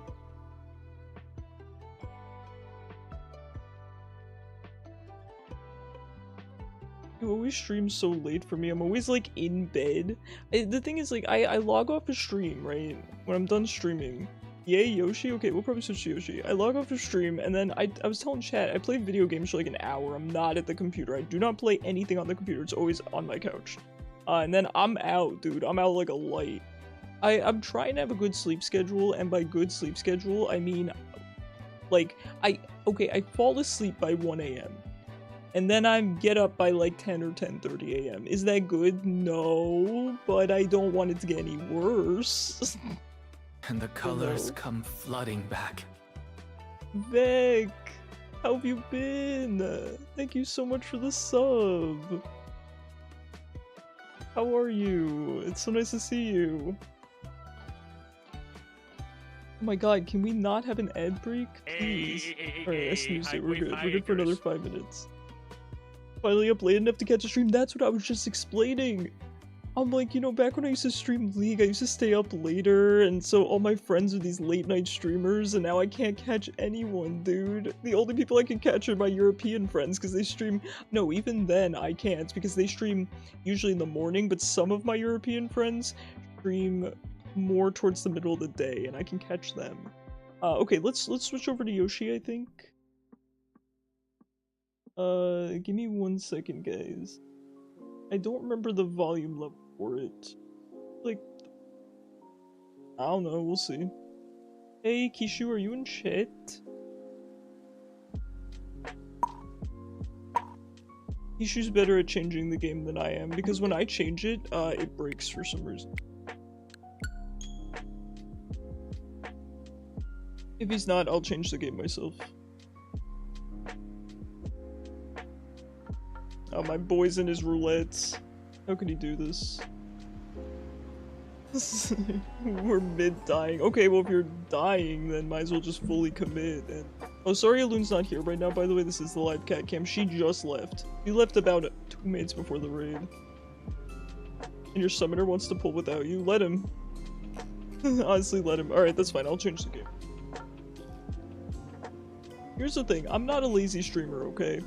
[SPEAKER 3] You always stream so late for me. I'm always like in bed. The thing is like I log off a stream, right? When I'm done streaming. Yay, Yoshi? Okay, we'll probably switch to Yoshi. I log off a stream and then I was telling chat, I play video games for like an hour. I'm not at the computer. I do not play anything on the computer. It's always on my couch. And then I'm out, dude. I'm out like a light. I'm trying to have a good sleep schedule, and by good sleep schedule, I mean like I fall asleep by 1 a.m. and then I get up by like 10 or 10:30 a.m. Is that good? No, but I don't want it to get any worse.
[SPEAKER 1] And the colors come flooding back.
[SPEAKER 3] Vec, how have you been? Thank you so much for the sub. How are you? It's so nice to see you. Oh my god, can we not have an ad break? Please. Alright, I snoozed it. We're good. We're good for another 5 minutes. Finally up late enough to catch a stream. That's what I was just explaining. I'm like, you know, back when I used to stream League, I used to stay up later, and so all my friends are these late night streamers, and now I can't catch anyone, dude. The only people I can catch are my European friends, because they stream— no, even then I can't, because they stream usually in the morning, but some of my European friends stream more towards the middle of the day, and I can catch them. Okay, let's switch over to Yoshi, I think. Give me 1 second, guys. I don't remember the volume level for it. Like, I don't know, we'll see. Hey, Kishu, are you in chat? Kishu's better at changing the game than I am, because when I change it, it breaks for some reason. If he's not, I'll change the game myself. Oh, my boy's in his roulettes. How could he do this? We're mid-dying. Okay, well if you're dying, then might as well just fully commit. And oh, sorry Aloon's not here right now. By the way, this is the live cat cam. She just left. She left about 2 minutes before the raid. And your summoner wants to pull without you. Let him. Honestly, let him. Alright, that's fine. I'll change the game. Here's the thing. I'm not a lazy streamer, okay?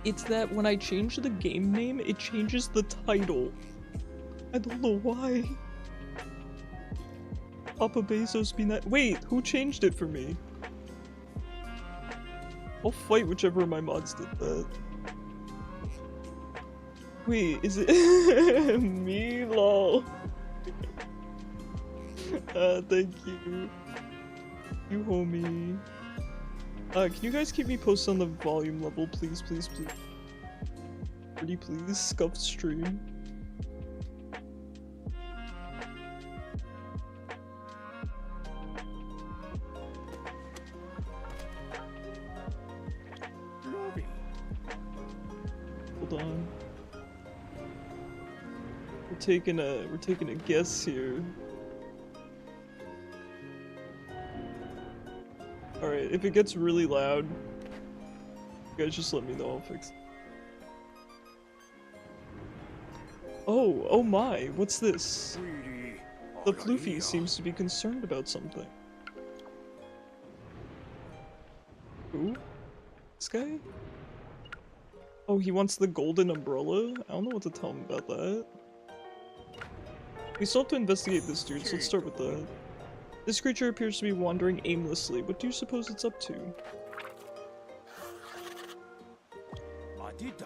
[SPEAKER 3] It's that when I change the game name, it changes the title. I don't know why. Papa Bezos be nice. Wait, who changed it for me? I'll fight whichever of my mods did that. Wait, is it me? Lol. Thank you. You homie. Can you guys keep me posted on the volume level, please, please, please? Pretty please, scuffed stream. Hold on. We're taking a guess here. Alright, if it gets really loud, you guys just let me know, I'll fix it. Oh my, what's this? The Floofy seems to be concerned about something. Who? This guy? Oh, he wants the golden umbrella? I don't know what to tell him about that. We still have to investigate this dude, so let's start with that. This creature appears to be wandering aimlessly. What do you suppose it's up to?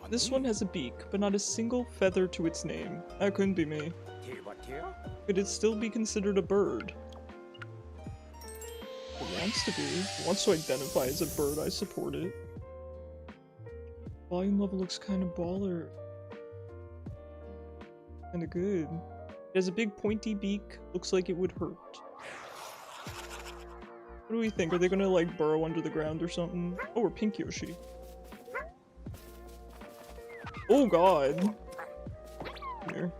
[SPEAKER 3] This one has a beak, but not a single feather to its name. That couldn't be me. Could it still be considered a bird? It wants to be. It wants to identify as a bird, I support it. Volume level looks kinda baller. Kinda good. It has a big pointy beak, looks like it would hurt. What do we think? Are they gonna like burrow under the ground or something? Oh, we're Pink Yoshi. Oh god. Come here.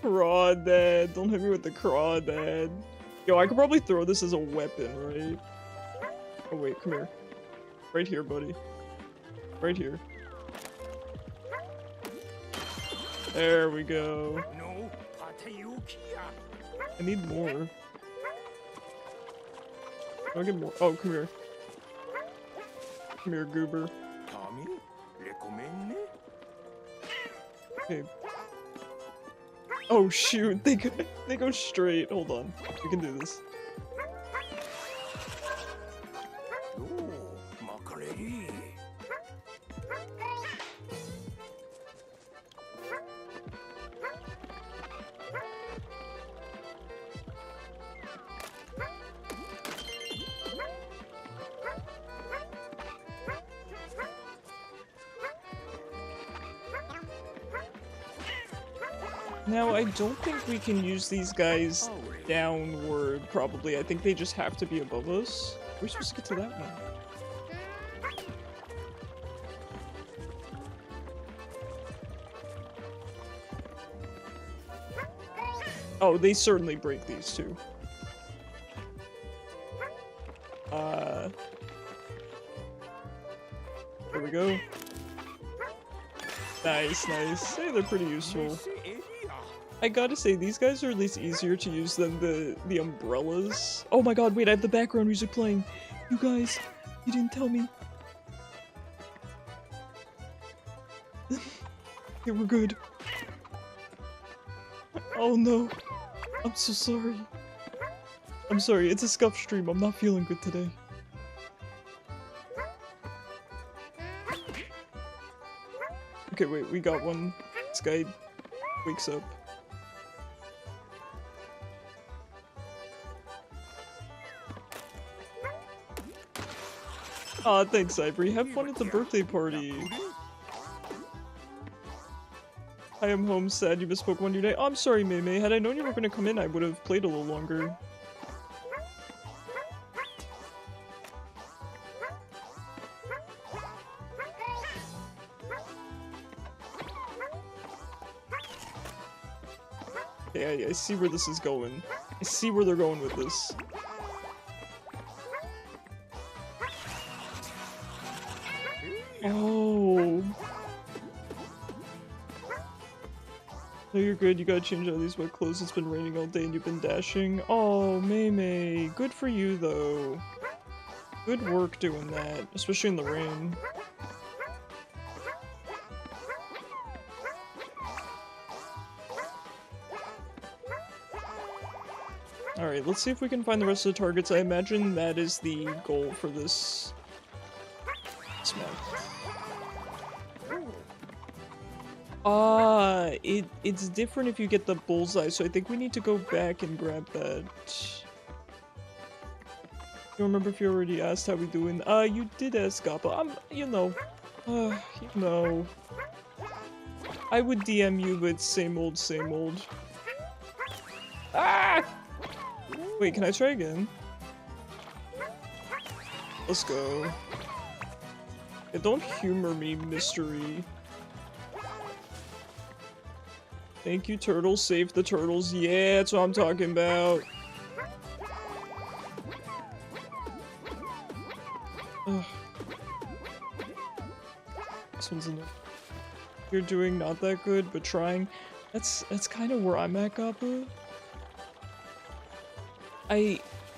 [SPEAKER 3] Crawdad. Don't hit me with the crawdad. Yo, I could probably throw this as a weapon, right? Oh wait, come here. Right here, buddy. Right here. There we go. I need more. I'll get more. Oh, come here. Come here, goober. Okay. Oh shoot, they go straight. Hold on. We can do this. Now, I don't think we can use these guys downward, probably. I think they just have to be above us. We're supposed to get to that one. Oh, they certainly break these too. There we go. Nice, nice. Hey, they're pretty useful. I gotta say, these guys are at least easier to use than the umbrellas. Oh my god, wait, I have the background music playing. You guys, you didn't tell me. Okay, we're good. Oh no. I'm so sorry. I'm sorry, it's a scuff stream. I'm not feeling good today. Okay, wait, we got one. This guy wakes up. Aw, thanks, Ivory. Have fun at the birthday party. I am home, sad you misspoke one day. Oh, I'm sorry, Mei. Had I known you were gonna come in, I would have played a little longer. Okay, I see where this is going. I see where they're going with this. Oh. No, you're good. You gotta change out these wet clothes. It's been raining all day and you've been dashing. Oh, Mei. Good for you, though. Good work doing that, especially in the rain. Alright, let's see if we can find the rest of the targets. I imagine that is the goal for this month. It's different if you get the bullseye, so I think we need to go back and grab that. Don't remember if you already asked how we doing. You did ask Gappa. You know. You know. I would DM you, but same old, same old. Ah! Wait, can I try again? Let's go. Yeah, don't humor me, mystery. Thank you, turtles. Save the turtles. Yeah, that's what I'm talking about. Ugh. next one's enough. You're doing not that good, but trying. That's kind of where I'm at, Gappa.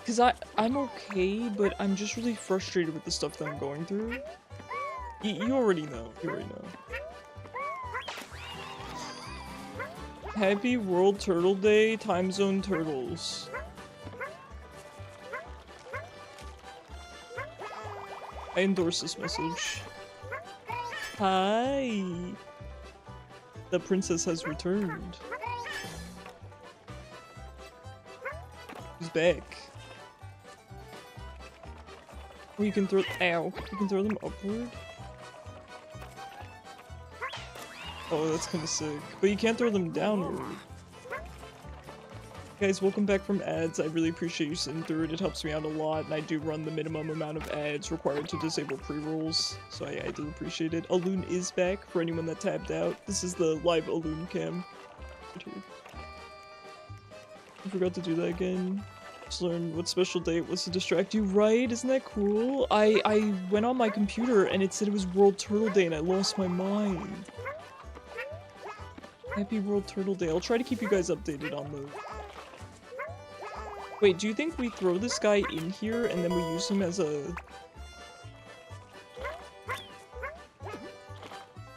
[SPEAKER 3] Cause I'm okay, but I'm just really frustrated with the stuff that I'm going through. You already know. You already know. Happy World Turtle Day, Time Zone Turtles. I endorse this message. Hi! The princess has returned. She's back. Oh, you can throw- ow. You can throw them upward? Oh, that's kinda sick. But you can't throw them downward. Guys, welcome back from ads. I really appreciate you sitting through it. It helps me out a lot, and I do run the minimum amount of ads required to disable pre-rolls, so I do appreciate it. Alun is back for anyone that tabbed out. This is the live Alun cam. I forgot to do that again. Just learn what special day it was to distract you, right? Isn't that cool? I went on my computer and it said it was World Turtle Day and I lost my mind. Happy World Turtle Day. I'll try to keep you guys updated on those. Wait, do you think we throw this guy in here and then we use him as a...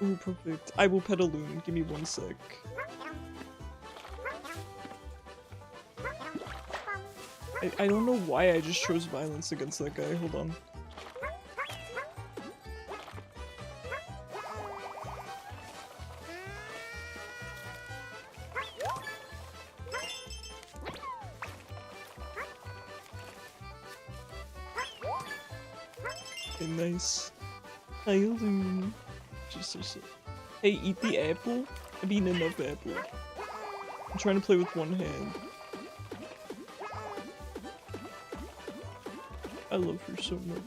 [SPEAKER 3] Ooh, perfect. I will pet a loon. Give me 1 sec. I don't know why I just chose violence against that guy. Hold on. Okay, nice. Hi, Loon. Just so sick. Hey, eat the apple. I've eaten enough apple. I'm trying to play with one hand. I love her so much.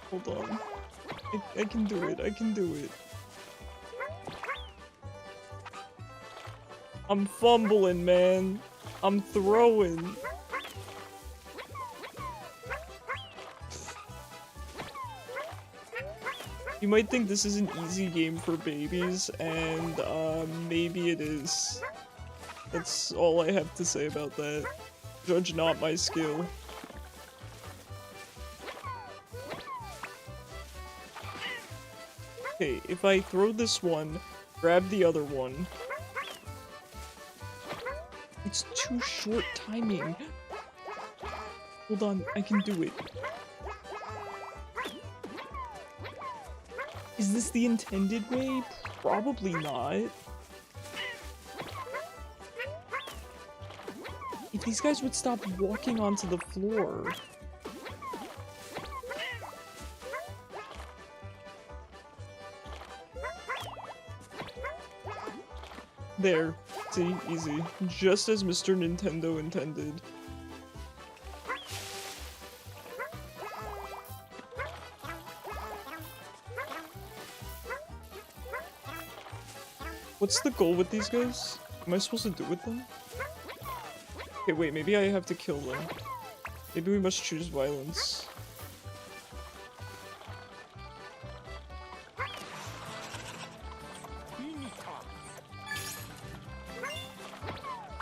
[SPEAKER 3] Hold on. I can do it. I can do it. I'm fumbling, man. I'm throwing. You might think this is an easy game for babies, and maybe it is. That's all I have to say about that. Judge not my skill. Okay, if I throw this one, grab the other one. It's too short timing. Hold on, I can do it. Is this the intended way? Probably not. If these guys would stop walking onto the floor. There. See? Easy. Just as Mr. Nintendo intended. What's the goal with these guys? Am I supposed to do with them? Okay, wait, maybe I have to kill them. Maybe we must choose violence.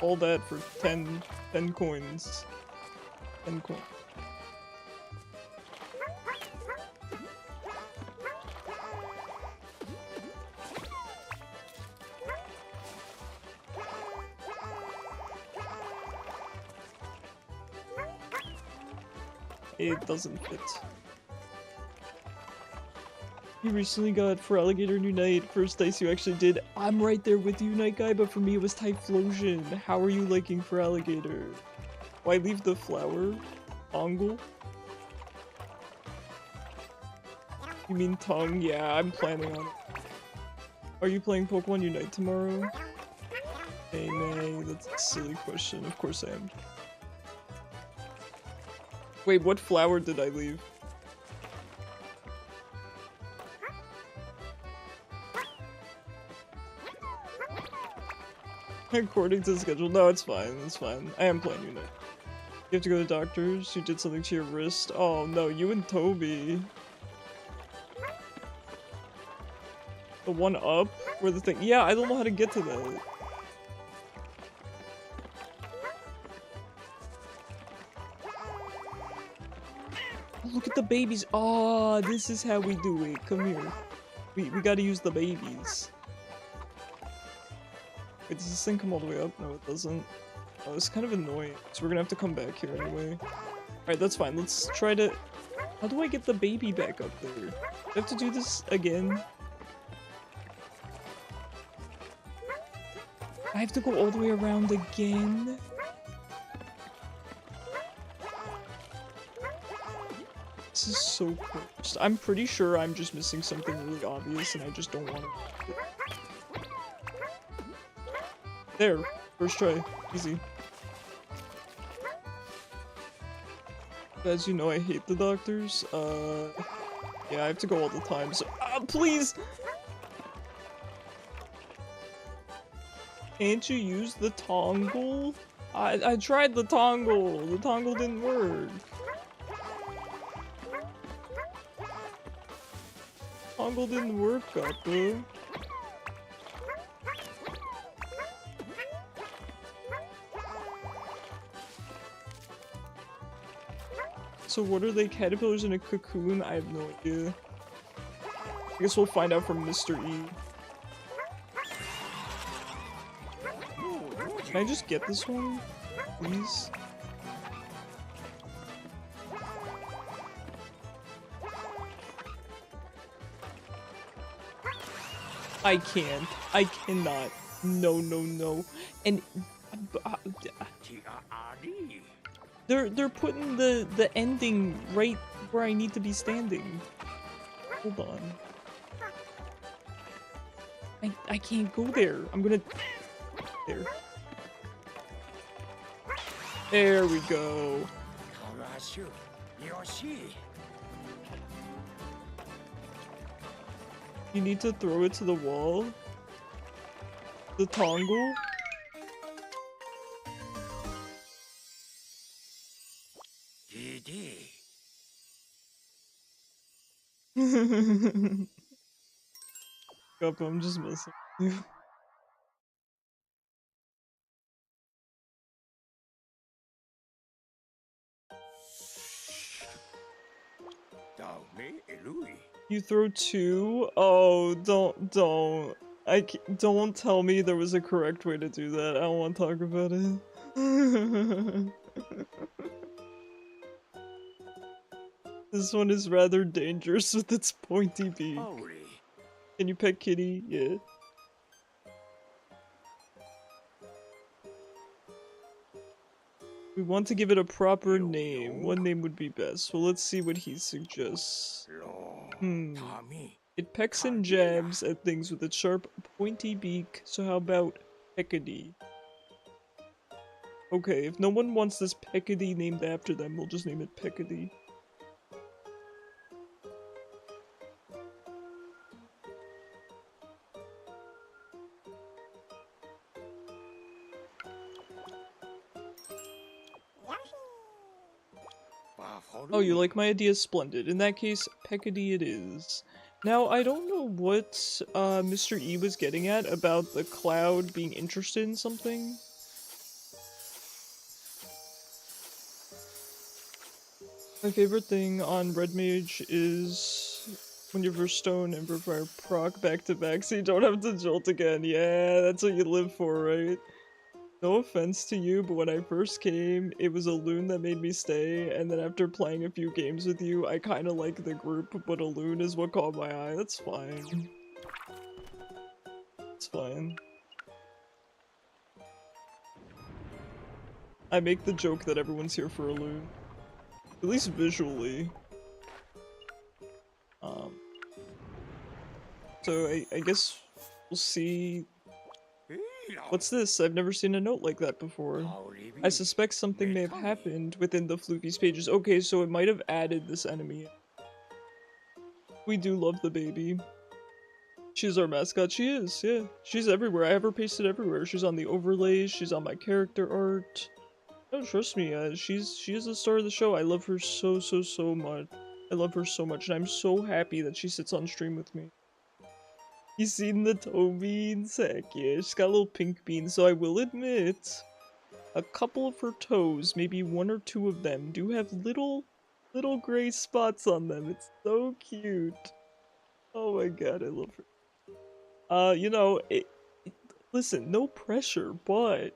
[SPEAKER 3] All that for 10 coins. 10 coins. It doesn't fit. You recently got for Alligator New Night, first dice you actually did. I'm right there with you, Night Guy, but for me it was Typhlosion. How are you liking for Alligator? Why leave the flower? Ongle? You mean tongue? Yeah, I'm planning on it. Are you playing Pokemon Unite tomorrow? Hey, May, that's a silly question. Of course I am. Wait, what flower did I leave? According to the schedule. No, it's fine. It's fine. I am playing you now. You have to go to doctors. You did something to your wrist. Oh no, you and Toby. The one up? Where the thing- Yeah, I don't know how to get to that. Look at the babies. Oh, this is how we do it. Come here. We gotta use the babies. Wait, does this thing come all the way up? No, it doesn't. Oh, it's kind of annoying. So we're gonna have to come back here anyway. Alright, that's fine. Let's try to... How do I get the baby back up there? Do I have to do this again? I have to go all the way around again? This is so cursed. I'm pretty sure I'm just missing something really obvious and I just don't want to. There. First try. Easy. As you know, I hate the doctors. Yeah, I have to go all the time, so- please! Can't you use the toggle? I tried the toggle. The toggle didn't work. Toggle didn't work, Gappa. So what are they, caterpillars in a cocoon? I have no idea. I guess we'll find out from Mr. E. Can I just get this one? Please? I can't. I cannot. No, no, no. And... They're putting the ending right where I need to be standing. Hold on. I can't go there. I'm gonna... There. There we go.
[SPEAKER 5] Yoshi.
[SPEAKER 3] You need to throw it to the wall. The toggle. Yup, I'm just messing with you. You throw two? Oh, don't. Don't tell me there was a correct way to do that. I don't want to talk about it. This one is rather dangerous with its pointy beak. Can you pet Kitty? Yeah. We want to give it a proper name. What name would be best? Well, let's see what he suggests. It pecks and jabs at things with its sharp, pointy beak, so how about Peckady? Okay, if no one wants this Peckady named after them, we'll just name it Peckady. Oh, you like my idea? Splendid. In that case, Peckady it is. Now, I don't know what Mr. E was getting at about the cloud being interested in something. My favorite thing on Red Mage is when you reverse stone and fire proc back to back so you don't have to jolt again. Yeah, that's what you live for, right? No offense to you, but when I first came, it was a loon that made me stay, and then after playing a few games with you, I kinda like the group, but a loon is what caught my eye. That's fine. It's fine. I make the joke that everyone's here for a loon. At least visually. So I guess we'll see. What's this? I've never seen a note like that before. I suspect something may have happened within the Floofy's pages. Okay, so it might have added this enemy. We do love the baby. She's our mascot. She is, yeah. She's everywhere. I have her pasted everywhere. She's on the overlays. She's on my character art. No, trust me. She is the star of the show. I love her so much. I love her so much, and I'm so happy that she sits on stream with me. You seen the toe beans? Heck yeah. She's got little pink beans, so I will admit, a couple of her toes, maybe one or two of them, do have little gray spots on them. It's so cute. Oh my god, I love her. You know, listen, no pressure, but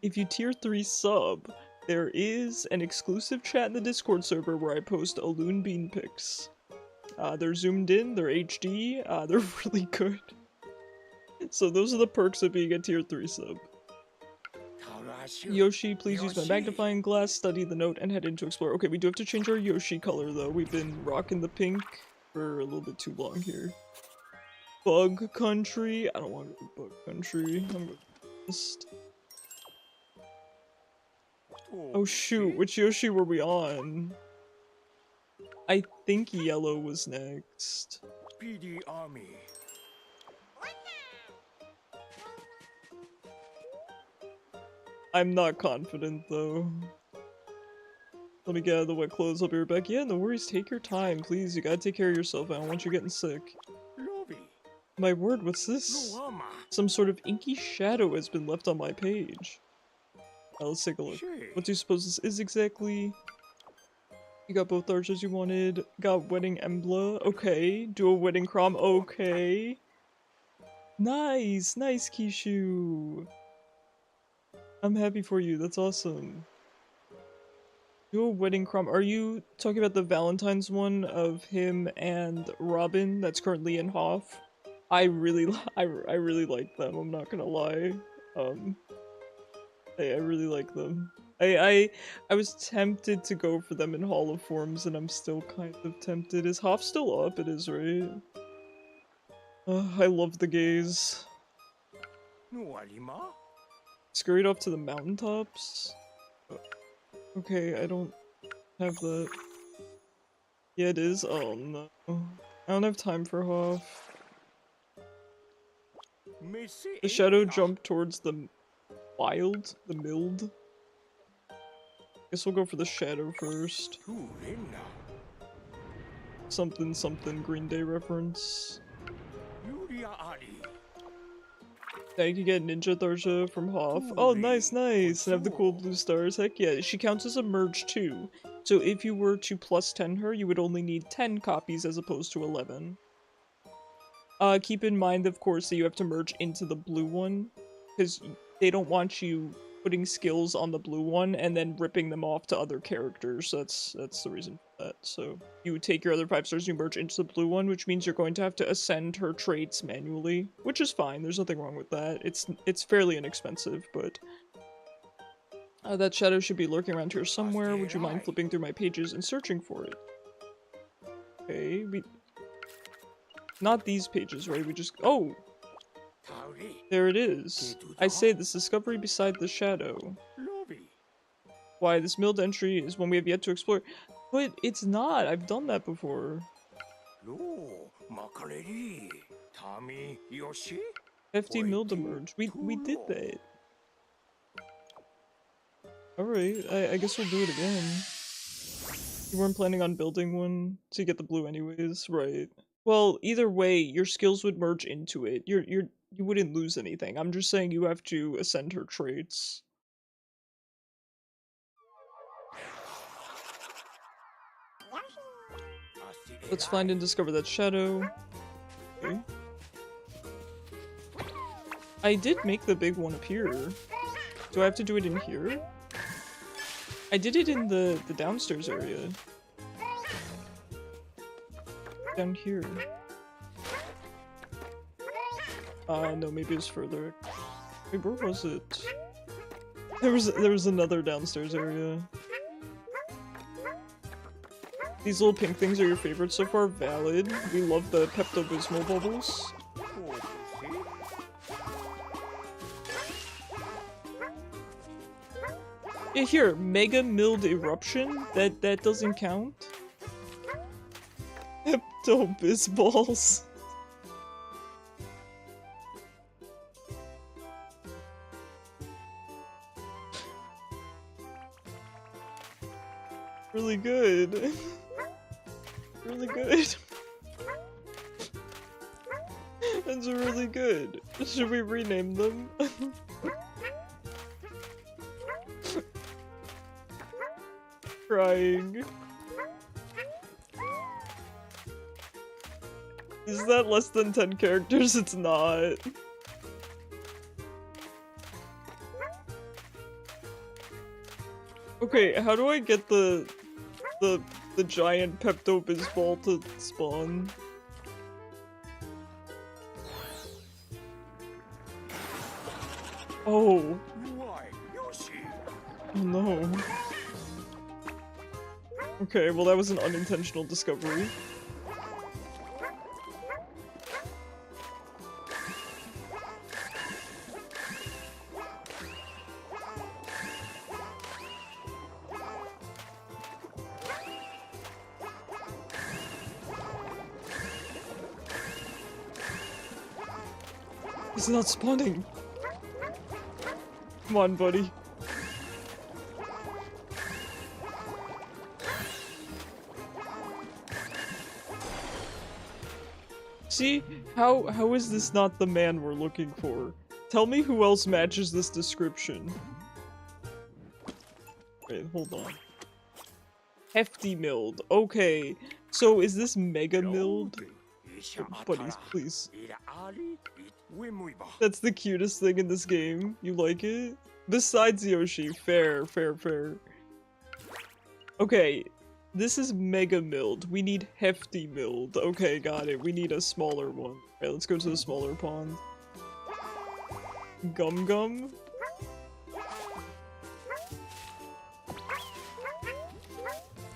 [SPEAKER 3] if you tier 3 sub, there is an exclusive chat in the Discord server where I post Aloon Bean pics. They're zoomed in, they're HD, they're really good. So those are the perks of being a tier 3 sub. Yoshi, please use my magnifying glass, study the note, and head in to explore. Okay, we do have to change our Yoshi color though. We've been rocking the pink for a little bit too long here. Bug Country? I don't want to go to Bug Country. I'm going to Oh shoot, which Yoshi were we on? I think yellow was next.
[SPEAKER 5] PD Army.
[SPEAKER 3] I'm not confident though. Let me get out of the wet clothes, I'll be right back. Yeah, no worries, take your time, please. You gotta take care of yourself, I don't want you getting sick. My word, what's this? Some sort of inky shadow has been left on my page. Let's take a look. What do you suppose this is exactly? You got both archers you wanted. Got wedding emblem. Okay. Do a wedding crom. Okay. Nice. Nice, Kishu. I'm happy for you. That's awesome. Do a wedding crom. Are you talking about the Valentine's one of him and Robin that's currently in Hoff? I really like them. I'm not gonna lie. I really like them. I was tempted to go for them in Hall of Forms, and I'm still kind of tempted. Is Hoff still up? It is, right? I love the gaze. Scurried off to the mountaintops? Okay, I don't have that. Yeah, it is. Oh no. I don't have time for Hoff. The shadow jumped towards the wild, the mild. Guess we'll go for the shadow first. Something something Green Day reference. Yeah, you can get Ninja Tharsha from Hoff. Oh, nice, nice! And have the cool blue stars. Heck yeah. She counts as a merge too. So if you were to plus 10 her, you would only need 10 copies as opposed to 11. Keep in mind, of course, that you have to merge into the blue one, because they don't want you putting skills on the blue one and then ripping them off to other characters. That's the reason for that. So you take your other 5 stars, you merge into the blue one, which means you're going to have to ascend her traits manually, which is fine. There's nothing wrong with that. It's fairly inexpensive, but that shadow should be lurking around here somewhere. Would you mind flipping through my pages and searching for it? Okay, not these pages, right? We just... Oh! There it is. I say, this discovery beside the shadow. Why, this milled entry is one we have yet to explore. But it's not! I've done that before. Hefty milled emerged. We did that. Alright, I guess we'll do it again. You weren't planning on building one to get the blue anyways, right? Well, either way, your skills would merge into it. You wouldn't lose anything. I'm just saying you have to ascend her traits. Let's find and discover that shadow. Okay. I did make the big one appear. Do I have to do it in here? I did it in the downstairs area. Down here. No, maybe it's further. Wait, where was it? There was another downstairs area. These little pink things are your favorite so far? Valid. We love the Pepto-Bismol bubbles. Yeah, here, Mega Milled Eruption? That doesn't count? Pepto-Bisballs. really good. Really good. That's really good. Should we rename them? Crying. Is that less than 10 characters? It's not. Okay, how do I get the giant Pepto-Bismol to spawn? Oh.
[SPEAKER 2] Why, Yoshi?
[SPEAKER 3] Oh no. Okay, well that was an unintentional discovery. He's not spawning. Come on, buddy. See? How is this not the man we're looking for? Tell me who else matches this description. Wait, hold on. Hefty milled. Okay. So is this mega milled? Buddies, please. That's the cutest thing in this game. You like it? Besides Yoshi. Fair, fair, fair. Okay. This is mega milled. We need hefty milled. Okay, got it. We need a smaller one. Alright, let's go to the smaller pond. Gum Gum?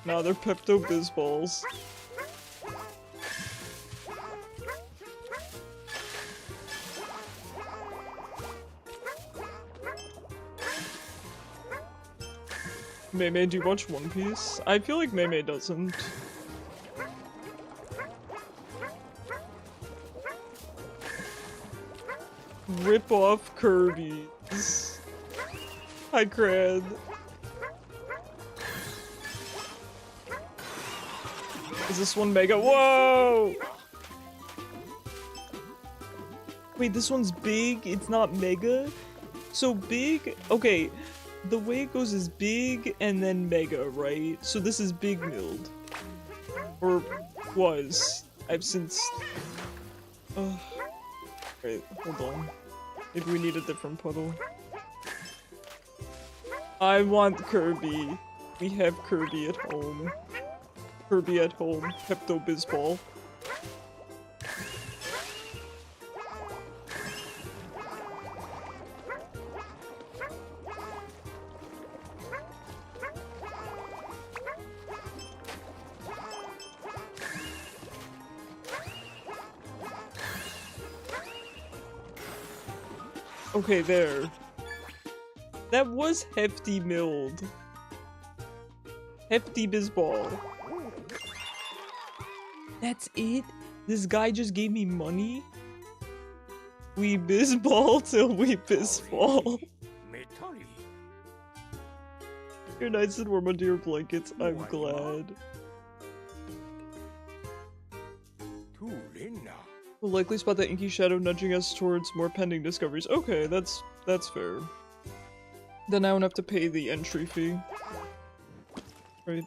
[SPEAKER 3] Nah, they're Pepto-Bisballs. Maymay, do you watch One Piece? I feel like Maymay doesn't. Rip off Kirby's. Hi, Crad. Is this one mega? Whoa! Wait, this one's big? It's not mega? So big? Okay. The way it goes is big and then mega, right? So this is big milled. Or was. I've since... Wait, hold on. Maybe we need a different puddle. I want Kirby. We have Kirby at home. Kirby at home. Pepto-Bismol. Okay, there. That was hefty milled. Hefty Bisball. That's it? This guy just gave me money? We Bisball till we Bisball. You're nice and warm under your blankets. I'm glad. We'll likely spot that inky shadow nudging us towards more pending discoveries. Okay, that's fair. Then I won't have to pay the entry fee. Right.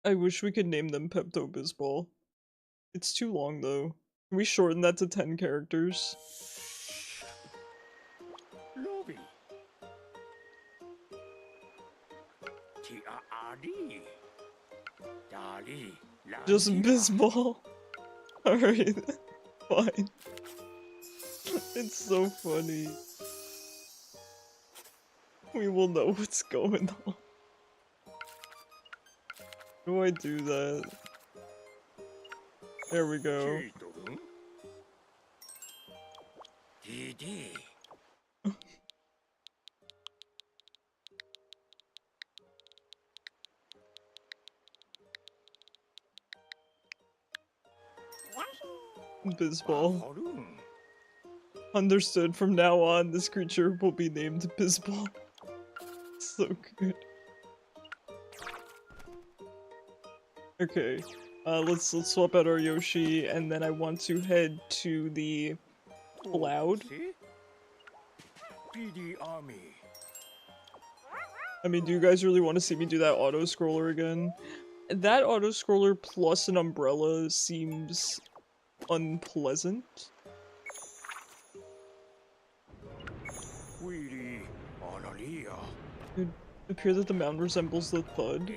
[SPEAKER 3] I wish we could name them Pepto-Bismol. It's too long though. Can we shorten that to 10 characters? Just Bisball? Alright, fine. It's so funny. We will know what's going on. How do I do that? There we go. Bisball. Understood. From now on, this creature will be named Bizzball. So good. Okay. Let's swap out our Yoshi, and then I want to head to the cloud.
[SPEAKER 2] See? PD Army.
[SPEAKER 3] I mean, do you guys really want to see me do that auto-scroller again? That auto-scroller plus an umbrella seems unpleasant.
[SPEAKER 2] Willy Honoria.
[SPEAKER 3] It would appear that the mound resembles the Thud.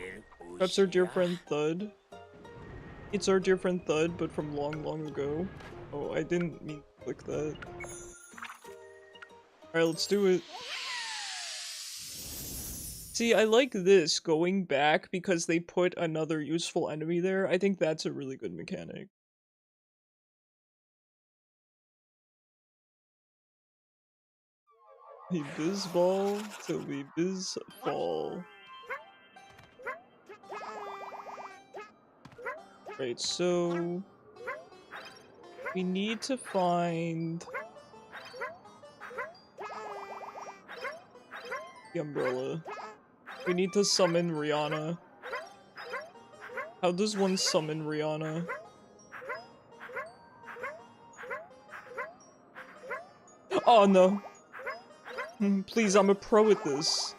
[SPEAKER 3] Perhaps our dear friend Thud. It's our dear friend Thud, but from long, long ago. Oh, I didn't mean to click that. Alright, let's do it. See, I like this, going back, because they put another useful enemy there. I think that's a really good mechanic. He Bizzball till we Bizzfall. Right, so we need to find the umbrella. We need to summon Rihanna. How does one summon Rihanna? Oh no. Please, I'm a pro at this.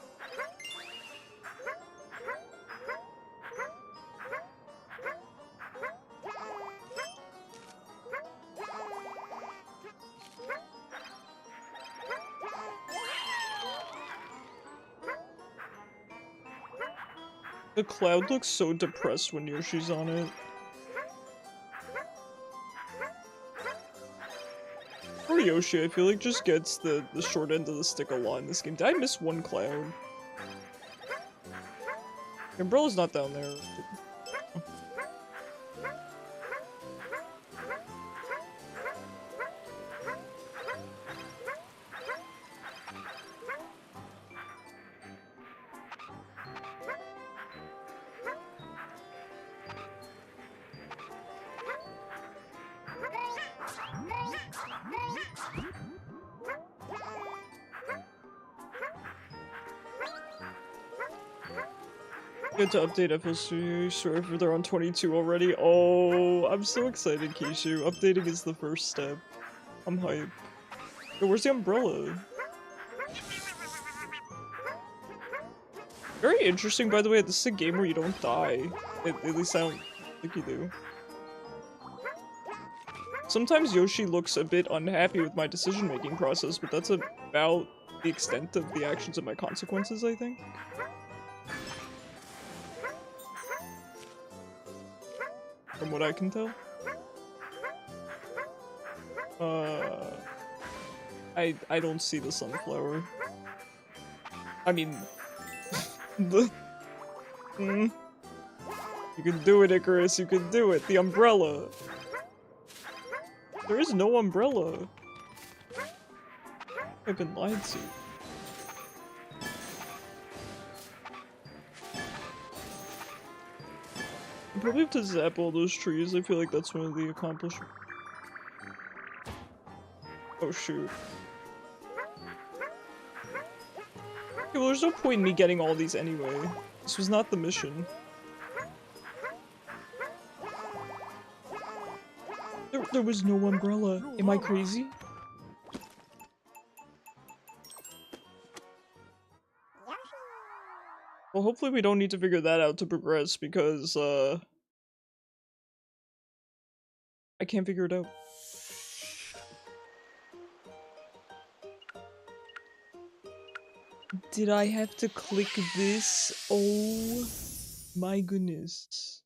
[SPEAKER 3] The cloud looks so depressed when Yoshi's on it. Poor Yoshi, I feel like just gets the short end of the stick a lot in this game. Did I miss one cloud? The umbrella's not down there. Good to update FL Studio, sure they're on 22 already. Oh, I'm so excited, Keishu. Updating is the first step. I'm hyped. Yo, where's the umbrella? Very interesting, by the way, this is a game where you don't die. At least I don't think you do. Sometimes Yoshi looks a bit unhappy with my decision-making process, but that's about the extent of the actions and my consequences, I think. From what I can tell. I don't see the sunflower. I mean, the... You can do it, Icarus, you can do it! The umbrella! There is no umbrella! I've been lied to. I probably have to zap all those trees. I feel like that's one of the accomplishments. Oh shoot. Okay, well there's no point in me getting all these anyway. This was not the mission. There was no umbrella. Am I crazy? Well, hopefully we don't need to figure that out to progress, because, I can't figure it out. Did I have to click this? Oh my goodness.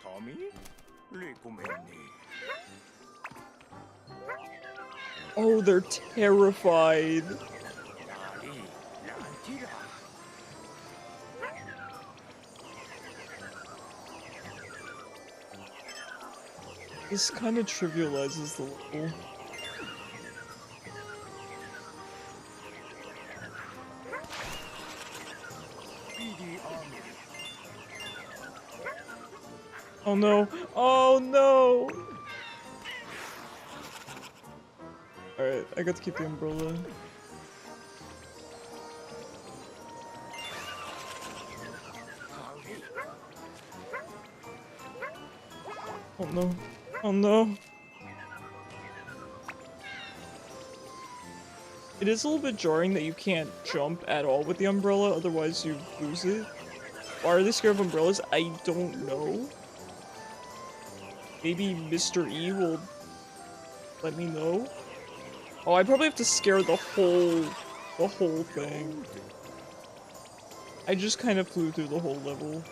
[SPEAKER 2] Tommy? Recommend.
[SPEAKER 3] Oh, they're terrified. This kind of trivializes the level. Oh no. Oh no. Alright, I got to keep the umbrella. Oh no. Oh no. It is a little bit jarring that you can't jump at all with the umbrella, otherwise you lose it. Why are they scared of umbrellas? I don't know. Maybe Mr. E will let me know. Oh, I probably have to scare the whole thing. I just kind of flew through the whole level.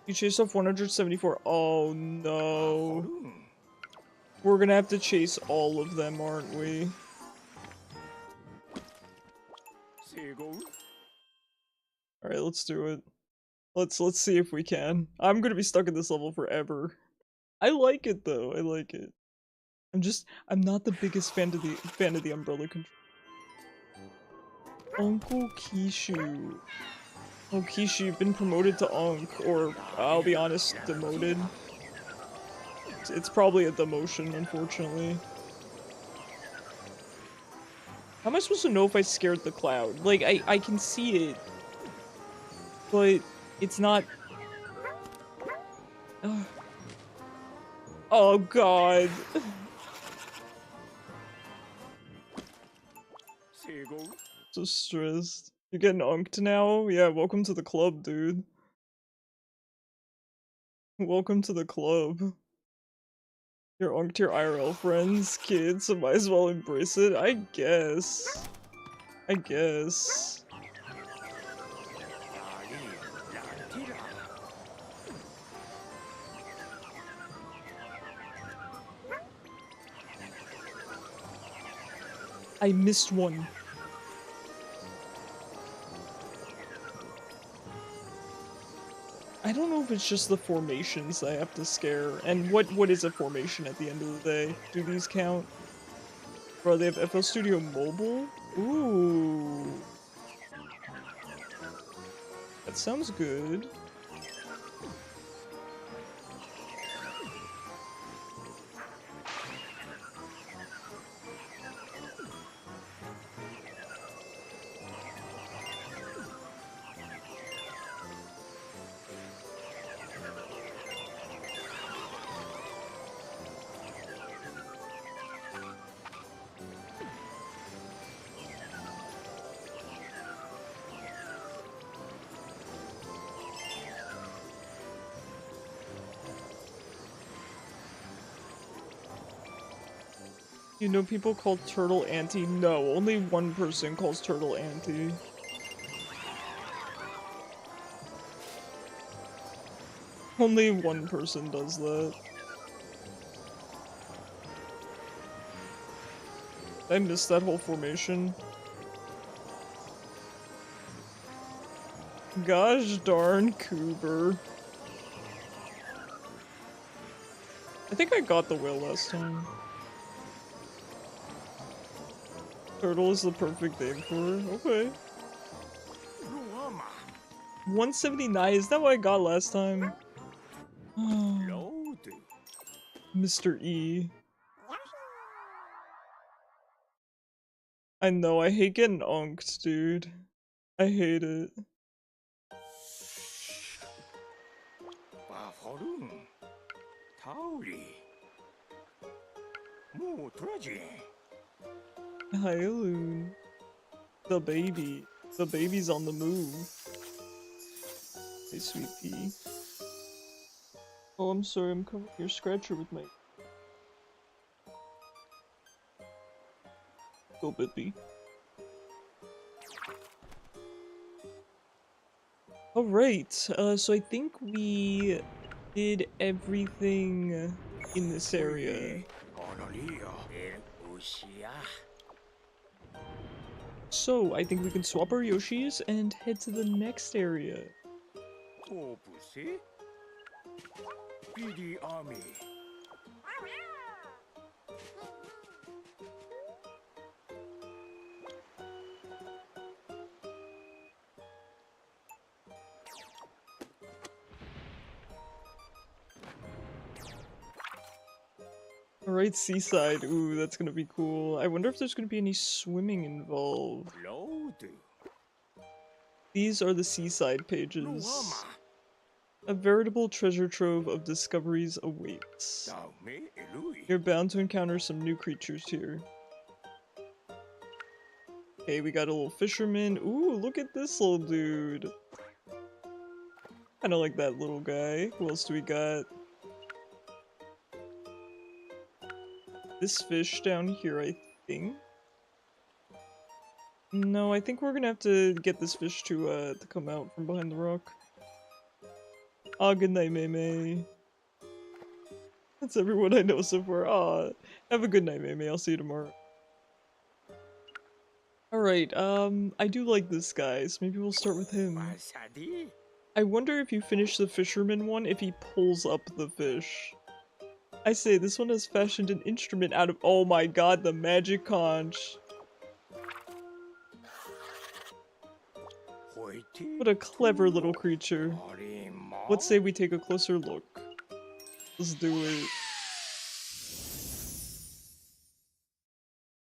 [SPEAKER 3] You chased off 174. Oh no. We're gonna have to chase all of them, aren't we? Alright, let's do it. Let's see if we can. I'm gonna be stuck in this level forever. I like it though, I like it. I'm not the biggest fan of the umbrella control. Uncle Kishu. Oh, Kishu, you've been promoted to Unk, or I'll be honest, demoted. It's probably a demotion, unfortunately. How am I supposed to know if I scared the cloud? Like, I can see it, but it's not. Ugh. Oh god. So stressed. You're getting unked now? Yeah, welcome to the club, dude. Welcome to the club. You're unked your IRL friends, kids, so might as well embrace it. I guess. I guess. I missed one. I don't know if it's just the formations I have to scare. And what is a formation at the end of the day? Do these count? Bro, they have FL Studio Mobile? Ooh. That sounds good. You know people call Turtle Auntie? No, only one person calls Turtle Auntie. Only one person does that. I missed that whole formation. Gosh darn Cooper. I think I got the whale last time. Turtle is the perfect name for her. Okay. 179, is that what I got last time? Mr. E. I know, I hate getting unked, dude. I hate it. Hi, Loon. The baby. The baby's on the move. Hey, sweet pea. Oh, I'm sorry, I'm covering your scratcher with my... Go, Bippy. Alright, so I think we did everything in this area. So, I think we can swap our Yoshis and head to the next area. Alright, seaside. Ooh, that's gonna be cool. I wonder if there's gonna be any swimming involved.
[SPEAKER 2] Load.
[SPEAKER 3] These are the seaside pages.
[SPEAKER 2] Luama.
[SPEAKER 3] A veritable treasure trove of discoveries awaits.
[SPEAKER 2] Daume elui.
[SPEAKER 3] You're bound to encounter some new creatures here. Okay, we got a little fisherman. Ooh, look at this little dude. Kinda like that little guy. Who else do we got? This fish down here, I think. No, I think we're gonna have to get this fish to come out from behind the rock. Ah, good night, Maymay. That's everyone I know so far. Ah, have a good night, Maymay. I'll see you tomorrow. Alright, I do like this guy, so maybe we'll start with him.
[SPEAKER 2] Wasadi.
[SPEAKER 3] I wonder if you finish the fisherman one, if he pulls up the fish. I say, this one has fashioned an instrument out of- oh my god, the magic conch.
[SPEAKER 2] Hoiti.
[SPEAKER 3] What a clever little creature.
[SPEAKER 2] Arima.
[SPEAKER 3] Let's say we take a closer look. Let's do it.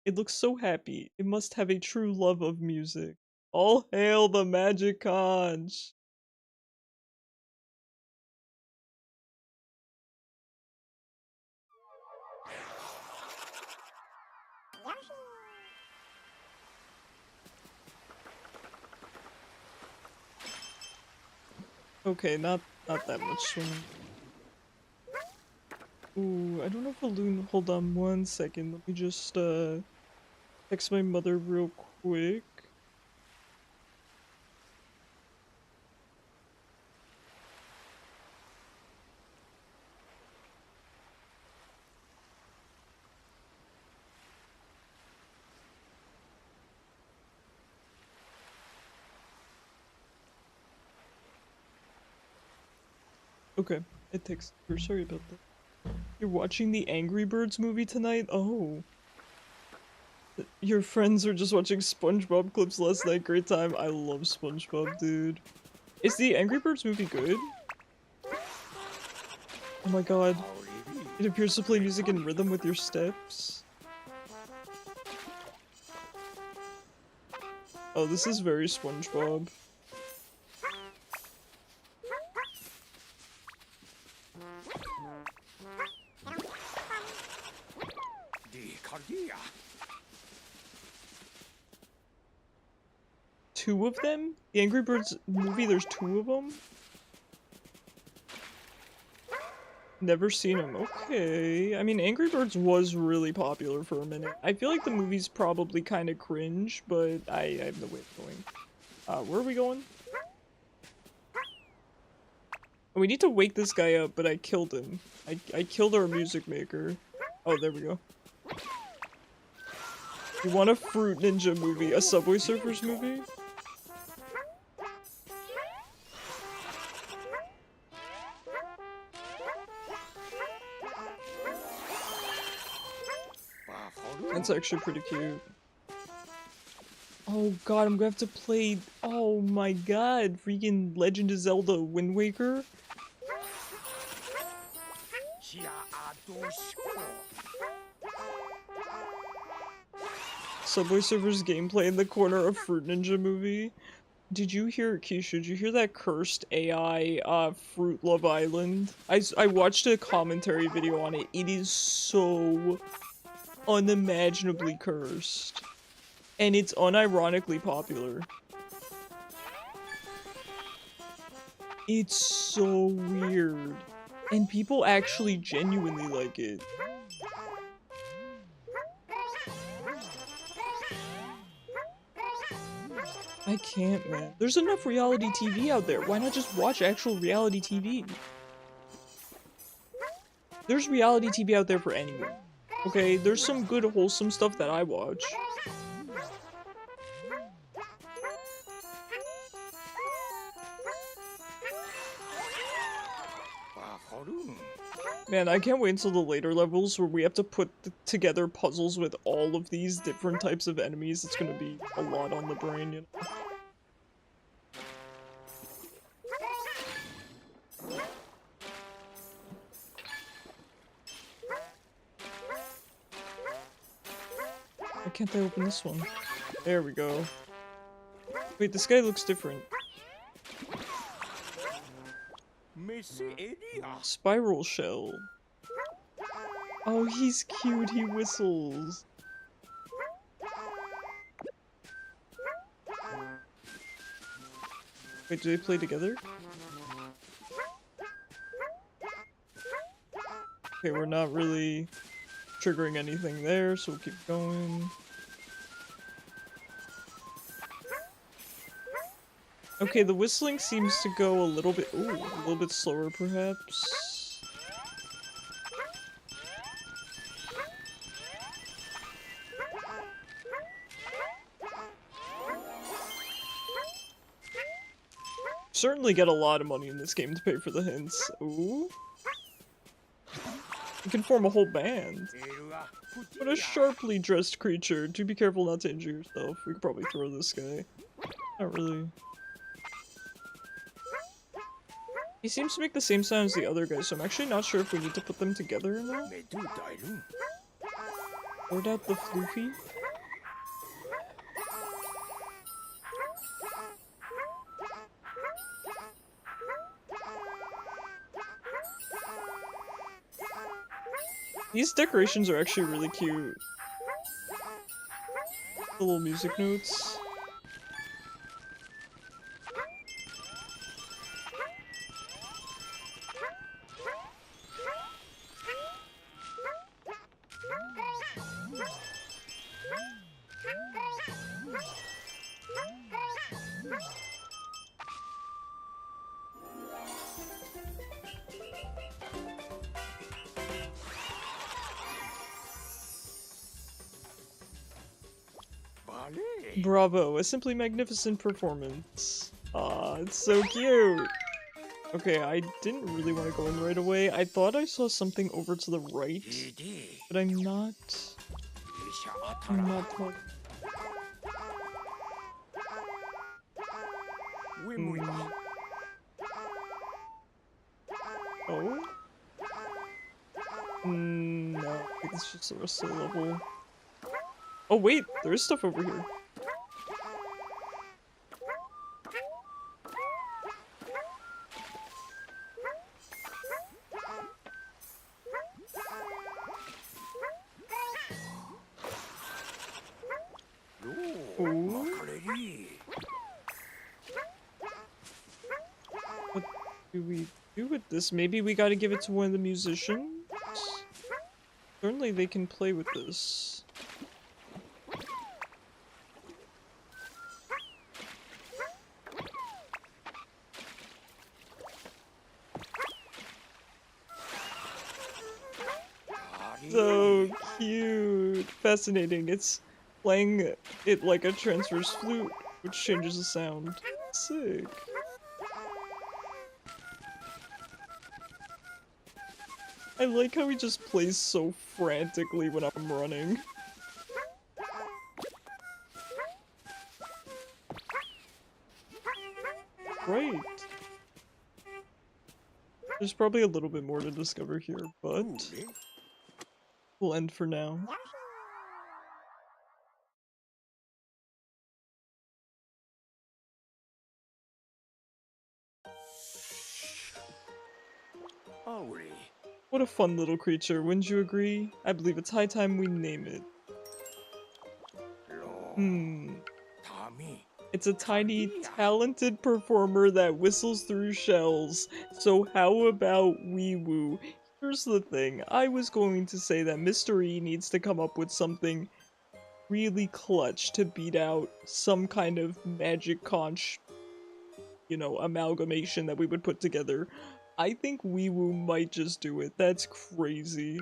[SPEAKER 3] It looks so happy. It must have a true love of music. All hail the magic conch! Okay, not that much swimming. Ooh, I don't know if balloon. Hold on one second. Let me just text my mother real quick. Okay, it takes. We're sorry about that. You're watching the Angry Birds movie tonight? Oh. Your friends were just watching SpongeBob clips last night. Great time. I love SpongeBob, dude. Is the Angry Birds movie good? Oh my god. It appears to play music in rhythm with your steps. Oh, this is very SpongeBob.
[SPEAKER 2] Di Cardia.
[SPEAKER 3] Two of them? The Angry Birds movie, there's two of them? Never seen them. Okay. I mean, Angry Birds was really popular for a minute. I feel like the movie's probably kind of cringe, but I have no way of going. Where are we going? Oh, we need to wake this guy up, but I killed him. I killed our music maker. Oh, there we go. You want a Fruit Ninja movie? A Subway Surfers movie? That's actually pretty cute. Oh god, I'm gonna have to play- oh my god, freaking Legend of Zelda Wind Waker?
[SPEAKER 2] Chia adoshko.
[SPEAKER 3] Subway Surfers gameplay in the corner of Fruit Ninja movie. Did you hear, Keisha, did you hear that cursed AI, Fruit Love Island? I watched a commentary video on it. It is so unimaginably cursed. And it's unironically popular. It's so weird. And people actually genuinely like it. I can't, man. There's enough reality TV out there. Why not just watch actual reality TV? There's reality TV out there for anyone. Okay, there's some good wholesome stuff that I watch. Man, I can't wait until the later levels where we have to put together puzzles with all of these different types of enemies. It's gonna be a lot on the brain, you know? can't I open this one? There we go. Wait, this guy looks different.
[SPEAKER 2] Missy Edia.
[SPEAKER 3] Spiral shell. Oh, he's cute. He whistles. Wait, do they play together? Okay, we're not really triggering anything there, so we'll keep going. Okay, the whistling seems to go a little bit, ooh, a little bit slower perhaps. Certainly get a lot of money in this game to pay for the hints. Ooh. You can form a whole band. What a sharply dressed creature. Do be careful not to injure yourself. We could probably throw this guy. Not really. He seems to make the same sound as the other guy, so I'm actually not sure if we need to put them together or not. Sort out the floofy. These decorations are actually really cute. The little music notes. Bravo, a simply magnificent performance. Aw, it's so cute. Okay, I didn't really want to go in right away. I thought I saw something over to the right, but I'm not talking. Oh? No, I think it's just the rest of the level. Oh wait, there is stuff over here. What do we do with this? Maybe we gotta give it to one of the musicians? Certainly they can play with this. So cute! Fascinating. It's playing it like a transverse flute, which changes the sound. Sick. I like how he just plays so frantically when I'm running. Great. There's probably a little bit more to discover here, but we'll end for now. What a fun little creature, wouldn't you agree? I believe it's high time we name it. It's a tiny, talented performer that whistles through shells. So how about Wee Woo? Here's the thing, I was going to say that Mr. E needs to come up with something really clutch to beat out some kind of magic conch, you know, amalgamation that we would put together. I think Wee Woo might just do it. That's crazy.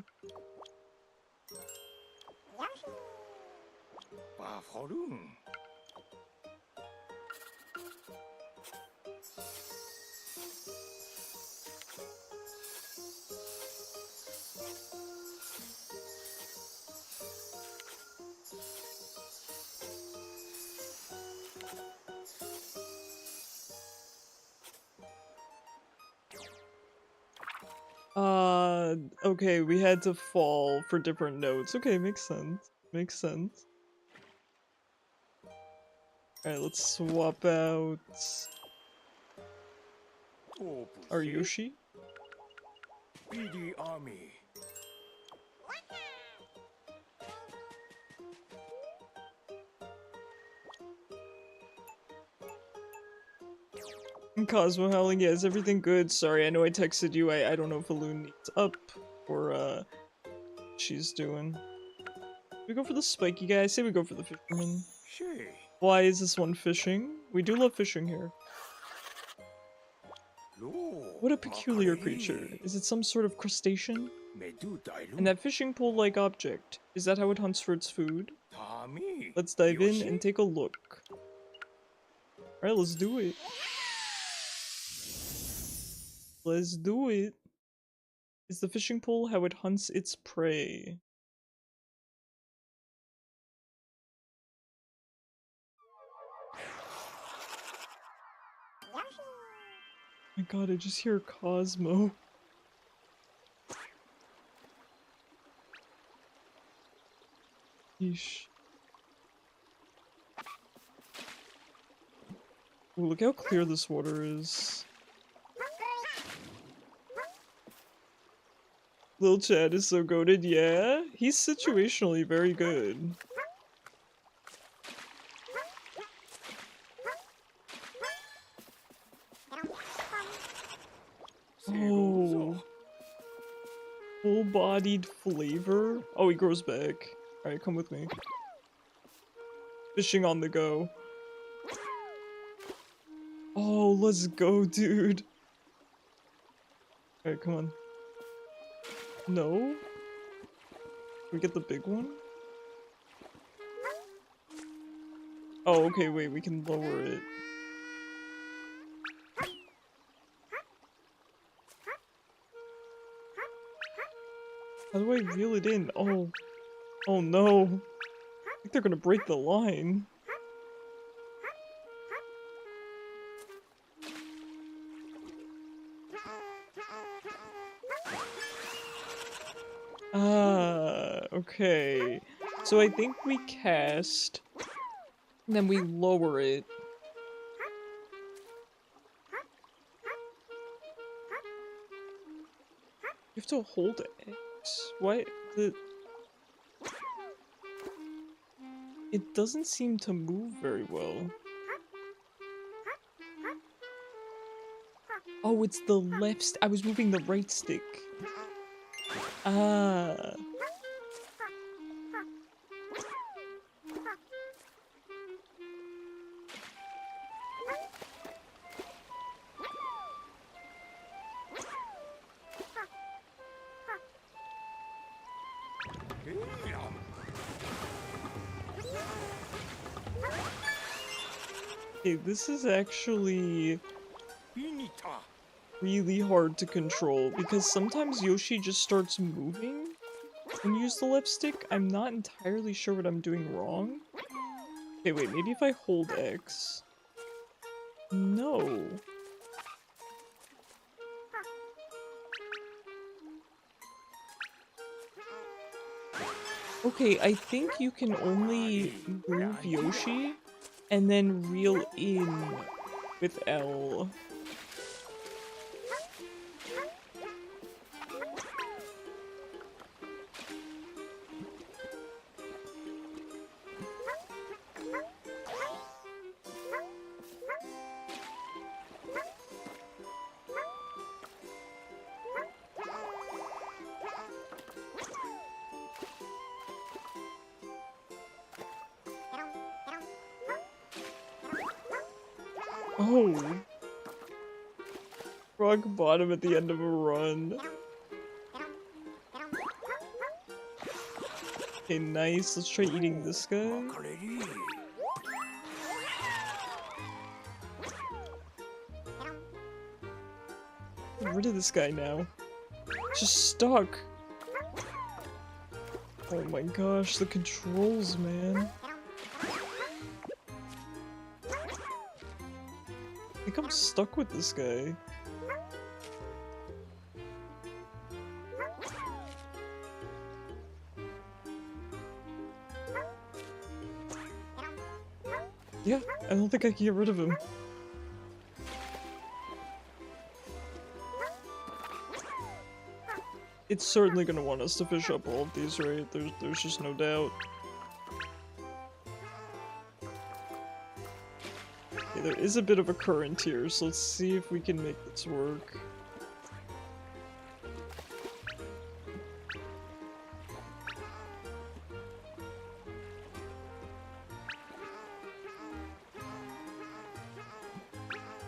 [SPEAKER 3] Okay, we had to fall for different notes. Okay, makes sense. Makes sense. Alright, let's swap out
[SPEAKER 2] Oh,
[SPEAKER 3] our
[SPEAKER 2] pussy.
[SPEAKER 3] Yoshi.
[SPEAKER 2] Be the army.
[SPEAKER 3] And Cosmo howling, yeah, is everything good? Sorry, I know I texted you. I don't know if Alune needs up or she's doing. We go for the spiky guy. I say we go for the fisherman.
[SPEAKER 2] Say,
[SPEAKER 3] Why is this one fishing? We do love fishing here.
[SPEAKER 2] lo,
[SPEAKER 3] What a peculiar
[SPEAKER 2] macaroni.
[SPEAKER 3] creature. Is it some sort of crustacean?
[SPEAKER 2] Me do dilu.
[SPEAKER 3] And that fishing pole-like object, is that how it hunts for its food?
[SPEAKER 2] Tommy.
[SPEAKER 3] Let's dive in
[SPEAKER 2] Yoshi?
[SPEAKER 3] and take a look. Alright, let's do it. Let's do it. Is the fishing pole how it hunts its prey? My god, I just hear Cosmo. Yeesh. Ooh, look how clear this water is. Lil Chad is so goated, yeah? He's situationally very good. Oh. Full-bodied flavor? Oh, he grows back. Alright, come with me. Fishing on the go. Oh, let's go, dude. Alright, come on. No? Can we get the big one? Oh, okay, wait, we can lower it. How do I reel it in? Oh. Oh no. I think they're gonna break the line. Ah, okay. So I think we cast, and then we lower it. You have to hold X? What? It doesn't seem to move very well. Oh, it's the left I was moving the right stick. Ah. Okay, this is actually
[SPEAKER 2] Inita.
[SPEAKER 3] really hard to control because sometimes Yoshi just starts moving when you use the left stick. I'm not entirely sure what I'm doing wrong. Okay, wait, maybe if I hold X. No. Okay, I think you can only move Yoshi and then reel in with L. Oh. Rock bottom at the end of a run. Okay, nice. Let's try eating this guy.
[SPEAKER 2] Macaroni.
[SPEAKER 3] Get rid of this guy now. Just stuck. Oh my gosh, the controls, man. I think I'm stuck with this guy. Yeah, I don't think I can get rid of him. It's certainly gonna want us to fish up all of these, right? There's just no doubt. Okay, there is a bit of a current here, so let's see if we can make this work.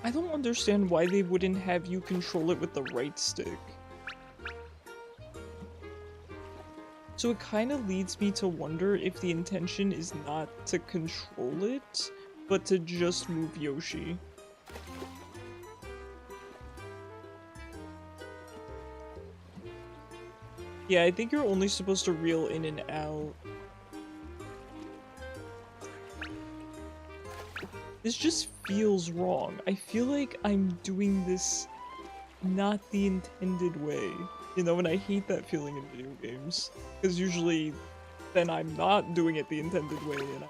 [SPEAKER 3] I don't understand why they wouldn't have you control it with the right stick. So it kind of leads me to wonder if the intention is not to control it, but to just move Yoshi. Yeah, I think you're only supposed to reel in and out. This just feels wrong. I feel like I'm doing this not the intended way. You know, and I hate that feeling in video games. Because usually, then I'm not doing it the intended way, and I'm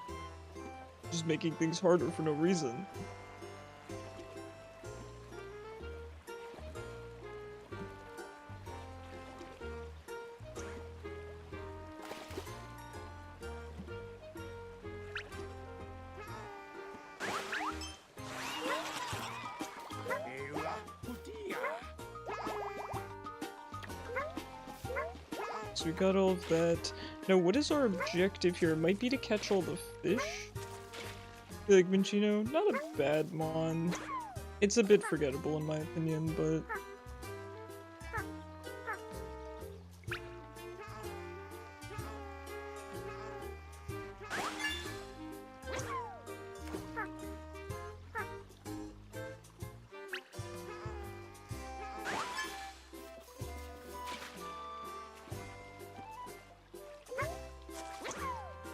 [SPEAKER 3] just making things harder for no reason.
[SPEAKER 2] Eula putia.
[SPEAKER 3] So we got all of that. Now, what is our objective here? It might be to catch all the fish? I feel like Minchino, not a bad mon. It's a bit forgettable in my opinion, but...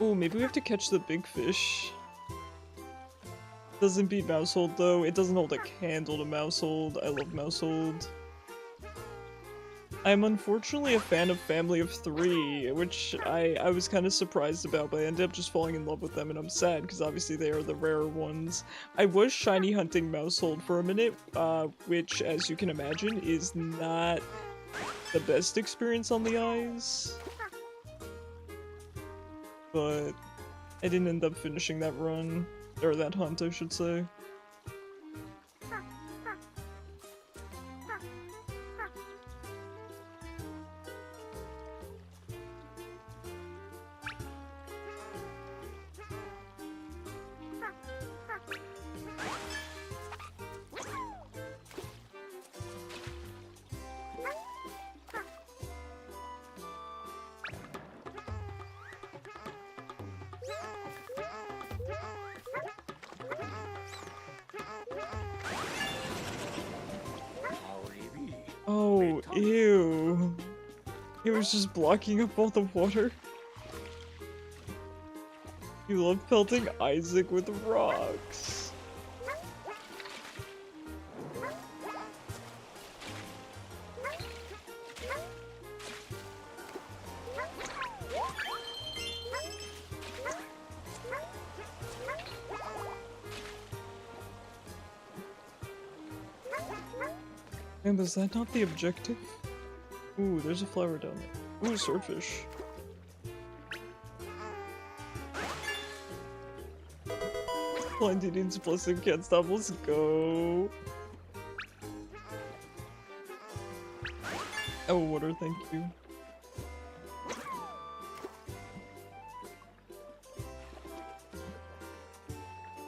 [SPEAKER 3] Oh, maybe we have to catch the big fish. Doesn't beat Mousehold though. It doesn't hold a candle to Mousehold. I love Mousehold. I'm unfortunately a fan of Family of Three, which I was kind of surprised about, but I ended up just falling in love with them, and I'm sad because obviously they are the rarer ones. I was shiny hunting Mousehold for a minute, which, as you can imagine, is not the best experience on the eyes. But I didn't end up finishing that run, or that hunt, I should say. Oh, ew. It was just blocking up all the water. You love pelting Isaac with rocks. And is that not the objective? Ooh, there's a flower down there. Ooh, swordfish. Blind Indian's blessing can't stop, let's go. Oh, water, thank you.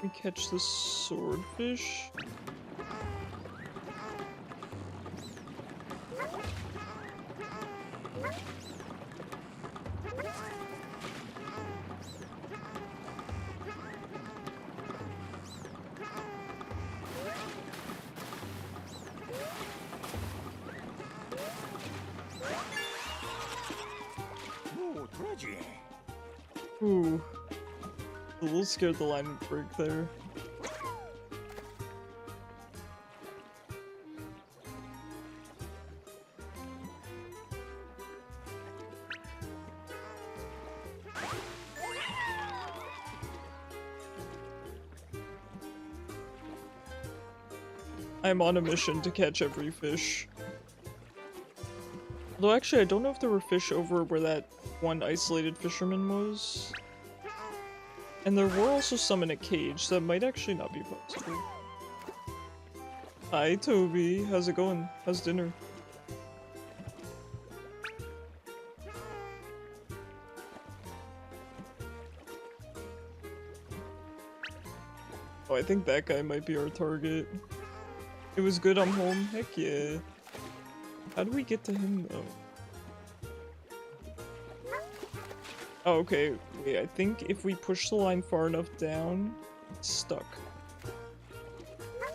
[SPEAKER 3] We catch the swordfish.
[SPEAKER 2] No tragedy.
[SPEAKER 3] Ooh. A little scared the line would break there. I'm on a mission to catch every fish. Although actually, I don't know if there were fish over where that one isolated fisherman was. And there were also some in a cage, so that might actually not be possible. Hi, Toby. How's it going? How's dinner? Oh, I think that guy might be our target. It was good, I'm home. Heck yeah. How do we get to him, though? Oh, okay. Wait, I think if we push the line far enough down, it's stuck.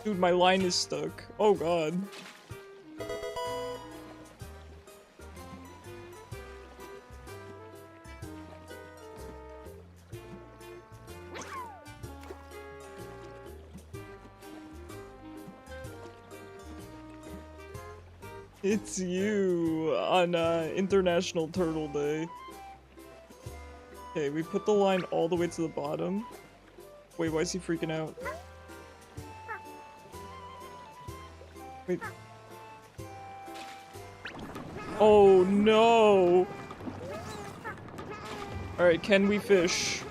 [SPEAKER 3] Dude, my line is stuck. Oh god. It's you on International Turtle Day. Okay, we put the line all the way to the bottom. Wait, why is he freaking out? Wait. Oh no! Alright, can we fish?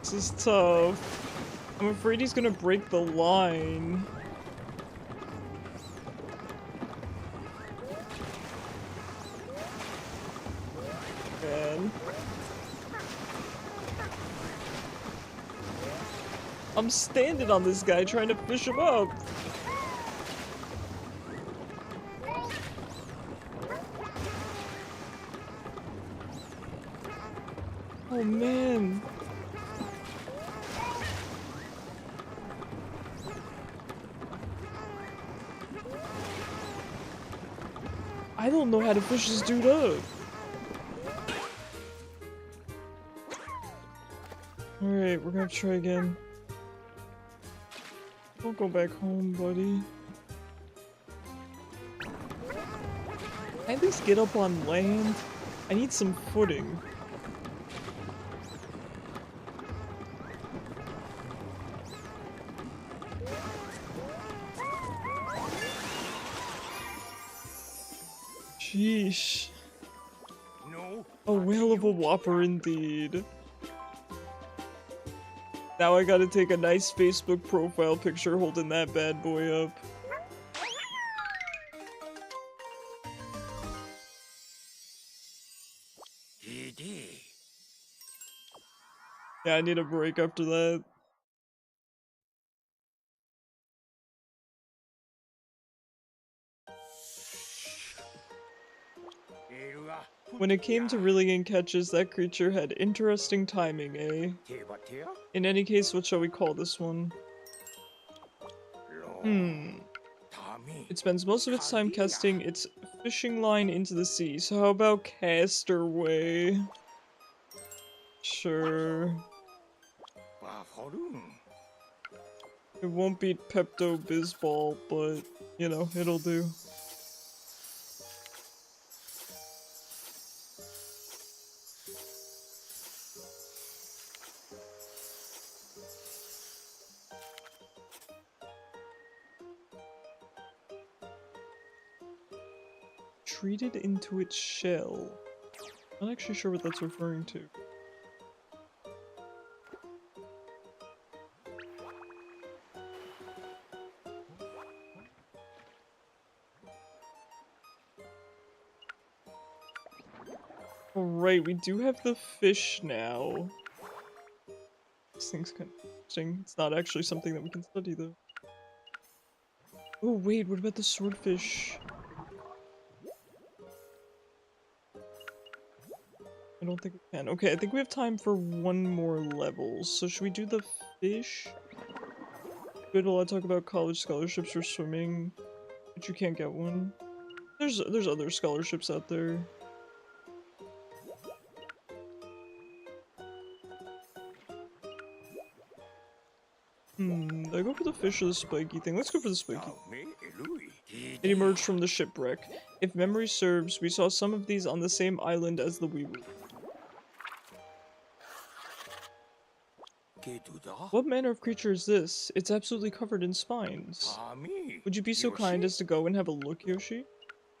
[SPEAKER 3] This is tough. I'm afraid he's gonna break the line. Man. I'm standing on this guy trying to fish him up. Oh man. I don't know how to fish this dude up. Alright, we're gonna try again. Don't go back home, buddy. Can I at least get up on land? I need some footing. Sheesh.
[SPEAKER 2] No.
[SPEAKER 3] A whale of a whopper indeed. Now I gotta take a nice Facebook profile picture holding that bad boy up.
[SPEAKER 2] Didi.
[SPEAKER 3] Yeah, I need a break after that. When it came to reeling in catches, that creature had interesting timing, eh? In any case, what shall we call this one? It spends most of its time casting its fishing line into the sea, so how about Castaway? Sure. It won't beat Pepto-Bismol, but, you know, it'll do. Treated into its shell. Not actually sure what that's referring to. Alright, we do have the fish now. This thing's kind of interesting. It's not actually something that we can study though. Oh wait, what about the swordfish? I don't think we can. Okay, I think we have time for one more level. So should we do the fish? We had a lot of talk about college scholarships for swimming, but you can't get one. There's other scholarships out there. Do I go for the fish or the spiky thing? Let's go for the spiky. It emerged from the shipwreck. If memory serves, we saw some of these on the same island as the weevil. What manner of creature is this? It's absolutely covered in spines. Would you be so kind as to go and have a look, Yoshi?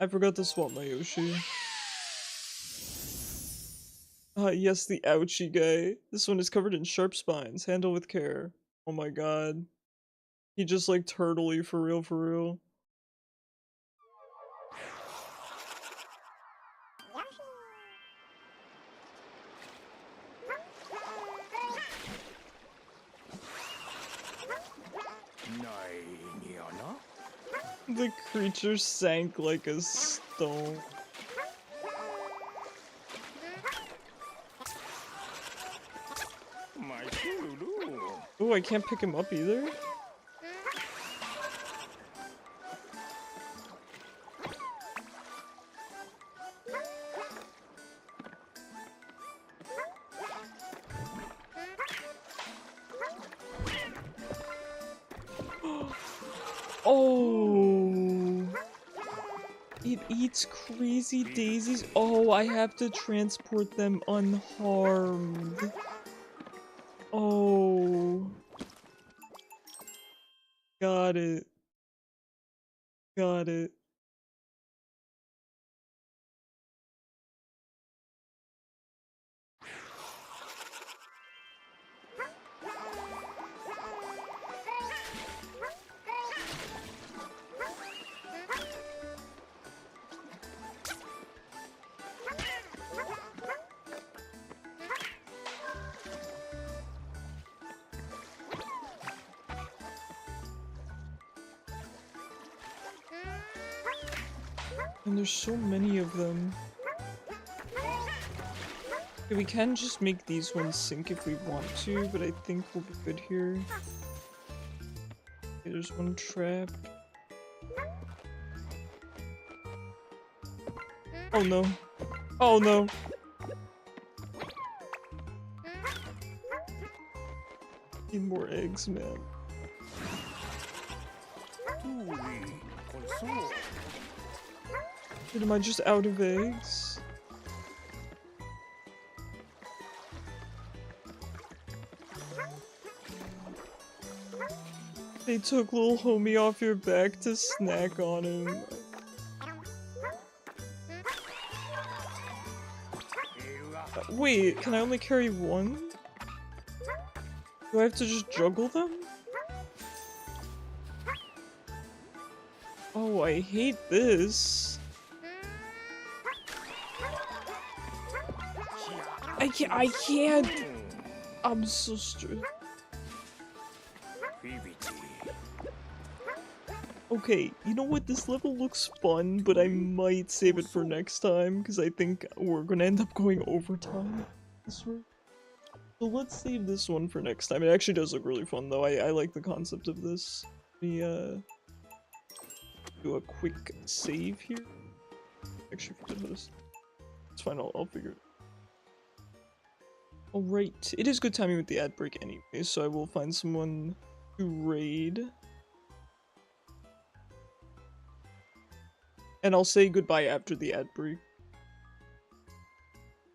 [SPEAKER 3] I forgot to swap my Yoshi. Yes, the ouchie guy. This one is covered in sharp spines. Handle with care. Oh my god. He just like turtley for real, for real. The creature sank like a stone. Oh, I can't pick him up either? Oh, it eats crazy daisies. Oh, I have to transport them unharmed. Oh, got it. Got it. And there's so many of them. Okay, we can just make these ones sink if we want to, but I think we'll be good here. Okay, there's one trap. Oh no. Oh no. Need more eggs, man. Wait, am I just out of eggs? They took little homie off your back to snack on him. Wait, can I only carry one? Do I have to just juggle them? Oh, I hate this. I can't. I'm so stressed. Okay, you know what? This level looks fun, but I might save it for next time, because I think we're gonna end up going overtime this one. So let's save this one for next time. It actually does look really fun, though. I like the concept of this. We, do a quick save here. Actually, forget this. It's fine, I'll figure it out. Alright, it is good timing with the ad break anyway, so I will find someone to raid. And I'll say goodbye after the ad break.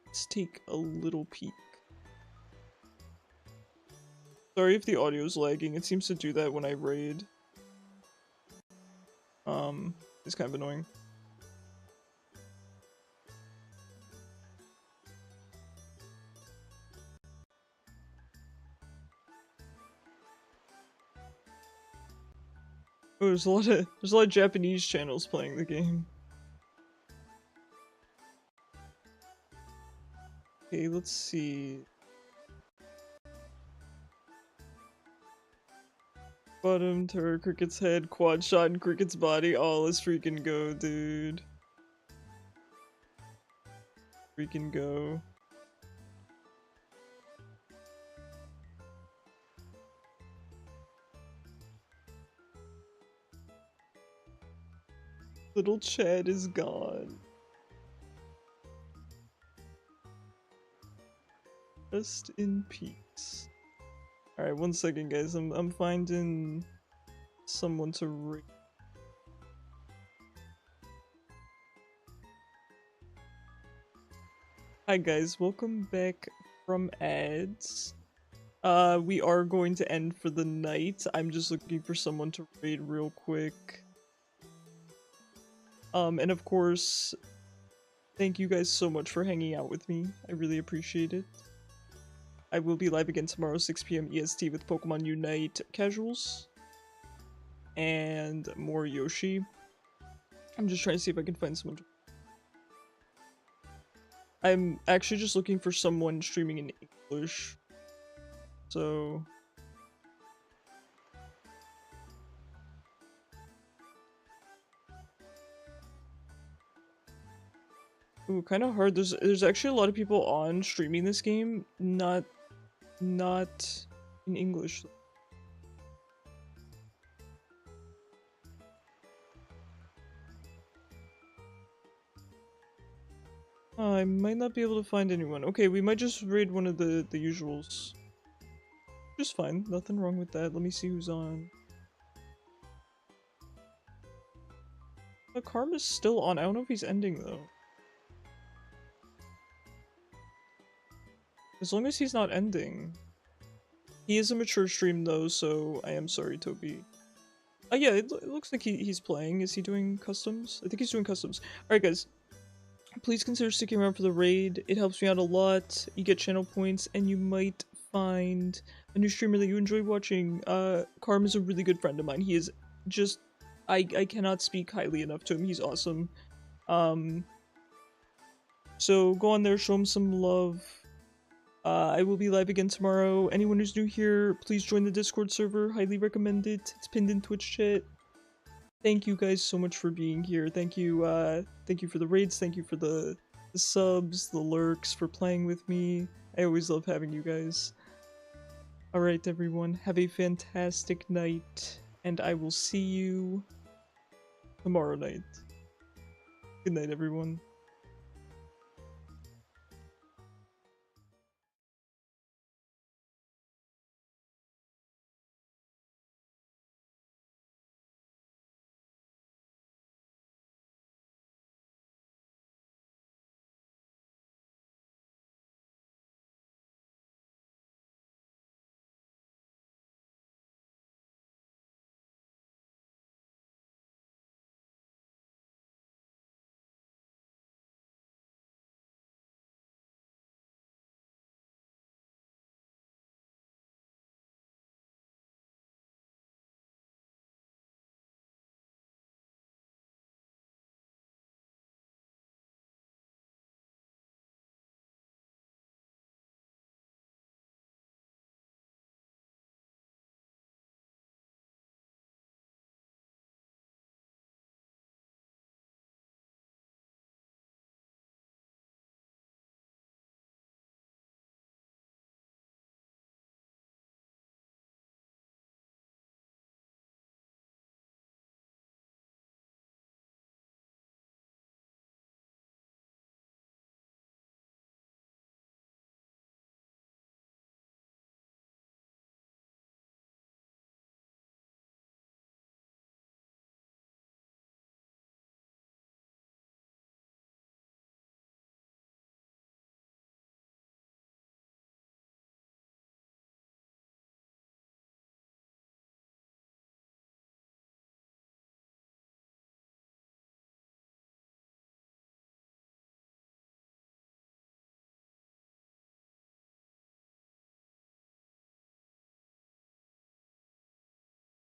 [SPEAKER 3] Let's take a little peek. Sorry if the audio's lagging, it seems to do that when I raid. It's kind of annoying. Oh, there's a lot of Japanese channels playing the game. Okay, let's see. Bottom to her, Cricket's head, quad shot, and Cricket's body. Oh, let's freaking go, dude. Freaking go. Little Chad is gone. Rest in peace. Alright, one second guys, I'm finding someone to raid. Hi guys, welcome back from ads. We are going to end for the night. I'm just looking for someone to raid real quick. And of course, thank you guys so much for hanging out with me. I really appreciate it. I will be live again tomorrow, 6 PM EST with Pokemon Unite casuals. And more Yoshi. I'm just trying to see if I can find someone to... I'm actually just looking for someone streaming in English. So... Ooh, kind of hard. There's actually a lot of people on streaming this game, not in English. I might not be able to find anyone. Okay, we might just raid one of the usuals. Just fine. Nothing wrong with that. Let me see who's on. The Karma's still on. I don't know if he's ending though. As long as he's not ending. He is a mature stream though, so I am sorry, Toby. Yeah, it looks like he's playing. Is he doing customs? I think he's doing customs. Alright guys, please consider sticking around for the raid. It helps me out a lot. You get channel points, and you might find a new streamer that you enjoy watching. Karm is a really good friend of mine. He is just... I cannot speak highly enough to him. He's awesome. So go on there, show him some love. I will be live again tomorrow. Anyone who's new here, please join the Discord server. Highly recommend it. It's pinned in Twitch chat. Thank you guys so much for being here. Thank you for the raids. Thank you for the subs, the lurks, for playing with me. I always love having you guys. Alright everyone, have a fantastic night, and I will see you tomorrow night. Good night everyone.